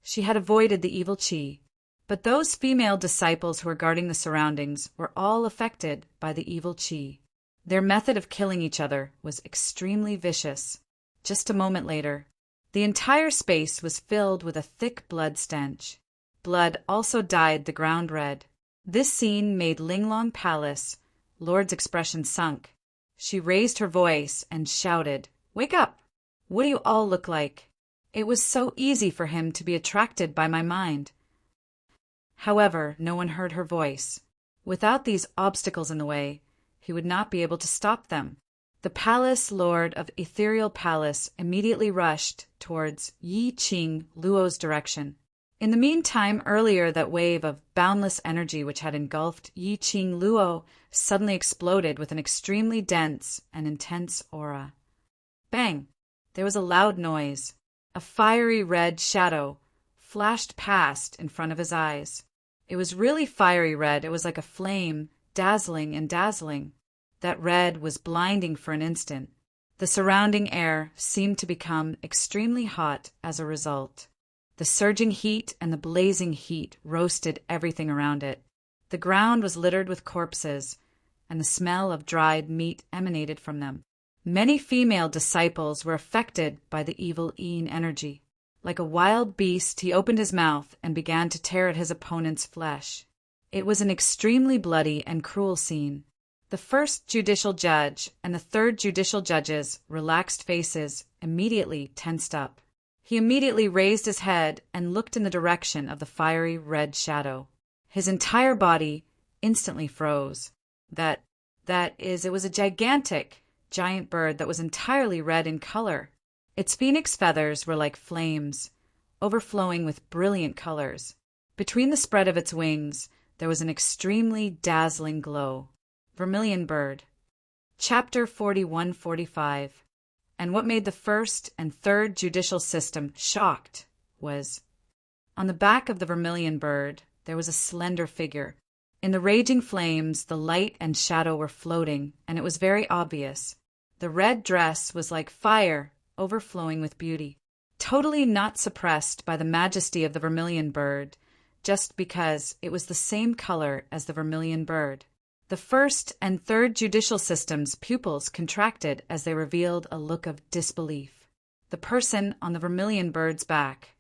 she had avoided the evil qi. But those female disciples who were guarding the surroundings were all affected by the evil qi. Their method of killing each other was extremely vicious. Just a moment later, the entire space was filled with a thick blood stench. Blood also dyed the ground red. This scene made Linglong Palace lord's expression sunk. She raised her voice and shouted, "Wake up! What do you all look like?" It was so easy for him to be attracted by my mind. However, no one heard her voice. Without these obstacles in the way, he would not be able to stop them. The palace lord of Ethereal Palace immediately rushed towards Yiqing Luo's direction. In the meantime, earlier that wave of boundless energy which had engulfed Yiqing Luo suddenly exploded with an extremely dense and intense aura. Bang! There was a loud noise. A fiery red shadow flashed past in front of his eyes. It was really fiery red. It was like a flame, dazzling and dazzling. That red was blinding for an instant. The surrounding air seemed to become extremely hot as a result. The surging heat and the blazing heat roasted everything around it. The ground was littered with corpses, and the smell of dried meat emanated from them. Many female disciples were affected by the evil Yin energy. Like a wild beast, he opened his mouth and began to tear at his opponent's flesh. It was an extremely bloody and cruel scene. The first judicial judge and the third judicial judge's relaxed faces immediately tensed up. He immediately raised his head and looked in the direction of the fiery red shadow. His entire body instantly froze. It was a giant bird that was entirely red in color. Its phoenix feathers were like flames, overflowing with brilliant colors. Between the spread of its wings, there was an extremely dazzling glow. Vermilion bird. Chapter 41-45. And what made the first and third judicial system shocked was, on the back of the vermilion bird, there was a slender figure. In the raging flames, the light and shadow were floating, and it was very obvious. The red dress was like fire, overflowing with beauty, totally not suppressed by the majesty of the vermilion bird, just because it was the same color as the vermilion bird. The first and third judicial system's pupils contracted as they revealed a look of disbelief. The person on the vermilion bird's back.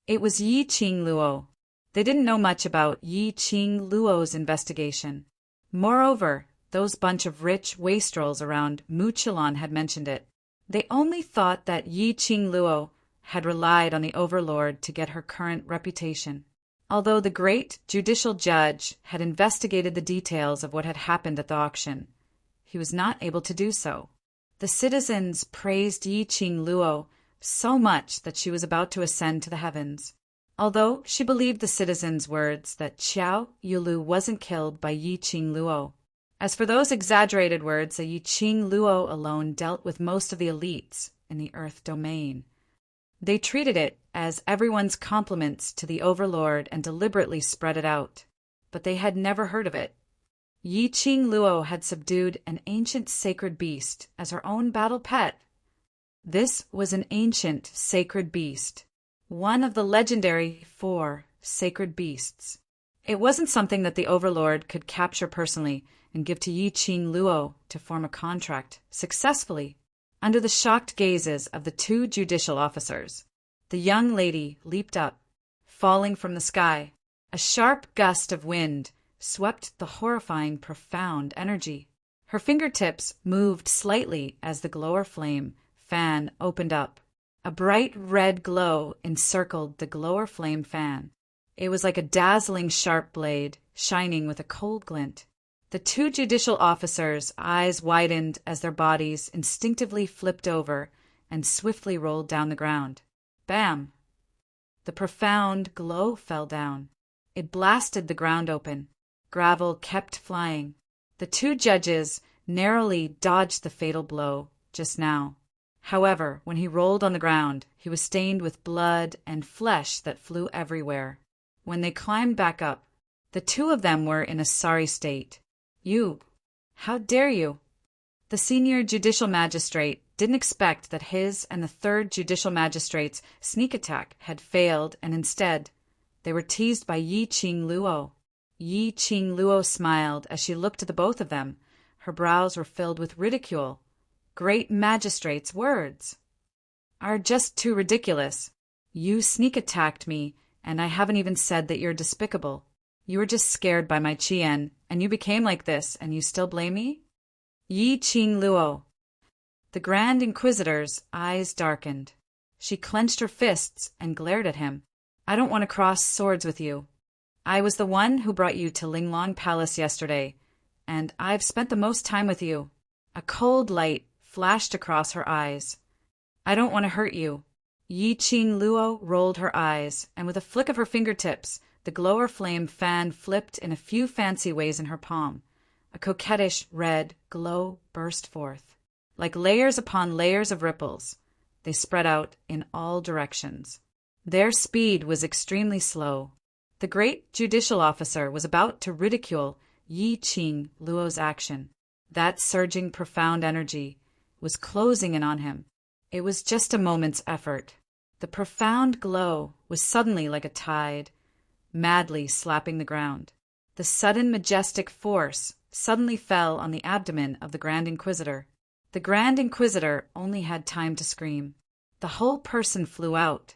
It was Yi Qing Luo. They didn't know much about Yi Qing Luo's investigation. Moreover, those bunch of rich wastrels around Muchilon had mentioned it. They only thought that Yi Qing Luo had relied on the Overlord to get her current reputation. Although the great judicial judge had investigated the details of what had happened at the auction, he was not able to do so. The citizens praised Yi Qing Luo so much that she was about to ascend to the heavens. Although she believed the citizens' words that Xiao Yulu wasn't killed by Yi Qing Luo. As for those exaggerated words that Yi Qing Luo alone dealt with most of the elites in the Earth domain, they treated it as everyone's compliments to the Overlord and deliberately spread it out. But they had never heard of it. Yi Qing Luo had subdued an ancient sacred beast as her own battle pet. This was an ancient sacred beast, one of the legendary 4 sacred beasts. It wasn't something that the Overlord could capture personally and give to Yi Qing Luo to form a contract successfully. Under the shocked gazes of the 2 judicial officers, the young lady leaped up, falling from the sky. A sharp gust of wind swept the horrifying profound energy. Her fingertips moved slightly as the glower flame fan opened up. A bright red glow encircled the glower flame fan. It was like a dazzling sharp blade, shining with a cold glint. The 2 judicial officers' eyes widened as their bodies instinctively flipped over and swiftly rolled down the ground. Bam! The profound glow fell down. It blasted the ground open. Gravel kept flying. The 2 judges narrowly dodged the fatal blow just now. However, when he rolled on the ground, he was stained with blood and flesh that flew everywhere. When they climbed back up, the 2 of them were in a sorry state. You! How dare you! The senior judicial magistrate didn't expect that his and the 3rd judicial magistrate's sneak attack had failed, and instead, they were teased by Yi Qing Luo. Yi Qing Luo smiled as she looked at the both of them. Her brows were filled with ridicule. Great magistrate's words are just too ridiculous. You sneak attacked me, and I haven't even said that you're despicable. You were just scared by my Qian, and you became like this, and you still blame me? Yi Qing Luo. The Grand Inquisitor's eyes darkened. She clenched her fists and glared at him. I don't want to cross swords with you. I was the one who brought you to Linglong Palace yesterday, and I've spent the most time with you. A cold light flashed across her eyes. I don't want to hurt you. Yi Qing Luo rolled her eyes, and with a flick of her fingertips, the glower flame fan flipped in a few fancy ways in her palm. A coquettish red glow burst forth. Like layers upon layers of ripples, they spread out in all directions. Their speed was extremely slow. The great judicial officer was about to ridicule Yi Qing Luo's action. That surging profound energy was closing in on him. It was just a moment's effort. The profound glow was suddenly like a tide, madly slapping the ground. The sudden majestic force suddenly fell on the abdomen of the Grand Inquisitor. The Grand Inquisitor only had time to scream. The whole person flew out.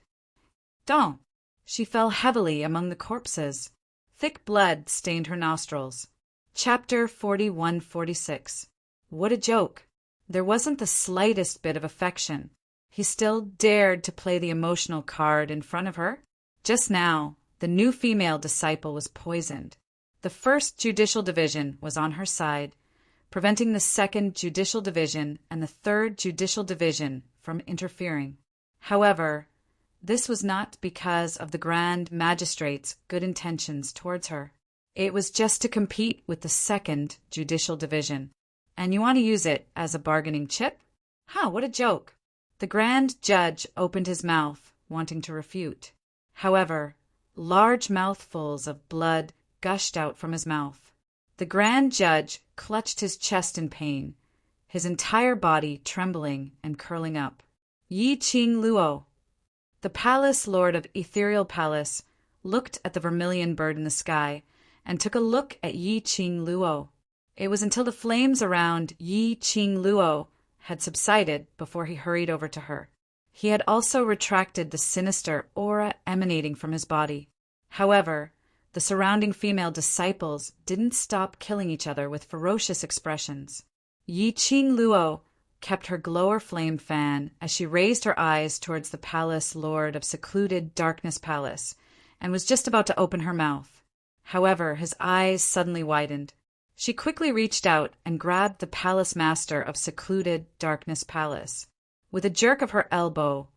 Don't! She fell heavily among the corpses. Thick blood stained her nostrils. Chapter 41-46. What a joke! There wasn't the slightest bit of affection. He still dared to play the emotional card in front of her. Just now, the new female disciple was poisoned. The 1st Judicial Division was on her side, preventing the 2nd Judicial Division and the 3rd Judicial Division from interfering. However, this was not because of the Grand Magistrate's good intentions towards her. It was just to compete with the 2nd Judicial Division. And you want to use it as a bargaining chip? What a joke! The grand judge opened his mouth, wanting to refute. However, large mouthfuls of blood gushed out from his mouth. The grand judge clutched his chest in pain, his entire body trembling and curling up. Yi-Ching Luo, the palace lord of Ethereal Palace, looked at the vermilion bird in the sky and took a look at Yi-Ching Luo. It was until the flames around Yi-Ching Luo had subsided before he hurried over to her. He had also retracted the sinister aura emanating from his body. However, the surrounding female disciples didn't stop killing each other with ferocious expressions. Yi-Ching Luo kept her glower flame fan as she raised her eyes towards the palace lord of secluded Darkness Palace and was just about to open her mouth. However, his eyes suddenly widened. She quickly reached out and grabbed the palace master of secluded Darkness Palace. With a jerk of her elbow,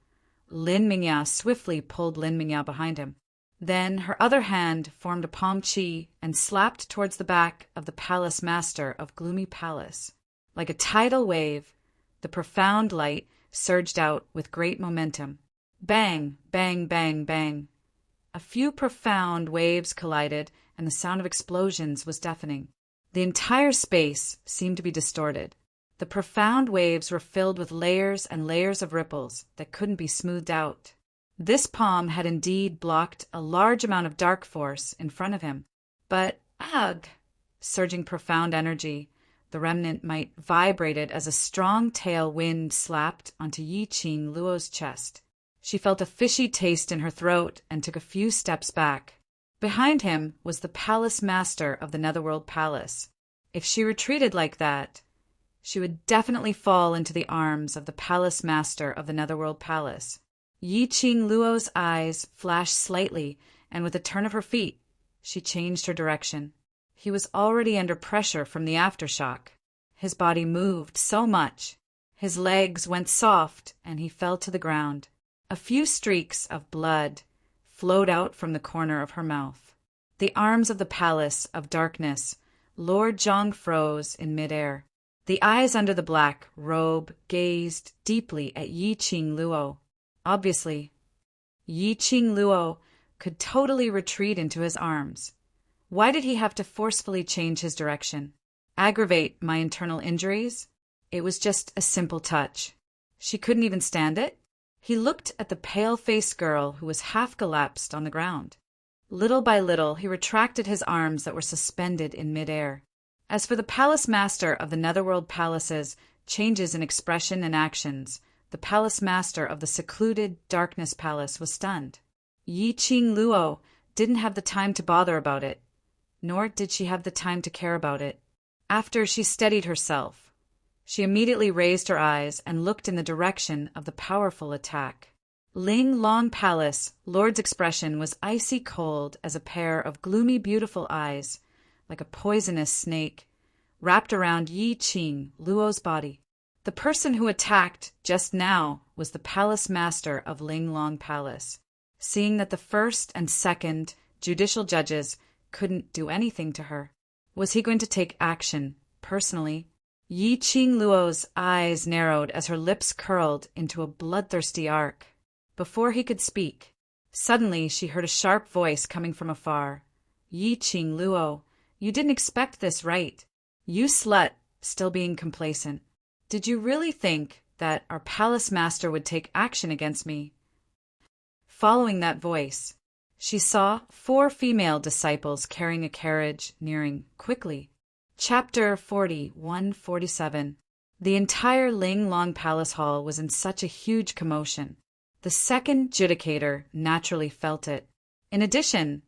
Lin Mingya swiftly pulled Lin Mingya behind him. Then her other hand formed a palm chi and slapped towards the back of the palace master of Gloomy Palace. Like a tidal wave, the profound light surged out with great momentum. Bang, bang, bang, bang. A few profound waves collided, and the sound of explosions was deafening. The entire space seemed to be distorted. The profound waves were filled with layers and layers of ripples that couldn't be smoothed out. This palm had indeed blocked a large amount of dark force in front of him. But, ugh! Surging profound energy, the remnant might vibrated as a strong tail wind slapped onto Yi-Ching Luo's chest. She felt a fishy taste in her throat and took a few steps back. Behind him was the palace master of the Netherworld Palace. If she retreated like that, she would definitely fall into the arms of the palace master of the Netherworld Palace. Yi-Ching Luo's eyes flashed slightly, and with a turn of her feet, she changed her direction. He was already under pressure from the aftershock. His body moved so much. His legs went soft, and he fell to the ground. A few streaks of blood flowed out from the corner of her mouth. The arms of the palace of darkness, Lord Zhang froze in midair. The eyes under the black robe gazed deeply at Yi-Ching Luo. Obviously, Yi-Ching Luo could totally retreat into his arms. Why did he have to forcefully change his direction? Aggravate my internal injuries? It was just a simple touch. She couldn't even stand it? He looked at the pale-faced girl who was half collapsed on the ground. Little by little, he retracted his arms that were suspended in midair. As for the palace master of the Netherworld Palace's changes in expression and actions, the palace master of the secluded Darkness Palace was stunned. Yi-Ching Luo didn't have the time to bother about it, nor did she have the time to care about it. After she steadied herself, she immediately raised her eyes and looked in the direction of the powerful attack. Ling Long Palace Lord's expression was icy cold as a pair of gloomy beautiful eyes, like a poisonous snake, wrapped around Yi-Ching Luo's body. The person who attacked just now was the palace master of Ling Long Palace. Seeing that the first and second judicial judges couldn't do anything to her, was he going to take action personally? Yi-Ching Luo's eyes narrowed as her lips curled into a bloodthirsty arc. Before he could speak, suddenly she heard a sharp voice coming from afar. Yi-Ching Luo, you didn't expect this, right? You slut, still being complacent. Did you really think that our palace master would take action against me? Following that voice, she saw 4 female disciples carrying a carriage nearing quickly. Chapter 41-47. The entire Ling Long Palace Hall was in such a huge commotion. The second judicator naturally felt it. In addition,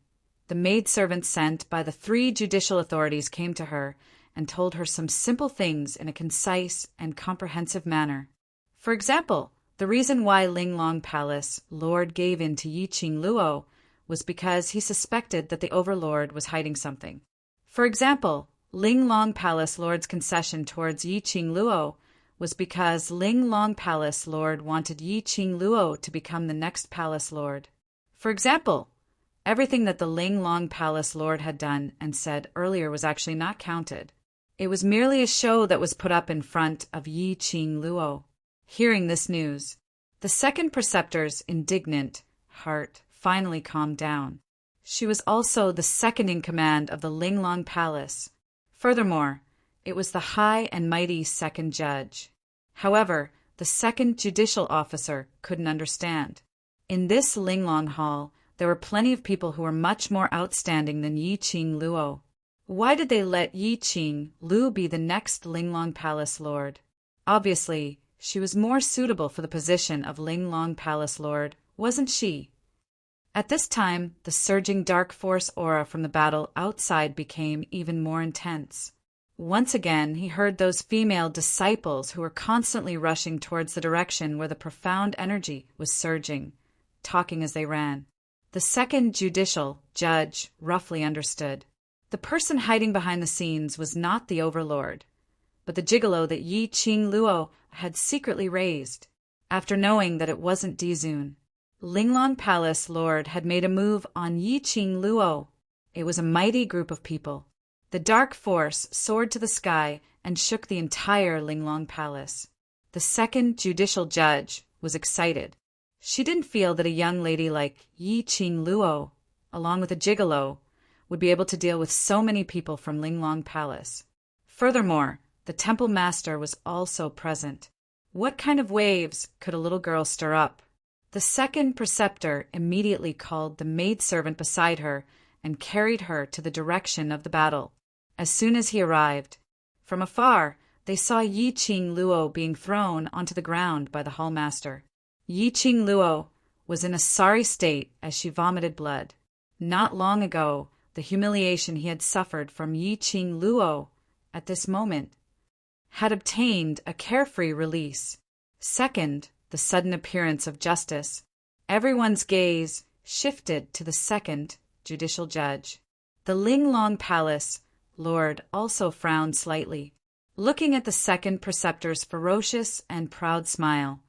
the maidservant sent by the 3 judicial authorities came to her and told her some simple things in a concise and comprehensive manner. For example, the reason why Ling Long Palace Lord gave in to Yi-Ching Luo was because he suspected that the Overlord was hiding something. For example, Ling Long Palace Lord's concession towards Yi-Ching Luo was because Ling Long Palace Lord wanted Yi-Ching Luo to become the next Palace Lord. For example, everything that the Ling Long Palace Lord had done and said earlier was actually not counted. It was merely a show that was put up in front of Yi-Ching Luo. Hearing this news, The second preceptor's indignant heart finally calmed down. She was also the second in command of the Linglong Palace. Furthermore, it was the high and mighty second judge. However, the second judicial officer couldn't understand. In this Linglong Hall, there were plenty of people who were much more outstanding than Yi Qing Luo. Why did they let Yi Qing Lu be the next Linglong Palace Lord? Obviously, she was more suitable for the position of Linglong Palace Lord, wasn't she? At this time, the surging dark force aura from the battle outside became even more intense. Once again, he heard those female disciples who were constantly rushing towards the direction where the profound energy was surging, talking as they ran. The second judicial judge roughly understood. The person hiding behind the scenes was not the Overlord, but the gigolo that Yi Qing Luo had secretly raised. After knowing that it wasn't Dizun, Linglong Palace Lord had made a move on Yi Qing Luo. It was a mighty group of people. The dark force soared to the sky and shook the entire Linglong Palace. The second judicial judge was excited. She didn't feel that a young lady like Yi Qing Luo, along with a gigolo, would be able to deal with so many people from Linglong Palace. Furthermore, the temple master was also present. What kind of waves could a little girl stir up? The second preceptor immediately called the maidservant beside her and carried her to the direction of the battle. As soon as he arrived, from afar, they saw Yi Qing Luo being thrown onto the ground by the hallmaster. Yi Qing Luo was in a sorry state as she vomited blood. Not long ago, the humiliation he had suffered from Yi Qing Luo at this moment had obtained a carefree release. Second, the sudden appearance of justice. Everyone's gaze shifted to the second judicial judge. The Linglong Palace Lord also frowned slightly, looking at the second preceptor's ferocious and proud smile.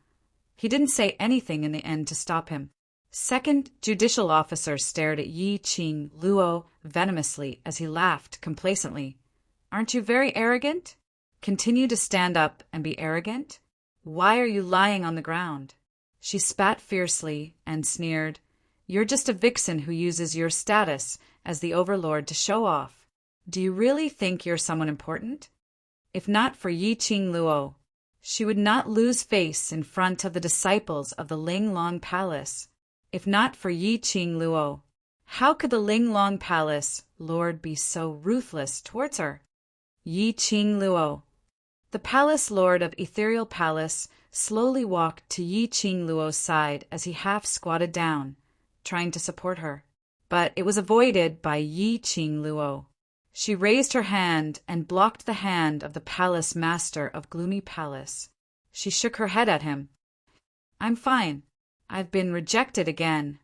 He didn't say anything in the end to stop him. Second judicial officer stared at Yi Qing Luo venomously as he laughed complacently. Aren't you very arrogant? Continue to stand up and be arrogant? Why are you lying on the ground? She spat fiercely and sneered. You're just a vixen who uses your status as the Overlord to show off. Do you really think you're someone important? If not for Yi Qing Luo, she would not lose face in front of the disciples of the Linglong Palace. If not for Yi Qing Luo, how could the Linglong Palace Lord be so ruthless towards her? Yi Qing Luo. The Palace Lord of Ethereal Palace slowly walked to Yi Qing Luo's side as he half squatted down, trying to support her. But it was avoided by Yi Qing Luo. She raised her hand and blocked the hand of the Palace Master of Gloomy Palace. She shook her head at him. I'm fine. I've been rejected again.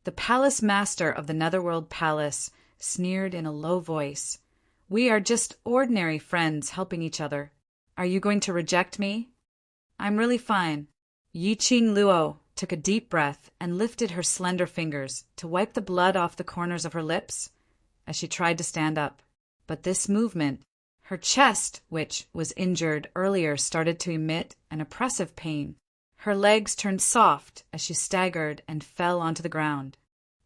The Palace Master of the Netherworld Palace sneered in a low voice. We are just ordinary friends helping each other. Are you going to reject me? I'm really fine. Yi Qing Luo took a deep breath and lifted her slender fingers to wipe the blood off the corners of her lips as she tried to stand up. But this movement, her chest, which was injured earlier, started to emit an oppressive pain. Her legs turned soft as she staggered and fell onto the ground.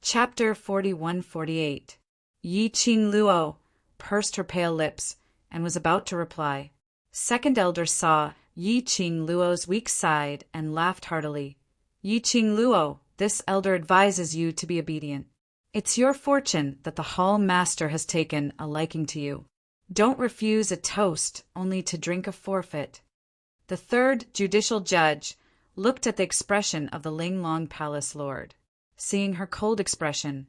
Chapter 41-48. Yi Qing Luo pursed her pale lips and was about to reply. Second Elder saw Yi Qing Luo's weak side and laughed heartily. Yi Qing Luo, this elder advises you to be obedient. It's your fortune that the Hall Master has taken a liking to you. Don't refuse a toast only to drink a forfeit. The third judicial judge looked at the expression of the Linglong Palace Lord. Seeing her cold expression,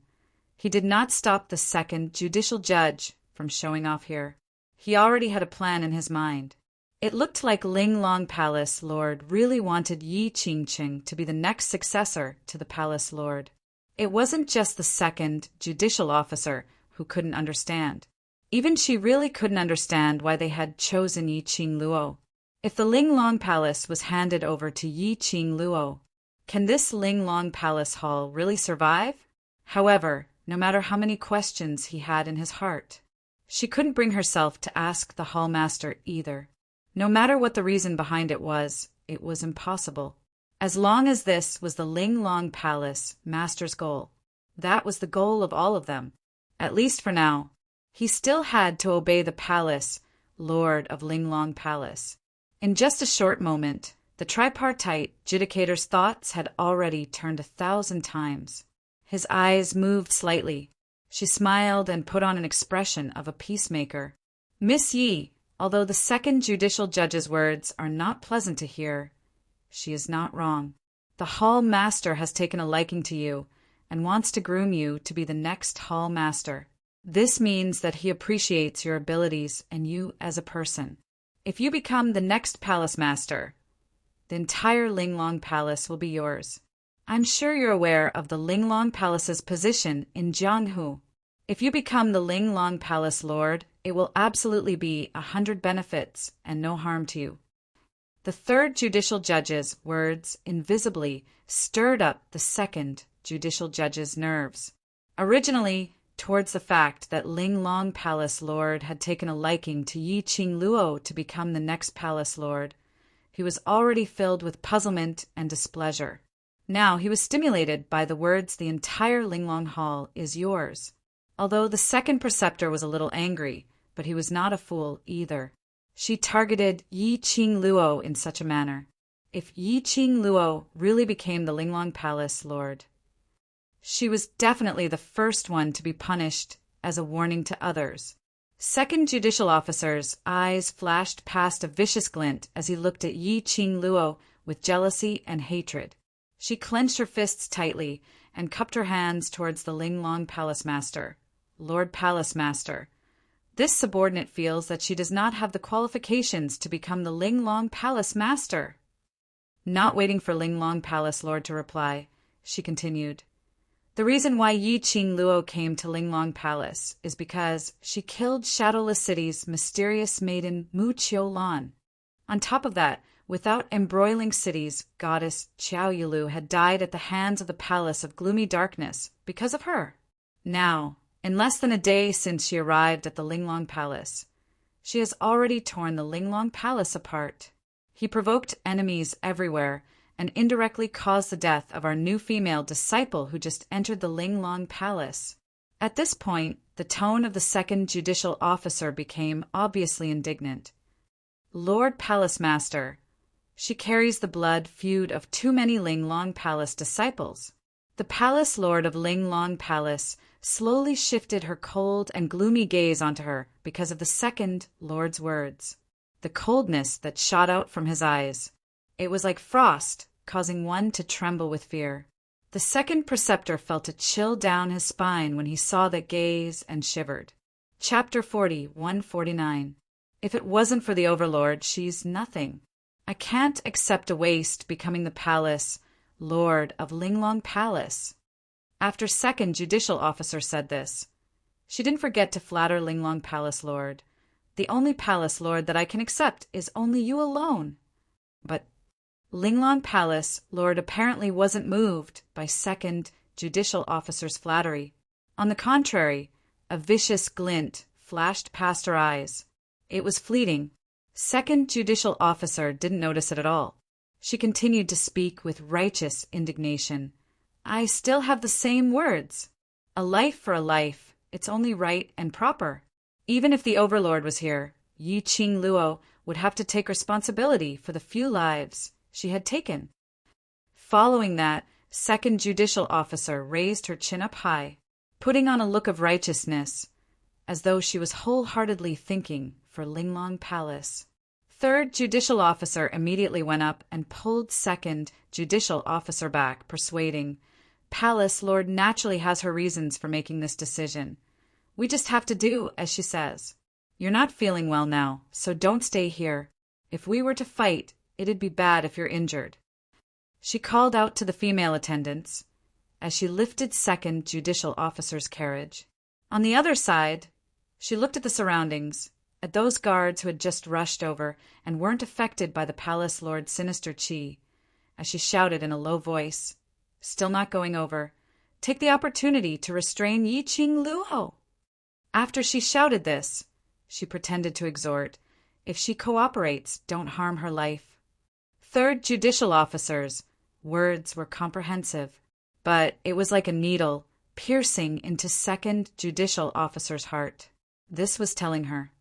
he did not stop the second judicial judge from showing off here. He already had a plan in his mind. It looked like Linglong Palace Lord really wanted Yi Qingqing to be the next successor to the Palace Lord. It wasn't just the second judicial officer who couldn't understand. Even she really couldn't understand why they had chosen Yi Qing Luo. If the Linglong Palace was handed over to Yi Qing Luo, can this Linglong Palace Hall really survive? However, no matter how many questions he had in his heart, she couldn't bring herself to ask the Hall Master either. No matter what the reason behind it was impossible. As long as this was the Linglong Palace master's goal. That was the goal of all of them, at least for now. He still had to obey the palace, Lord of Linglong Palace. In just a short moment, the tripartite judicator's thoughts had already turned 1,000 times. His eyes moved slightly. She smiled and put on an expression of a peacemaker. Miss Yi, although the second judicial judge's words are not pleasant to hear, she is not wrong. The hall master has taken a liking to you and wants to groom you to be the next hall master. This means that he appreciates your abilities and you as a person. If you become the next palace master, the entire Linglong Palace will be yours. I'm sure you're aware of the Linglong Palace's position in Jianghu. If you become the Linglong Palace Lord, it will absolutely be 100 benefits and no harm to you. The third judicial judge's words invisibly stirred up the second judicial judge's nerves. Originally, towards the fact that Linglong Palace Lord had taken a liking to Yi Qing Luo to become the next Palace Lord, he was already filled with puzzlement and displeasure. Now he was stimulated by the words, the entire Linglong Hall is yours. Although the second preceptor was a little angry, but he was not a fool either. She targeted Yi Qing Luo in such a manner. If Yi Qing Luo really became the Linglong Palace Lord, she was definitely the first one to be punished as a warning to others. Second judicial officer's eyes flashed past a vicious glint as he looked at Yi Qing Luo with jealousy and hatred. She clenched her fists tightly and cupped her hands towards the Linglong Palace Master. Lord Palace Master. This subordinate feels that she does not have the qualifications to become the Linglong Palace Master. Not waiting for Linglong Palace Lord to reply, she continued. The reason why Yi Qing Luo came to Linglong Palace is because she killed Shadowless City's mysterious maiden Mu Qiulan. On top of that, without embroiling city's goddess Qiao Yilu had died at the hands of the Palace of Gloomy Darkness because of her. Now, in less than a day since she arrived at the Linglong Palace, she has already torn the Linglong Palace apart. He provoked enemies everywhere and indirectly caused the death of our new female disciple who just entered the Linglong Palace. At this point, the tone of the second judicial officer became obviously indignant. Lord Palace Master, she carries the blood feud of too many Linglong Palace disciples. The Palace Lord of Linglong Palace slowly shifted her cold and gloomy gaze onto her because of the second Lord's words. The coldness that shot out from his eyes. It was like frost, causing one to tremble with fear. The second preceptor felt a chill down his spine when he saw that gaze and shivered. Chapter 40, 149. If it wasn't for the Overlord, she's nothing. I can't accept a waste becoming the Palace Lord of Linglong Palace. After second judicial officer said this, she didn't forget to flatter Linglong Palace Lord. The only Palace Lord that I can accept is only you alone. But Linglong Palace Lord apparently wasn't moved by second judicial officer's flattery. On the contrary, a vicious glint flashed past her eyes. It was fleeting. Second judicial officer didn't notice it at all. She continued to speak with righteous indignation. I still have the same words. A life for a life. It's only right and proper. Even if the Overlord was here, Yi Qing Luo would have to take responsibility for the few lives she had taken. Following that, second judicial officer raised her chin up high, putting on a look of righteousness, as though she was wholeheartedly thinking for Linglong Palace. Third judicial officer immediately went up and pulled second judicial officer back, persuading, Palace Lord naturally has her reasons for making this decision. We just have to do as she says. You're not feeling well now, so don't stay here. If we were to fight, it'd be bad if you're injured. She called out to the female attendants as she lifted second judicial officer's carriage. On the other side, she looked at the surroundings, at those guards who had just rushed over and weren't affected by the Palace Lord's sinister chi, as she shouted in a low voice, still not going over, take the opportunity to restrain Yi Qing Luo. After she shouted this, she pretended to exhort, if she cooperates, don't harm her life. Third judicial officers, Words were comprehensive, but it was like a needle piercing into second judicial officer's heart. This was telling her,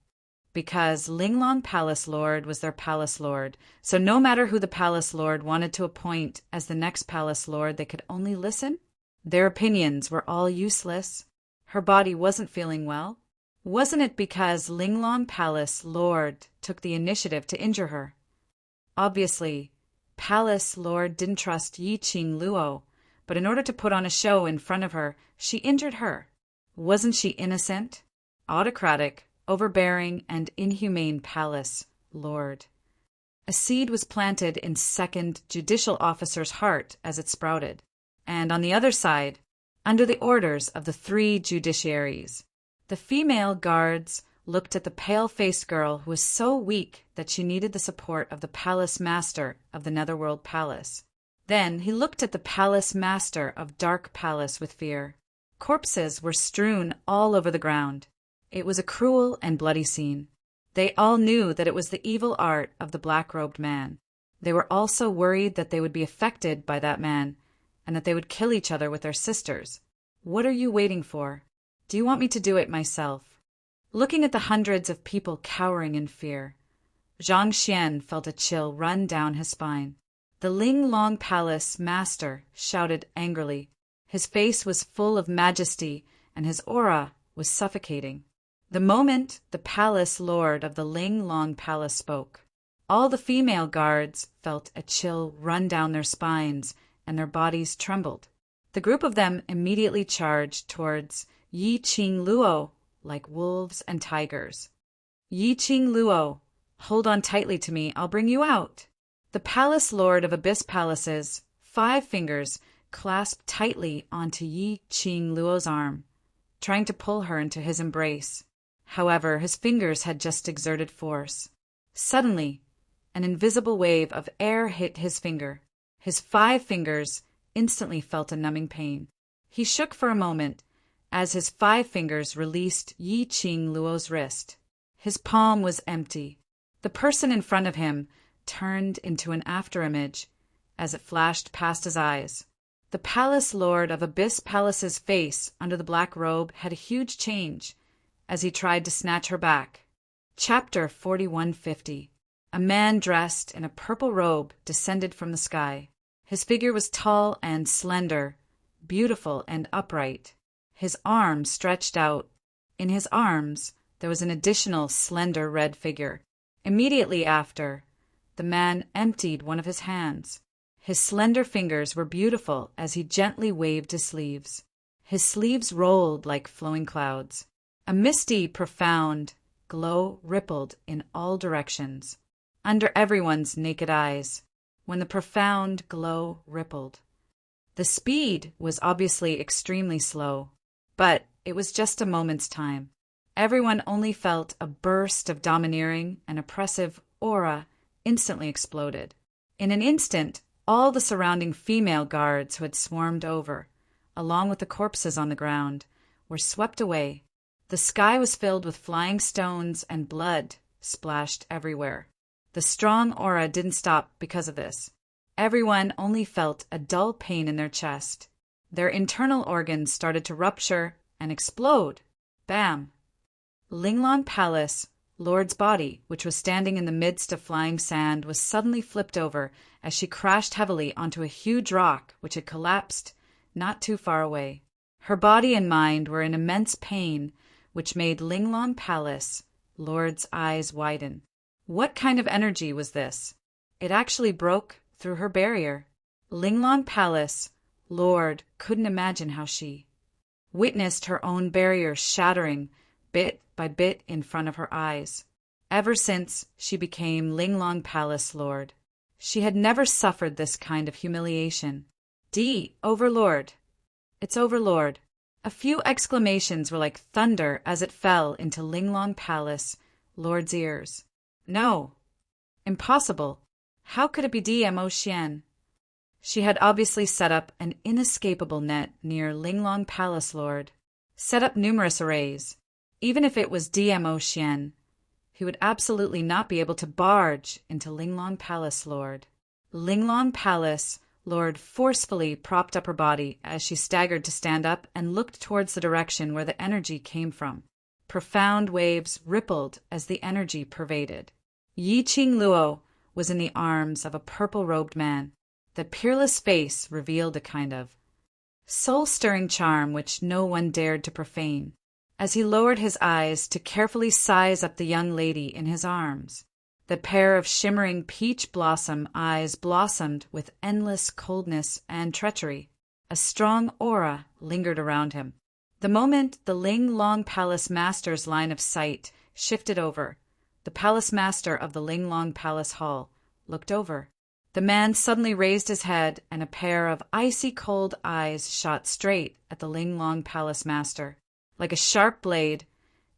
because Linglong Palace Lord was their palace lord, so no matter who the palace lord wanted to appoint as the next palace lord, they could only listen. Their opinions were all useless. Her body wasn't feeling well. Wasn't it because Linglong Palace Lord took the initiative to injure her? Obviously, Palace Lord didn't trust Yiqing Luo, but in order to put on a show in front of her, she injured her. Wasn't she innocent? Autocratic, overbearing, and inhumane Palace Lord. A seed was planted in second judicial officer's heart as it sprouted, and on the other side, under the orders of the 3 judiciaries, the female guards looked at the pale-faced girl who was so weak that she needed the support of the palace master of the Netherworld Palace. Then he looked at the palace master of Dark Palace with fear. Corpses were strewn all over the ground. It was a cruel and bloody scene. They all knew that it was the evil art of the black-robed man. They were also worried that they would be affected by that man, and that they would kill each other with their sisters. What are you waiting for? Do you want me to do it myself? Looking at the hundreds of people cowering in fear, Zhang Xian felt a chill run down his spine. The Linglong Palace master shouted angrily. His face was full of majesty, and his aura was suffocating. The moment the palace lord of the Linglong Palace spoke, all the female guards felt a chill run down their spines, and their bodies trembled. The group of them immediately charged towards Yiqing Luo like wolves and tigers. Yiqing Luo, hold on tightly to me, I'll bring you out. The palace lord of Abyss Palace's 5 fingers clasped tightly onto Yiqing Luo's arm, trying to pull her into his embrace. However, his fingers had just exerted force. Suddenly, an invisible wave of air hit his finger. His 5 fingers instantly felt a numbing pain. He shook for a moment as his 5 fingers released Yiqing Luo's wrist. His palm was empty. The person in front of him turned into an afterimage as it flashed past his eyes. The palace lord of Abyss Palace's face under the black robe had a huge change as he tried to snatch her back. Chapter 4150. A man dressed in a purple robe descended from the sky. His figure was tall and slender, beautiful and upright. His arms stretched out. In his arms, there was an additional slender red figure. Immediately after, the man emptied one of his hands. His slender fingers were beautiful as he gently waved his sleeves. His sleeves rolled like flowing clouds. A misty, profound glow rippled in all directions, under everyone's naked eyes, when the profound glow rippled. The speed was obviously extremely slow, but it was just a moment's time. Everyone only felt a burst of domineering and oppressive aura instantly exploded. In an instant, all the surrounding female guards who had swarmed over, along with the corpses on the ground, were swept away. The sky was filled with flying stones and blood splashed everywhere. The strong aura didn't stop because of this. Everyone only felt a dull pain in their chest. Their internal organs started to rupture and explode. Bam! Linglong Palace Lord's body, which was standing in the midst of flying sand, was suddenly flipped over as she crashed heavily onto a huge rock which had collapsed not too far away. Her body and mind were in immense pain, which made Linglong Palace Lord's eyes widen. What kind of energy was this? It actually broke through her barrier. Linglong Palace Lord couldn't imagine how she witnessed her own barrier shattering bit by bit in front of her eyes. Ever since she became Linglong Palace Lord, she had never suffered this kind of humiliation. Overlord! It's Overlord! A few exclamations were like thunder as it fell into Linglong Palace Lord's ears. No! Impossible! How could it be DMO Xian? She had obviously set up an inescapable net near Linglong Palace Lord, set up numerous arrays. Even if it was DMO Xian, he would absolutely not be able to barge into Linglong Palace Lord. Linglong Palace Lord forcefully propped up her body as she staggered to stand up and looked towards the direction where the energy came from. Profound waves rippled as the energy pervaded. Yi Qing Luo was in the arms of a purple-robed man. The peerless face revealed a kind of soul-stirring charm which no one dared to profane, as he lowered his eyes to carefully size up the young lady in his arms. The pair of shimmering peach blossom eyes blossomed with endless coldness and treachery. A strong aura lingered around him. The moment the Ling Long Palace Master's line of sight shifted over, the Palace Master of the Ling Long Palace Hall looked over. The man suddenly raised his head, and a pair of icy cold eyes shot straight at the Ling Long Palace Master. Like a sharp blade,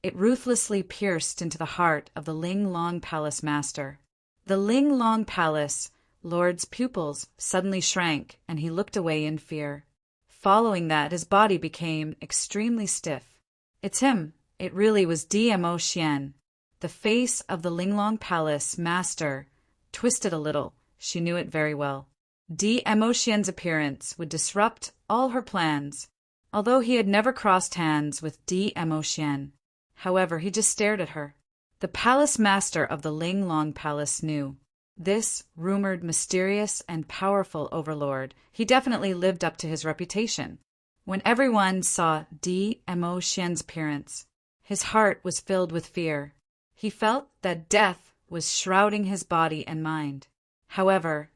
it ruthlessly pierced into the heart of the Ling Long Palace Master. The Ling Long Palace Lord's pupils suddenly shrank, and he looked away in fear. Following that, his body became extremely stiff. It's him. It really was DMO Xian. The face of the Ling Long Palace Master twisted a little. She knew it very well. DMO Xian's appearance would disrupt all her plans, although he had never crossed hands with DMO Xian. However, he just stared at her. The Palace Master of the Ling Long Palace knew. This rumored mysterious and powerful overlord, he definitely lived up to his reputation. When everyone saw DMO Xian's appearance, his heart was filled with fear. He felt that death was shrouding his body and mind. However,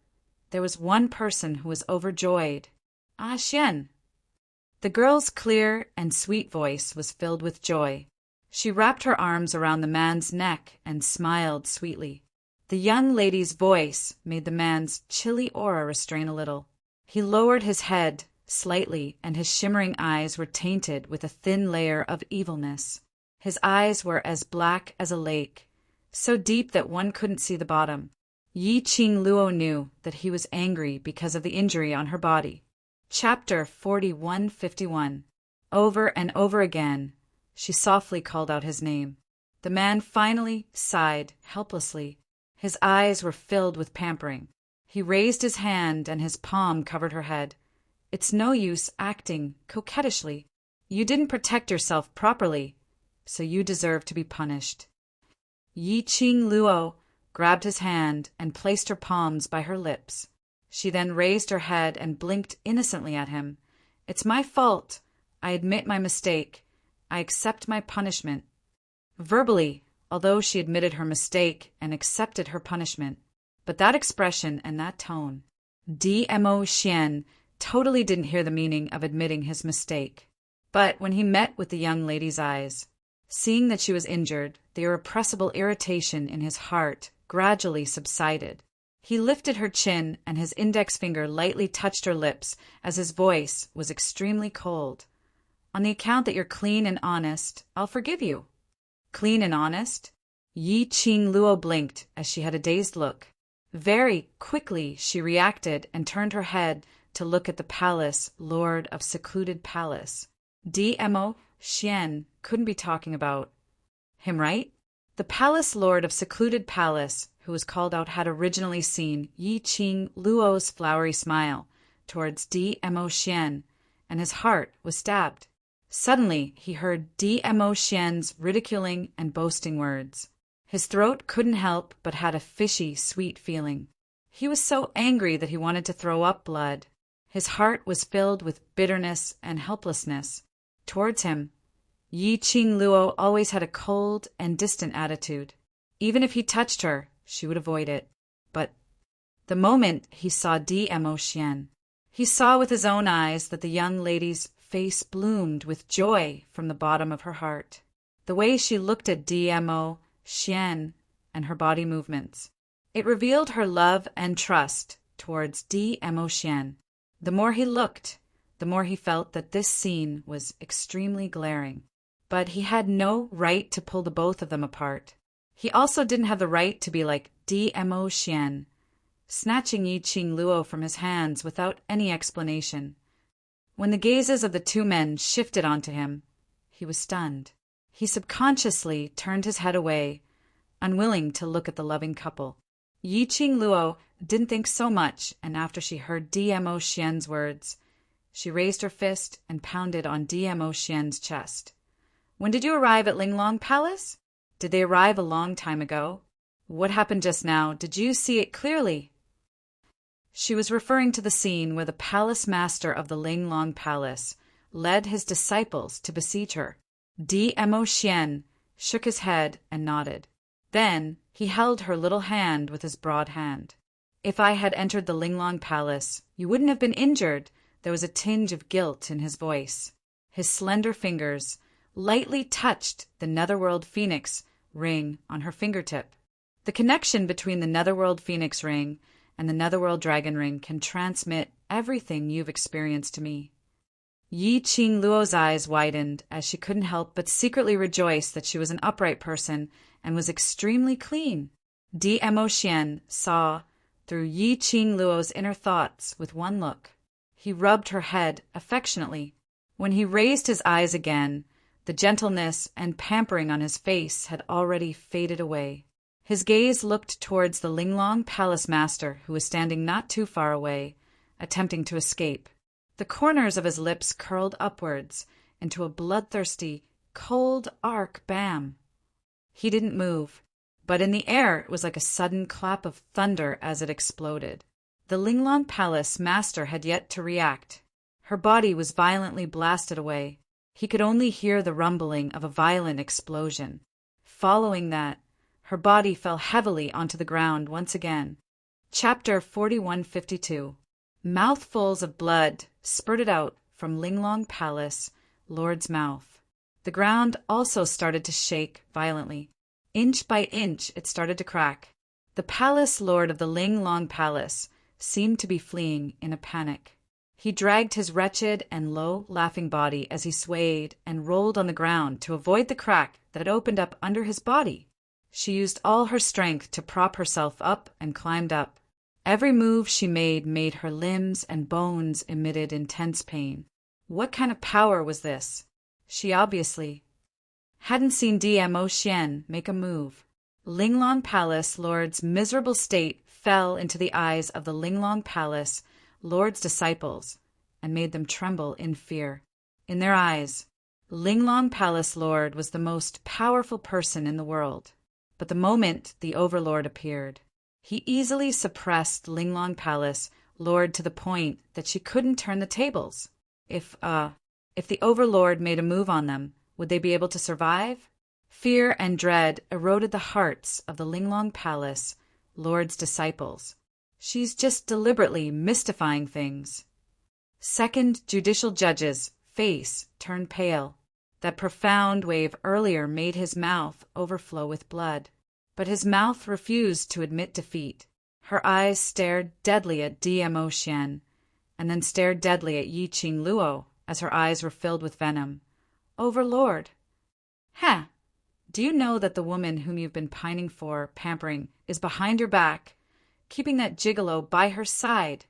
there was one person who was overjoyed. Ah, Xian! The girl's clear and sweet voice was filled with joy. She wrapped her arms around the man's neck and smiled sweetly. The young lady's voice made the man's chilly aura restrain a little. He lowered his head slightly, and his shimmering eyes were tainted with a thin layer of evilness. His eyes were as black as a lake, so deep that one couldn't see the bottom. Yi Qing Luo knew that he was angry because of the injury on her body. Chapter 4151. Over and over again, she softly called out his name. The man finally sighed helplessly. His eyes were filled with pampering. He raised his hand and his palm covered her head. It's no use acting coquettishly. You didn't protect yourself properly, so you deserve to be punished. Yi Qing Luo grabbed his hand and placed her palms by her lips. She then raised her head and blinked innocently at him. It's my fault. I admit my mistake. I accept my punishment. Verbally, although she admitted her mistake and accepted her punishment, but that expression and that tone, DMO Xian totally didn't hear the meaning of admitting his mistake. But when he met with the young lady's eyes, seeing that she was injured, the irrepressible irritation in his heart gradually subsided. He lifted her chin, and his index finger lightly touched her lips as his voice was extremely cold. On the account that you're clean and honest, I'll forgive you. Clean and honest? Yi Qing Luo blinked as she had a dazed look. Very quickly she reacted and turned her head to look at the palace lord of secluded palace. DMO Xian couldn't be talking about him, right? The palace lord of secluded palace, who was called out, had originally seen Yi Qing Luo's flowery smile towards DMO Xian, and his heart was stabbed. Suddenly, he heard DMO Xian's ridiculing and boasting words. His throat couldn't help but had a fishy, sweet feeling. He was so angry that he wanted to throw up blood. His heart was filled with bitterness and helplessness. Towards him, Yi Qing Luo always had a cold and distant attitude. Even if he touched her, she would avoid it. But the moment he saw DMO Xian, he saw with his own eyes that the young lady's face bloomed with joy from the bottom of her heart. The way she looked at DMO Xian and her body movements, it revealed her love and trust towards DMO Xian. The more he looked, the more he felt that this scene was extremely glaring. But he had no right to pull the both of them apart. He also didn't have the right to be like DMO Xian, snatching Yi Qing Luo from his hands without any explanation. When the gazes of the two men shifted onto him, he was stunned. He subconsciously turned his head away, unwilling to look at the loving couple. Yi Qing Luo didn't think so much, and after she heard DMO Xian's words, she raised her fist and pounded on DMO Xian's chest. When did you arrive at Linglong Palace? Did they arrive a long time ago? What happened just now? Did you see it clearly? She was referring to the scene where the palace master of the Linglong Palace led his disciples to beseech her. DMO Xian shook his head and nodded. Then he held her little hand with his broad hand. If I had entered the Linglong Palace, you wouldn't have been injured. There was a tinge of guilt in his voice. His slender fingers lightly touched the Netherworld Phoenix ring on her fingertip. The connection between the Netherworld Phoenix ring and the Netherworld Dragon ring can transmit everything you've experienced to me. Yi Qing Luo's eyes widened as she couldn't help but secretly rejoice that she was an upright person and was extremely clean. DMO Xian saw through Yi Qing Luo's inner thoughts with one look. He rubbed her head affectionately. When he raised his eyes again, the gentleness and pampering on his face had already faded away. His gaze looked towards the Linglong Palace Master, who was standing not too far away, attempting to escape. The corners of his lips curled upwards into a bloodthirsty, cold arc bam. He didn't move, but in the air it was like a sudden clap of thunder as it exploded. The Linglong Palace Master had yet to react. Her body was violently blasted away. He could only hear the rumbling of a violent explosion. Following that, her body fell heavily onto the ground once again. Chapter 4152. Mouthfuls of blood spurted out from Linglong Palace Lord's mouth. The ground also started to shake violently. Inch by inch it started to crack. The Palace Lord of the Linglong Palace seemed to be fleeing in a panic. He dragged his wretched and low, laughing body as he swayed and rolled on the ground to avoid the crack that had opened up under his body. She used all her strength to prop herself up and climbed up. Every move she made her limbs and bones emitted intense pain. What kind of power was this? She obviously hadn't seen DMO Xian make a move. Linglong Palace Lord's miserable state fell into the eyes of the Linglong Palace Lord's disciples and made them tremble in fear. In their eyes, Linglong Palace Lord was the most powerful person in the world. But the moment the Overlord appeared, he easily suppressed Linglong Palace Lord to the point that she couldn't turn the tables. If the Overlord made a move on them, would they be able to survive? Fear and dread eroded the hearts of the Linglong Palace Lord's disciples. She's just deliberately mystifying things. Second Judicial Judge's face turned pale. That profound wave earlier made his mouth overflow with blood. But his mouth refused to admit defeat. Her eyes stared deadly at DMO Xian, and then stared deadly at Yi Qing Luo as her eyes were filled with venom. Overlord. Ha! Do you know that the woman whom you've been pining for, pampering, is behind your back, keeping that gigolo by her side?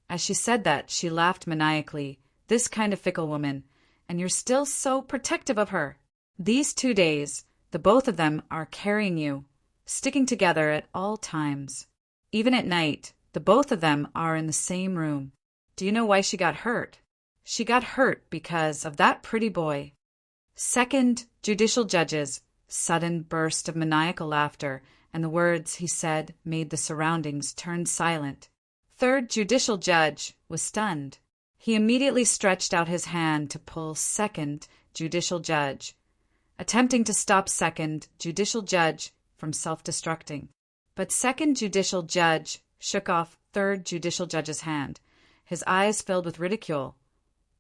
As she said that, she laughed maniacally. This kind of fickle woman, and you're still so protective of her. These 2 days, the both of them are carrying you, sticking together at all times. Even at night, the both of them are in the same room. Do you know why she got hurt? She got hurt because of that pretty boy. Second Judicial Judge's sudden burst of maniacal laughter, and the words he said made the surroundings turn silent. Third Judicial Judge was stunned. He immediately stretched out his hand to pull Second Judicial Judge, attempting to stop Second Judicial Judge from self-destructing. But Second Judicial Judge shook off Third Judicial Judge's hand. His eyes filled with ridicule.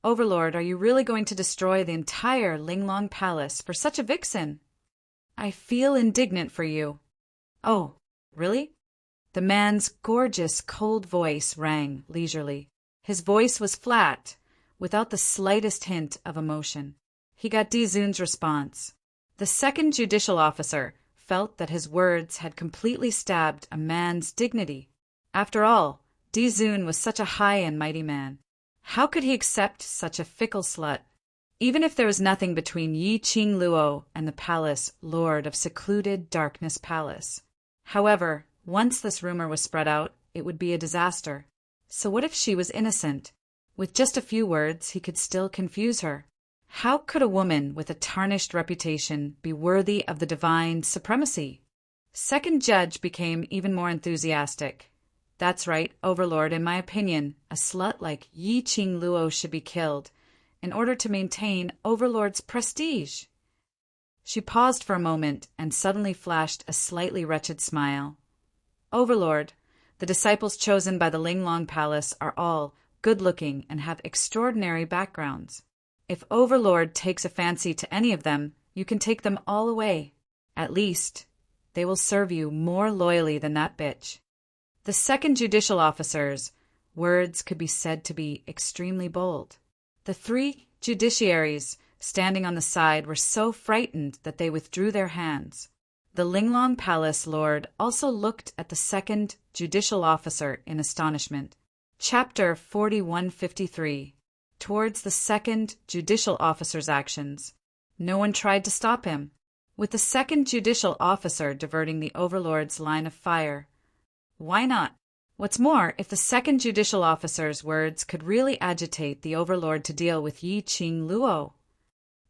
Overlord, are you really going to destroy the entire Linglong Palace for such a vixen? I feel indignant for you. Oh, really? The man's gorgeous, cold voice rang leisurely. His voice was flat, without the slightest hint of emotion. He got Dizun's response. The second judicial officer felt that his words had completely stabbed a man's dignity. After all, Dizun was such a high and mighty man. How could he accept such a fickle slut? Even if there was nothing between Yi Qing Luo and the palace lord of secluded Darkness Palace. However, Once this rumor was spread out, it would be a disaster. So what if she was innocent? With just a few words, he could still confuse her. How could a woman with a tarnished reputation be worthy of the divine supremacy? Second judge became even more enthusiastic. That's right, Overlord, in my opinion, a slut like Yi Qing Luo should be killed in order to maintain Overlord's prestige. She paused for a moment and suddenly flashed a slightly wretched smile. Overlord, the disciples chosen by the Linglong Palace are all good-looking and have extraordinary backgrounds. If Overlord takes a fancy to any of them, you can take them all away. At least, they will serve you more loyally than that bitch. The second judicial officer's words could be said to be extremely bold. The three judiciaries standing on the side were so frightened that they withdrew their hands. The Linglong Palace lord also looked at the second judicial officer in astonishment. Chapter 4153. Towards the second judicial officer's actions. No one tried to stop him, with the second judicial officer diverting the Overlord's line of fire. Why not? What's more, if the second judicial officer's words could really agitate the Overlord to deal with Yi Qing Luo,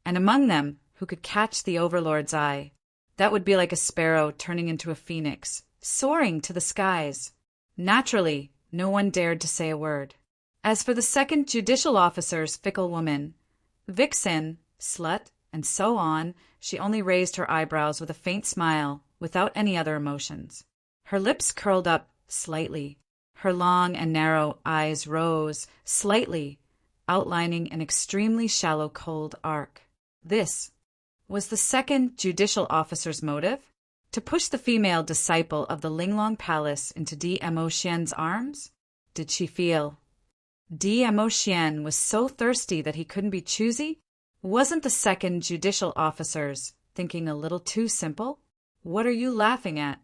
and among them who could catch the Overlord's eye, that would be like a sparrow turning into a phoenix, soaring to the skies. Naturally, no one dared to say a word. As for the second judicial officer's fickle woman, vixen, slut, and so on, she only raised her eyebrows with a faint smile, without any other emotions. Her lips curled up slightly. Her long and narrow eyes rose slightly, outlining an extremely shallow cold arc. This was the second judicial officer's motive? To push the female disciple of the Linglong Palace into Di-Mo Xian's arms? Did she feel? Di-Mo Xian was so thirsty that he couldn't be choosy? Wasn't the second judicial officer's thinking a little too simple? What are you laughing at?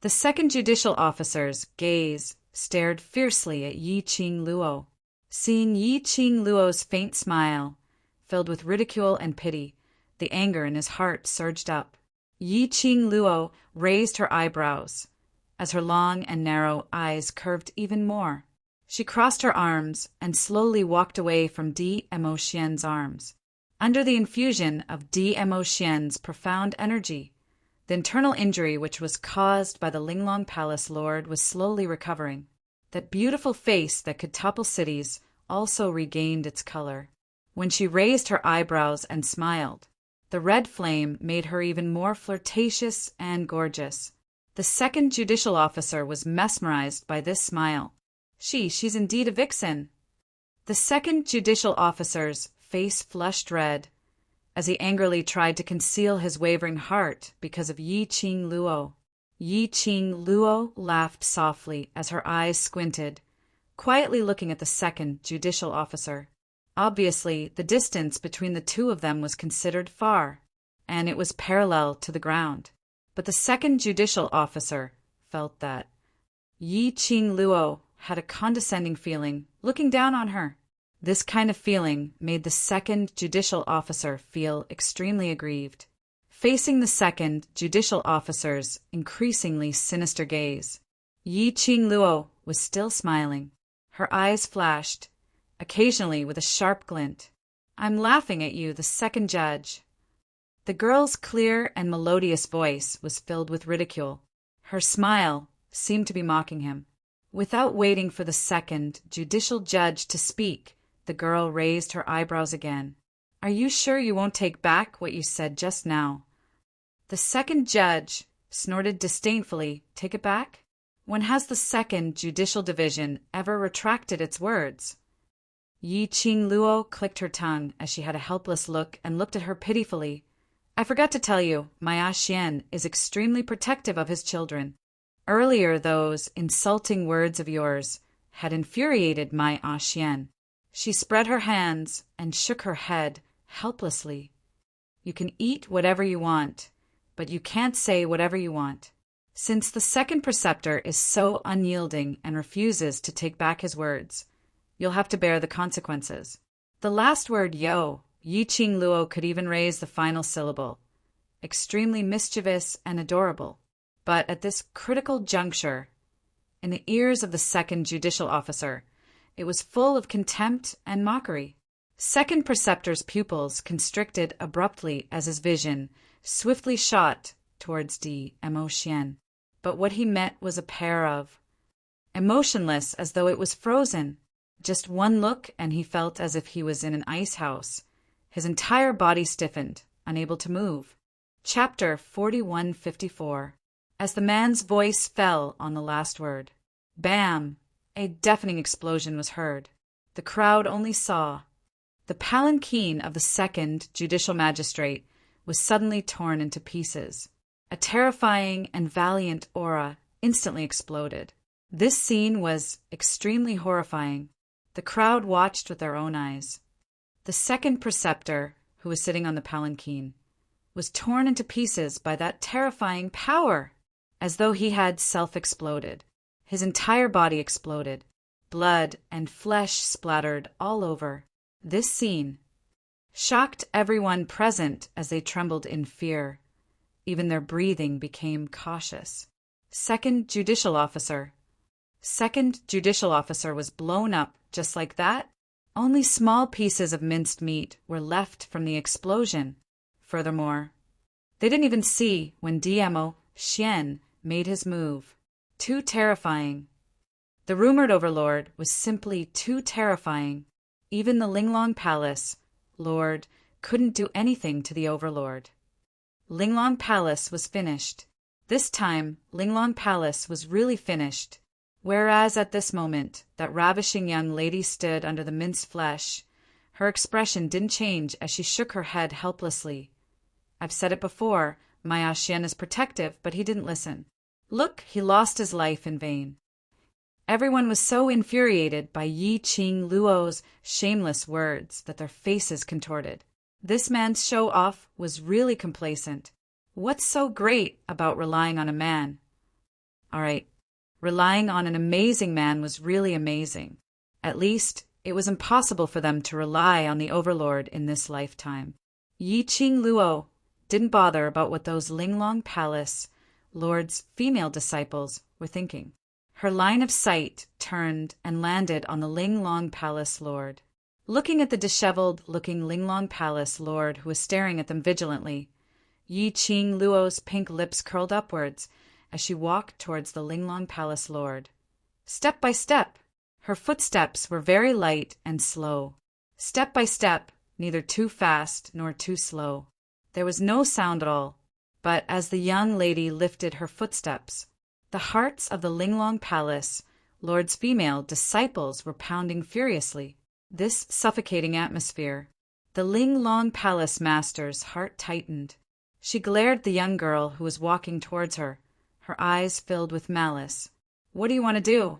The second judicial officer's gaze stared fiercely at Yi Qing Luo. Seeing Yi Qing Luo's faint smile, filled with ridicule and pity, the anger in his heart surged up. Yi Qing Luo raised her eyebrows, as her long and narrow eyes curved even more. She crossed her arms and slowly walked away from Di-Mo Xian's arms. Under the infusion of Di-Mo Xian's profound energy, the internal injury which was caused by the Linglong Palace lord was slowly recovering. That beautiful face that could topple cities also regained its color. When she raised her eyebrows and smiled, the red flame made her even more flirtatious and gorgeous. The second judicial officer was mesmerized by this smile. She's indeed a vixen. The second judicial officer's face flushed red, as he angrily tried to conceal his wavering heart because of Yi Qing Luo. Yi Qing Luo laughed softly as her eyes squinted, quietly looking at the second judicial officer. Obviously, the distance between the two of them was considered far, and it was parallel to the ground. But the second judicial officer felt that Yi Qing Luo had a condescending feeling, looking down on her. This kind of feeling made the second judicial officer feel extremely aggrieved. Facing the second judicial officer's increasingly sinister gaze, Yi Qing Luo was still smiling. Her eyes flashed, occasionally with a sharp glint. "I'm laughing at you, the second judge." The girl's clear and melodious voice was filled with ridicule. Her smile seemed to be mocking him. Without waiting for the second judicial judge to speak, the girl raised her eyebrows again. "Are you sure you won't take back what you said just now?" The second judge snorted disdainfully. "Take it back? When has the second judicial division ever retracted its words?" Yi Qing Luo clicked her tongue as she had a helpless look and looked at her pitifully. "I forgot to tell you, my Xian is extremely protective of his children. Earlier those insulting words of yours had infuriated my Xian." She spread her hands and shook her head helplessly. "You can eat whatever you want, but you can't say whatever you want. Since the second preceptor is so unyielding and refuses to take back his words, you'll have to bear the consequences." The last word, yo, Yi Qing Luo could even raise the final syllable. Extremely mischievous and adorable. But at this critical juncture, in the ears of the second judicial officer, it was full of contempt and mockery. Second preceptor's pupils constricted abruptly as his vision swiftly shot towards Emotion. But what he met was a pair of, emotionless as though it was frozen. Just one look and he felt as if he was in an ice house. His entire body stiffened, unable to move. Chapter 4154. As the man's voice fell on the last word, bam! A deafening explosion was heard. The crowd only saw. The palanquin of the second judicial magistrate was suddenly torn into pieces. A terrifying and valiant aura instantly exploded. This scene was extremely horrifying. The crowd watched with their own eyes. The second preceptor, who was sitting on the palanquin, was torn into pieces by that terrifying power, as though he had self-exploded. His entire body exploded. Blood and flesh splattered all over. This scene shocked everyone present as they trembled in fear. Even their breathing became cautious. Second judicial officer was blown up just like that. Only small pieces of minced meat were left from the explosion. Furthermore, they didn't even see when Emotion made his move. Too terrifying. The rumored Overlord was simply too terrifying. Even the Linglong Palace Lord couldn't do anything to the Overlord. Linglong Palace was finished. This time, Linglong Palace was really finished. Whereas at this moment, that ravishing young lady stood under the minced flesh, her expression didn't change as she shook her head helplessly. I've said it before, my Xian is protective, but he didn't listen. Look, he lost his life in vain. Everyone was so infuriated by Yiqing Luo's shameless words that their faces contorted. This man's show-off was really complacent. What's so great about relying on a man? All right, relying on an amazing man was really amazing. At least, it was impossible for them to rely on the Overlord in this lifetime. Yiqing Luo didn't bother about what those Linglong Palace Lord's female disciples were thinking. Her line of sight turned and landed on the Linglong Palace Lord. Looking at the disheveled-looking Linglong Palace Lord who was staring at them vigilantly, Yiqing Luo's pink lips curled upwards as she walked towards the Linglong Palace Lord. Step by step, her footsteps were very light and slow. Step by step, neither too fast nor too slow. There was no sound at all, but as the young lady lifted her footsteps, the hearts of the Linglong Palace Lord's female disciples were pounding furiously. This suffocating atmosphere, the Linglong Palace Master's heart tightened. She glared at the young girl who was walking towards her, her eyes filled with malice. What do you want to do?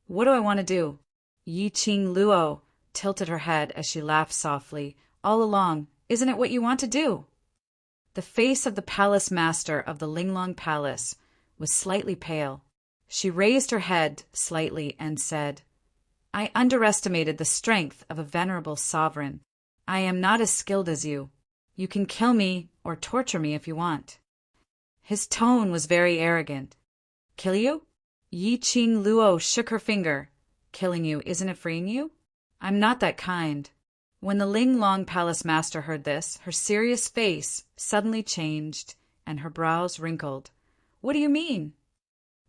What do I want to do? Yiqing Luo tilted her head as she laughed softly. All along, isn't it what you want to do? The face of the palace master of the Linglong Palace was slightly pale. She raised her head slightly and said, I underestimated the strength of a venerable sovereign. I am not as skilled as you. You can kill me or torture me if you want. His tone was very arrogant. Kill you? Yiqing Luo shook her finger. Killing you, isn't it freeing you? I'm not that kind. When the Linglong Palace Master heard this, her serious face suddenly changed and her brows wrinkled. What do you mean?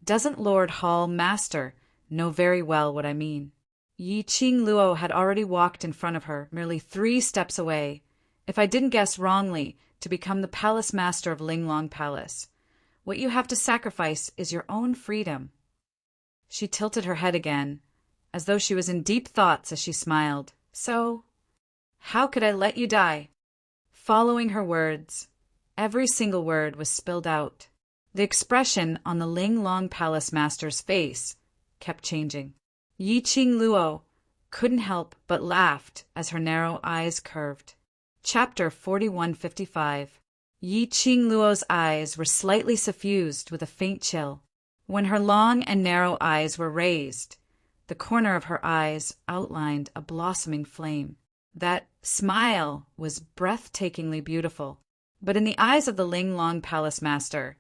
Doesn't Lord Hall Master know very well what I mean? Yiqing Luo had already walked in front of her, merely 3 steps away. If I didn't guess wrongly, to become the Palace Master of Linglong Palace, what you have to sacrifice is your own freedom. She tilted her head again, as though she was in deep thoughts as she smiled. So, how could I let you die? Following her words, every single word was spilled out. The expression on the Linglong Palace Master's face kept changing. Yiqing Luo couldn't help but laughed as her narrow eyes curved. Chapter 4155. Yiqing Luo's eyes were slightly suffused with a faint chill. When her long and narrow eyes were raised, the corner of her eyes outlined a blossoming flame. That smile was breathtakingly beautiful. But in the eyes of the Linglong Palace Master,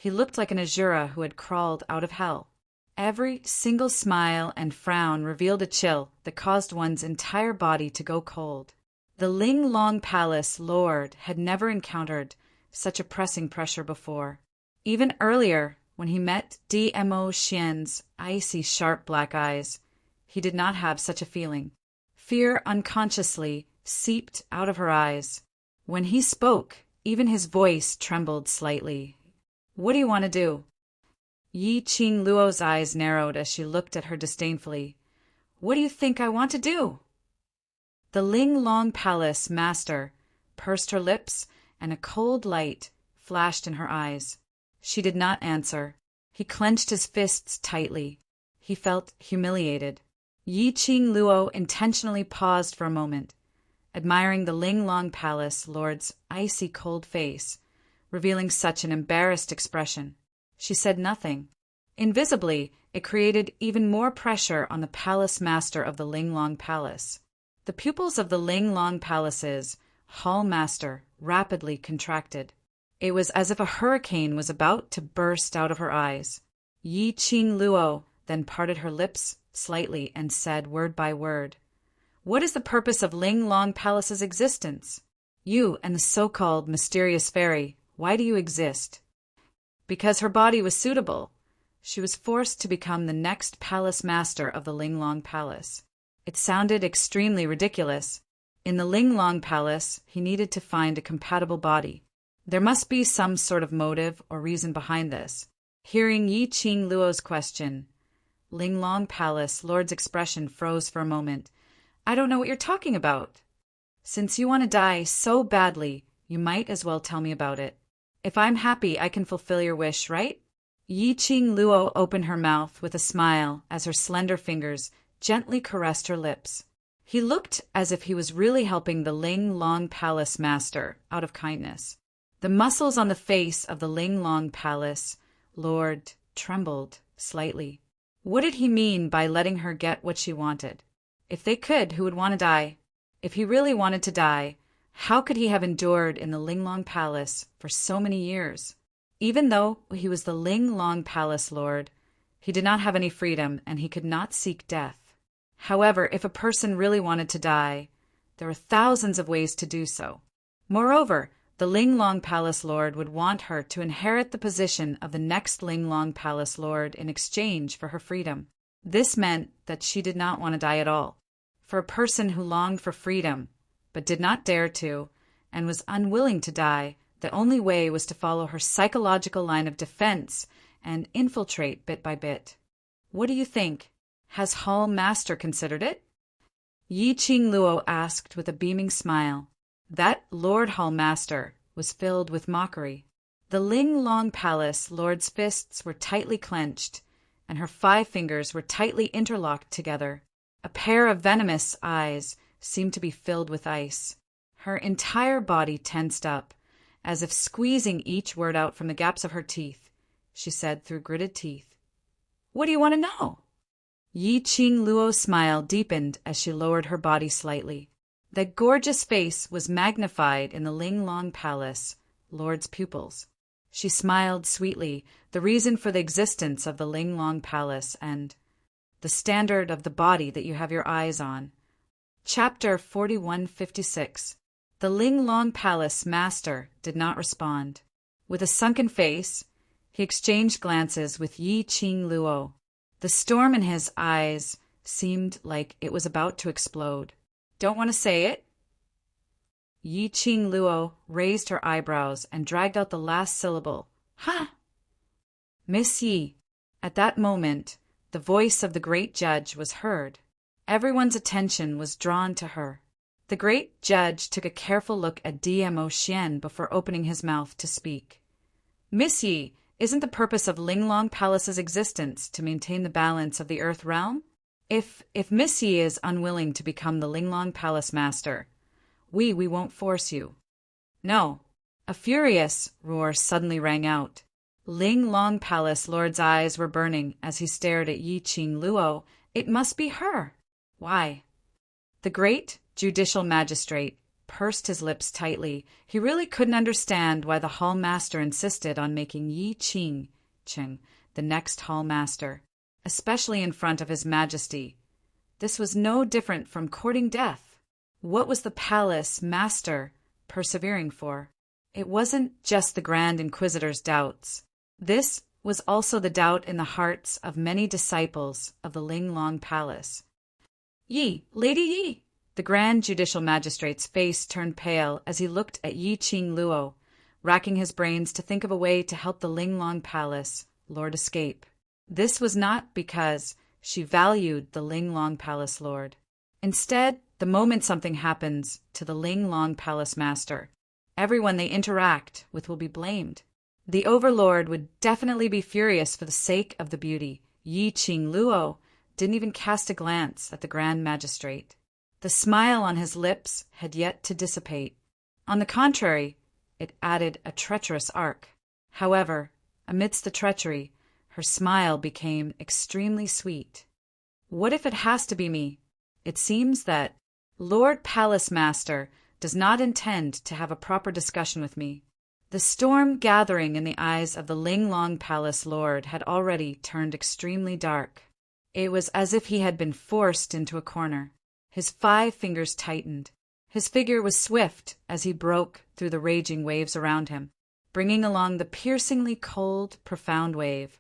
He looked like an Azura who had crawled out of hell. Every single smile and frown revealed a chill that caused one's entire body to go cold. The Ling Long Palace Lord had never encountered such a pressing pressure before. Even earlier, when he met Dmo Xian's icy, sharp black eyes, he did not have such a feeling. Fear unconsciously seeped out of her eyes. When he spoke, even his voice trembled slightly. "What do you want to do?" Yi Qing Luo's eyes narrowed as she looked at her disdainfully. "What do you think I want to do?" The Ling Long Palace master pursed her lips, and a cold light flashed in her eyes. She did not answer. He clenched his fists tightly. He felt humiliated. Yi Qing Luo intentionally paused for a moment, admiring the Ling Long Palace Lord's icy cold face, revealing such an embarrassed expression. She said nothing. Invisibly, it created even more pressure on the palace master of the Ling Long Palace. The pupils of the Ling Long Palace's hall master rapidly contracted. It was as if a hurricane was about to burst out of her eyes. Yi Qing Luo then parted her lips slightly and said word by word, "What is the purpose of Ling Long Palace's existence? You and the so-called mysterious fairy, why do you exist?" Because her body was suitable. She was forced to become the next palace master of the Ling Long Palace. It sounded extremely ridiculous. In the Ling Long Palace, he needed to find a compatible body. There must be some sort of motive or reason behind this. Hearing Yi Qing Luo's question, Ling Long Palace Lord's expression froze for a moment. "I don't know what you're talking about." "Since you want to die so badly, you might as well tell me about it. If I'm happy, I can fulfill your wish, right?" Yi Qing Luo opened her mouth with a smile as her slender fingers gently caressed her lips. He looked as if he was really helping the Ling Long Palace master out of kindness. The muscles on the face of the Ling Long Palace Lord trembled slightly. What did he mean by letting her get what she wanted? If they could, who would want to die? If he really wanted to die, how could he have endured in the Ling Long Palace for so many years? Even though he was the Ling Long Palace Lord, he did not have any freedom and he could not seek death. However, if a person really wanted to die, there were thousands of ways to do so. Moreover, the Ling Long Palace Lord would want her to inherit the position of the next Ling Long Palace Lord in exchange for her freedom. This meant that she did not want to die at all. For a person who longed for freedom, but did not dare to, and was unwilling to die, the only way was to follow her psychological line of defense and infiltrate bit by bit. What do you think? Has Hall Master considered it? Yi Qing Luo asked with a beaming smile. That Lord Hall Master was filled with mockery. The Ling Long Palace Lord's fists were tightly clenched, and her 5 fingers were tightly interlocked together. A pair of venomous eyes seemed to be filled with ice. Her entire body tensed up, as if squeezing each word out from the gaps of her teeth. She said through gritted teeth, "What do you want to know?" Yi Qing Luo's smile deepened as she lowered her body slightly. That gorgeous face was magnified in the Ling Long Palace Lord's pupils. She smiled sweetly, the reason for the existence of the Ling Long Palace and the standard of the body that you have your eyes on. Chapter 4156. The Ling Long Palace master did not respond. With a sunken face, he exchanged glances with Yi Qing Luo. The storm in his eyes seemed like it was about to explode. "Don't want to say it?" Yi Qing Luo raised her eyebrows and dragged out the last syllable. "Huh!" "Miss Yi." At that moment, the voice of the great judge was heard. Everyone's attention was drawn to her. The great judge took a careful look at Dmo Xian before opening his mouth to speak. "Miss Yi, isn't the purpose of Ling Long Palace's existence to maintain the balance of the Earth realm? If Miss Yi is unwilling to become the Ling Long Palace master, we won't force you." "No." A furious roar suddenly rang out. Ling Long Palace Lord's eyes were burning as he stared at Yi Qing Luo. It must be her. Why? The great judicial magistrate pursed his lips tightly. He really couldn't understand why the hall master insisted on making Yi Ching the next hall master, especially in front of his majesty. This was no different from courting death. What was the palace master persevering for? It wasn't just the Grand Inquisitor's doubts. This was also the doubt in the hearts of many disciples of the Linglong Palace. Yi, Lady Yi! The Grand Judicial Magistrate's face turned pale as he looked at Yi Ching Luo, racking his brains to think of a way to help the Linglong Palace Lord escape. This was not because she valued the Linglong Palace Lord. Instead, the moment something happens to the Linglong Palace Master, everyone they interact with will be blamed. The Overlord would definitely be furious for the sake of the beauty. Yi Ching Luo didn't even cast a glance at the Grand Magistrate. The smile on his lips had yet to dissipate. On the contrary, it added a treacherous arc. However, amidst the treachery, her smile became extremely sweet. What if it has to be me? It seems that Lord Palace Master does not intend to have a proper discussion with me. The storm gathering in the eyes of the Linglong Palace Lord had already turned extremely dark. It was as if he had been forced into a corner. His 5 fingers tightened. His figure was swift as he broke through the raging waves around him, bringing along the piercingly cold, profound wave.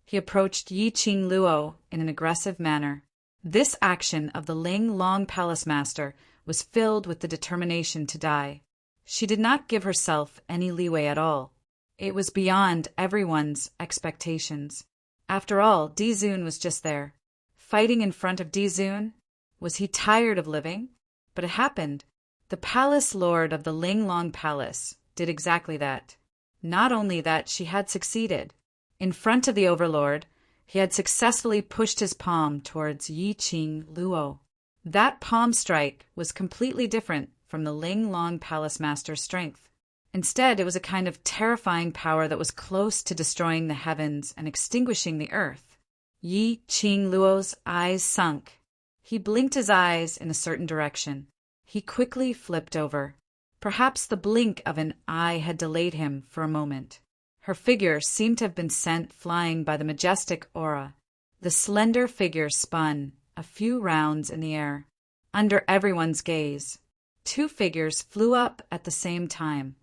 He approached Yi Ching Luo in an aggressive manner. This action of the Linglong Palace Master was filled with the determination to die. She did not give herself any leeway at all. It was beyond everyone's expectations. After all, Dizun was just there, fighting in front of Dizun. Was he tired of living? But it happened. The Palace Lord of the Linglong Palace did exactly that. Not only that, she had succeeded. In front of the Overlord, he had successfully pushed his palm towards Yi Ching Luo. That palm strike was completely different from the Linglong Palace Master's strength. Instead, it was a kind of terrifying power that was close to destroying the heavens and extinguishing the earth. Yi Ching Luo's eyes sunk. He blinked his eyes in a certain direction. He quickly flipped over. Perhaps the blink of an eye had delayed him for a moment. Her figure seemed to have been sent flying by the majestic aura. The slender figure spun a few rounds in the air. Under everyone's gaze, 2 figures flew up at the same time,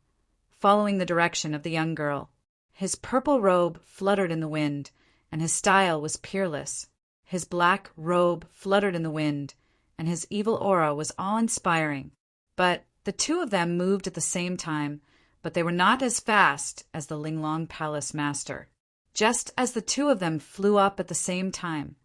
following the direction of the young girl. His purple robe fluttered in the wind, and his style was peerless. His black robe fluttered in the wind, and his evil aura was awe-inspiring. But the 2 of them moved at the same time, but they were not as fast as the Linglong Palace Master. Just as the 2 of them flew up at the same time,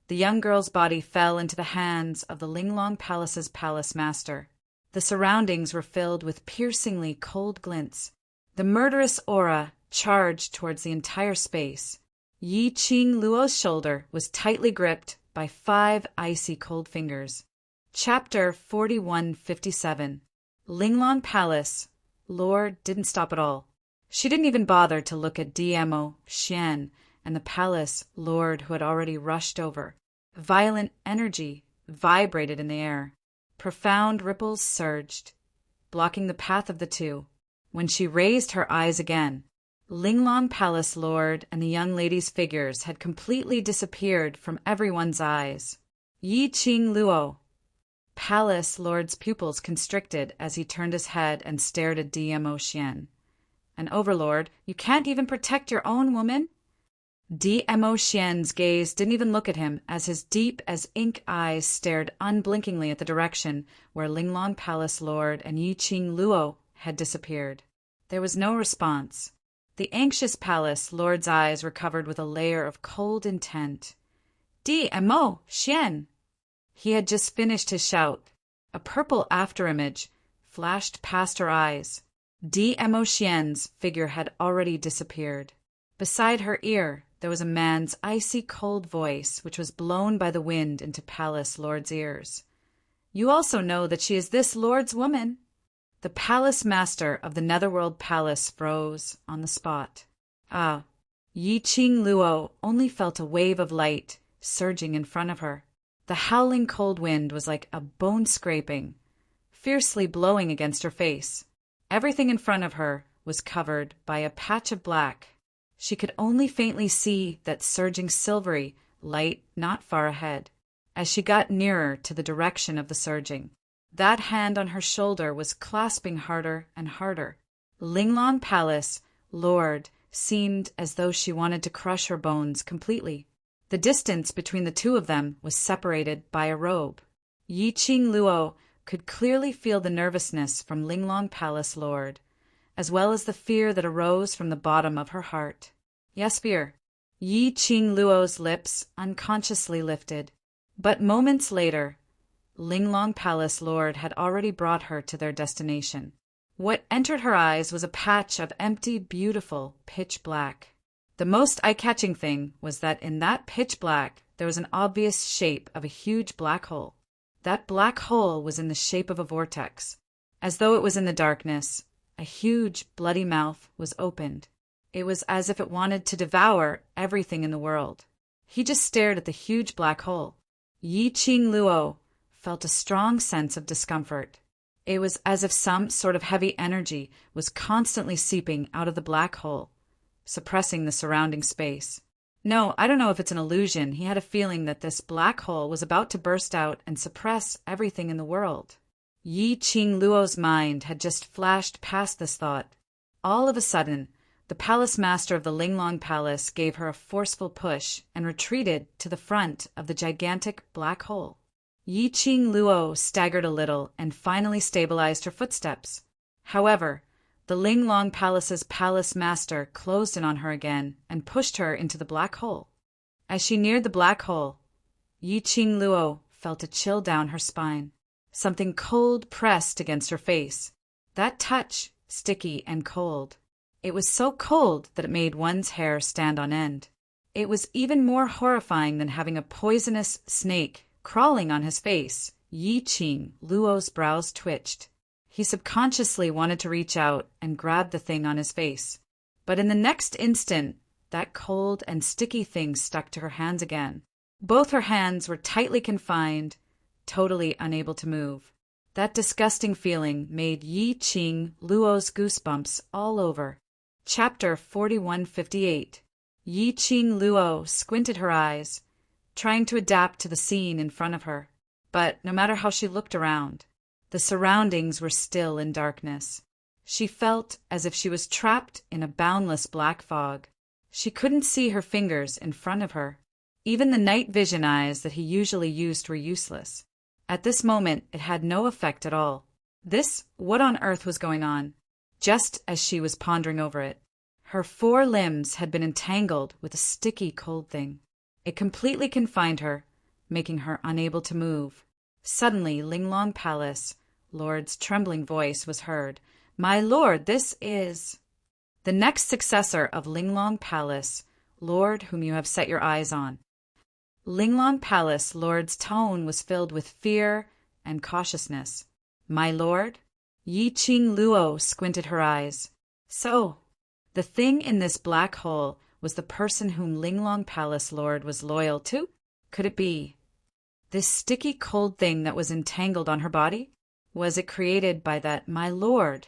the young girl's body fell into the hands of the Linglong Palace's Palace Master. The surroundings were filled with piercingly cold glints. The murderous aura charged towards the entire space. Yi Ching Luo's shoulder was tightly gripped by 5 icy cold fingers. Chapter 4157. Linglong Palace Lord didn't stop at all. She didn't even bother to look at Dmo Xian and the Palace Lord who had already rushed over. Violent energy vibrated in the air. Profound ripples surged, blocking the path of the 2. When she raised her eyes again, Linglong Palace Lord and the young lady's figures had completely disappeared from everyone's eyes. Yi Ching Luo. Palace Lord's pupils constricted as he turned his head and stared at Dmo Xian. An Overlord, you can't even protect your own woman? Dmo Xian's gaze didn't even look at him as his deep-as-ink eyes stared unblinkingly at the direction where Linglong Palace Lord and Yi Ching Luo had disappeared. There was no response. The anxious Palace Lord's eyes were covered with a layer of cold intent. Dmo Xian! He had just finished his shout. A purple afterimage flashed past her eyes. Dmo Xian's figure had already disappeared. Beside her ear, there was a man's icy cold voice which was blown by the wind into Palace Lord's ears. You also know that she is this Lord's woman. The Palace Master of the Netherworld Palace froze on the spot. Ah, Yi Ching Luo only felt a wave of light surging in front of her. The howling cold wind was like a bone-scraping, fiercely blowing against her face. Everything in front of her was covered by a patch of black. She could only faintly see that surging silvery light not far ahead. As she got nearer to the direction of the surging, that hand on her shoulder was clasping harder and harder. Linglong Palace, Lord, seemed as though she wanted to crush her bones completely. The distance between the two of them was separated by a robe. Yi Qing Luo could clearly feel the nervousness from Linglong Palace Lord, as well as the fear that arose from the bottom of her heart. Yes, fear. Yi Qing Luo's lips unconsciously lifted. But moments later, Linglong Palace Lord had already brought her to their destination. What entered her eyes was a patch of empty, beautiful, pitch black. The most eye-catching thing was that in that pitch black there was an obvious shape of a huge black hole. That black hole was in the shape of a vortex. As though it was in the darkness, a huge, bloody mouth was opened. It was as if it wanted to devour everything in the world. He just stared at the huge black hole. Yi Qing Luo felt a strong sense of discomfort. It was as if some sort of heavy energy was constantly seeping out of the black hole, suppressing the surrounding space. No, I don't know if it's an illusion. He had a feeling that this black hole was about to burst out and suppress everything in the world. Yi Qing Luo's mind had just flashed past this thought. All of a sudden, the palace master of the Linglong Palace gave her a forceful push and retreated to the front of the gigantic black hole. Yi Qing Luo staggered a little and finally stabilized her footsteps. However, the Linglong Palace's palace master closed in on her again and pushed her into the black hole. As she neared the black hole, Yi Qing Luo felt a chill down her spine. Something cold pressed against her face. That touch, sticky and cold. It was so cold that it made one's hair stand on end. It was even more horrifying than having a poisonous snake crawling on his face. Yi Qing Luo's brows twitched. He subconsciously wanted to reach out and grab the thing on his face. But in the next instant, that cold and sticky thing stuck to her hands again. Both her hands were tightly confined, totally unable to move. That disgusting feeling made Yi Qing Luo's goosebumps all over. Chapter 4158. Yi Qing Luo squinted her eyes, trying to adapt to the scene in front of her. But no matter how she looked around, the surroundings were still in darkness. She felt as if she was trapped in a boundless black fog. She couldn't see her fingers in front of her. Even the night vision eyes that he usually used were useless. At this moment, it had no effect at all. What on earth was going on? Just as she was pondering over it, her 4 limbs had been entangled with a sticky cold thing. It completely confined her, making her unable to move. Suddenly, Linglong Palace Lord's trembling voice was heard. "My lord, this is the next successor of Linglong Palace Lord whom you have set your eyes on." Linglong Palace Lord's tone was filled with fear and cautiousness. "My lord?" Yi Qing Luo squinted her eyes. So, the thing in this black hole was the person whom Linglong Palace Lord was loyal to? Could it be this sticky cold thing that was entangled on her body? Was it created by that "my lord"?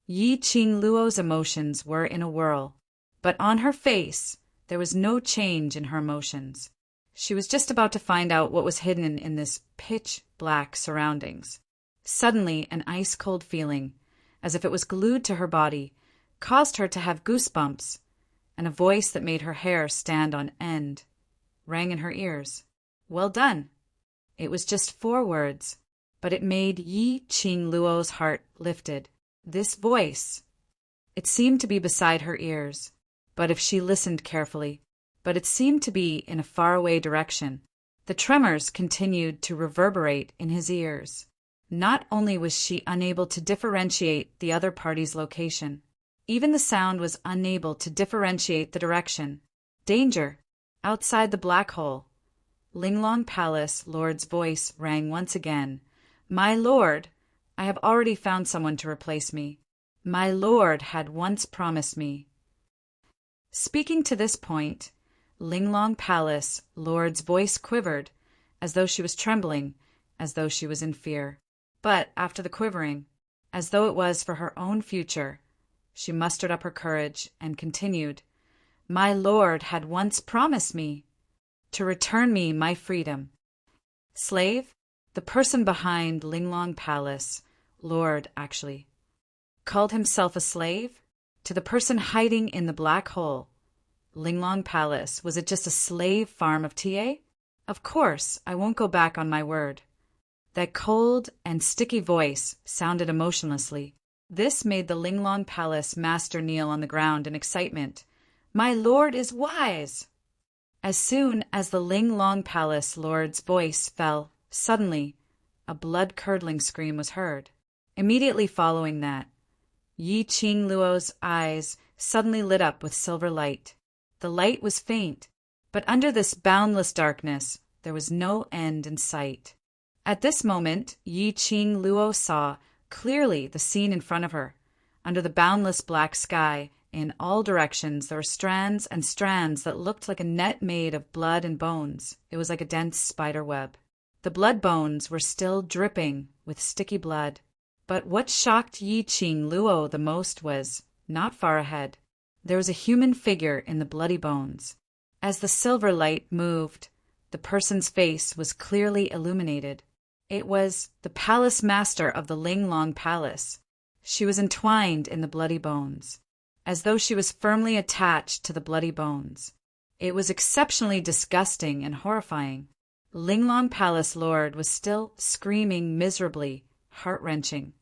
Yi Qing Luo's emotions were in a whirl, but on her face there was no change in her emotions. She was just about to find out what was hidden in this pitch-black surroundings. Suddenly, an ice-cold feeling, as if it was glued to her body, caused her to have goosebumps, and a voice that made her hair stand on end rang in her ears. "Well done." It was just 4 words, but it made Yi Qing Luo's heart lifted. This voice, it seemed to be beside her ears, but if she listened carefully, it seemed to be in a faraway direction. The tremors continued to reverberate in his ears. Not only was she unable to differentiate the other party's location, even the sound was unable to differentiate the direction. Danger! Outside the black hole. Linglong Palace Lord's voice rang once again. "My lord, I have already found someone to replace me. My lord had once promised me." Speaking to this point, Linglong Palace Lord's voice quivered, as though she was trembling, as though she was in fear. But after the quivering, as though it was for her own future, she mustered up her courage and continued, "My lord had once promised me to return me my freedom." Slave? The person behind Linglong Palace, Lord actually, called himself a slave? To the person hiding in the black hole, Linglong Palace, was it just a slave farm of TA? Of course, I won't go back on my word. That cold and sticky voice sounded emotionlessly. This made the Linglong Palace master kneel on the ground in excitement. "My lord is wise!" As soon as the Linglong Palace lord's voice fell, suddenly, a blood-curdling scream was heard. Immediately following that, Yi Qing Luo's eyes suddenly lit up with silver light. The light was faint, but under this boundless darkness, there was no end in sight. At this moment, Yi Qing Luo saw clearly the scene in front of her. Under the boundless black sky, in all directions, there were strands and strands that looked like a net made of blood and bones. It was like a dense spider web. The blood bones were still dripping with sticky blood. But what shocked Yi Qing Luo the most was, not far ahead, there was a human figure in the bloody bones. As the silver light moved, the person's face was clearly illuminated. It was the palace master of the Linglong Palace. She was entwined in the bloody bones, as though she was firmly attached to the bloody bones. It was exceptionally disgusting and horrifying. Linglong Palace Lord was still screaming miserably, heart-wrenching.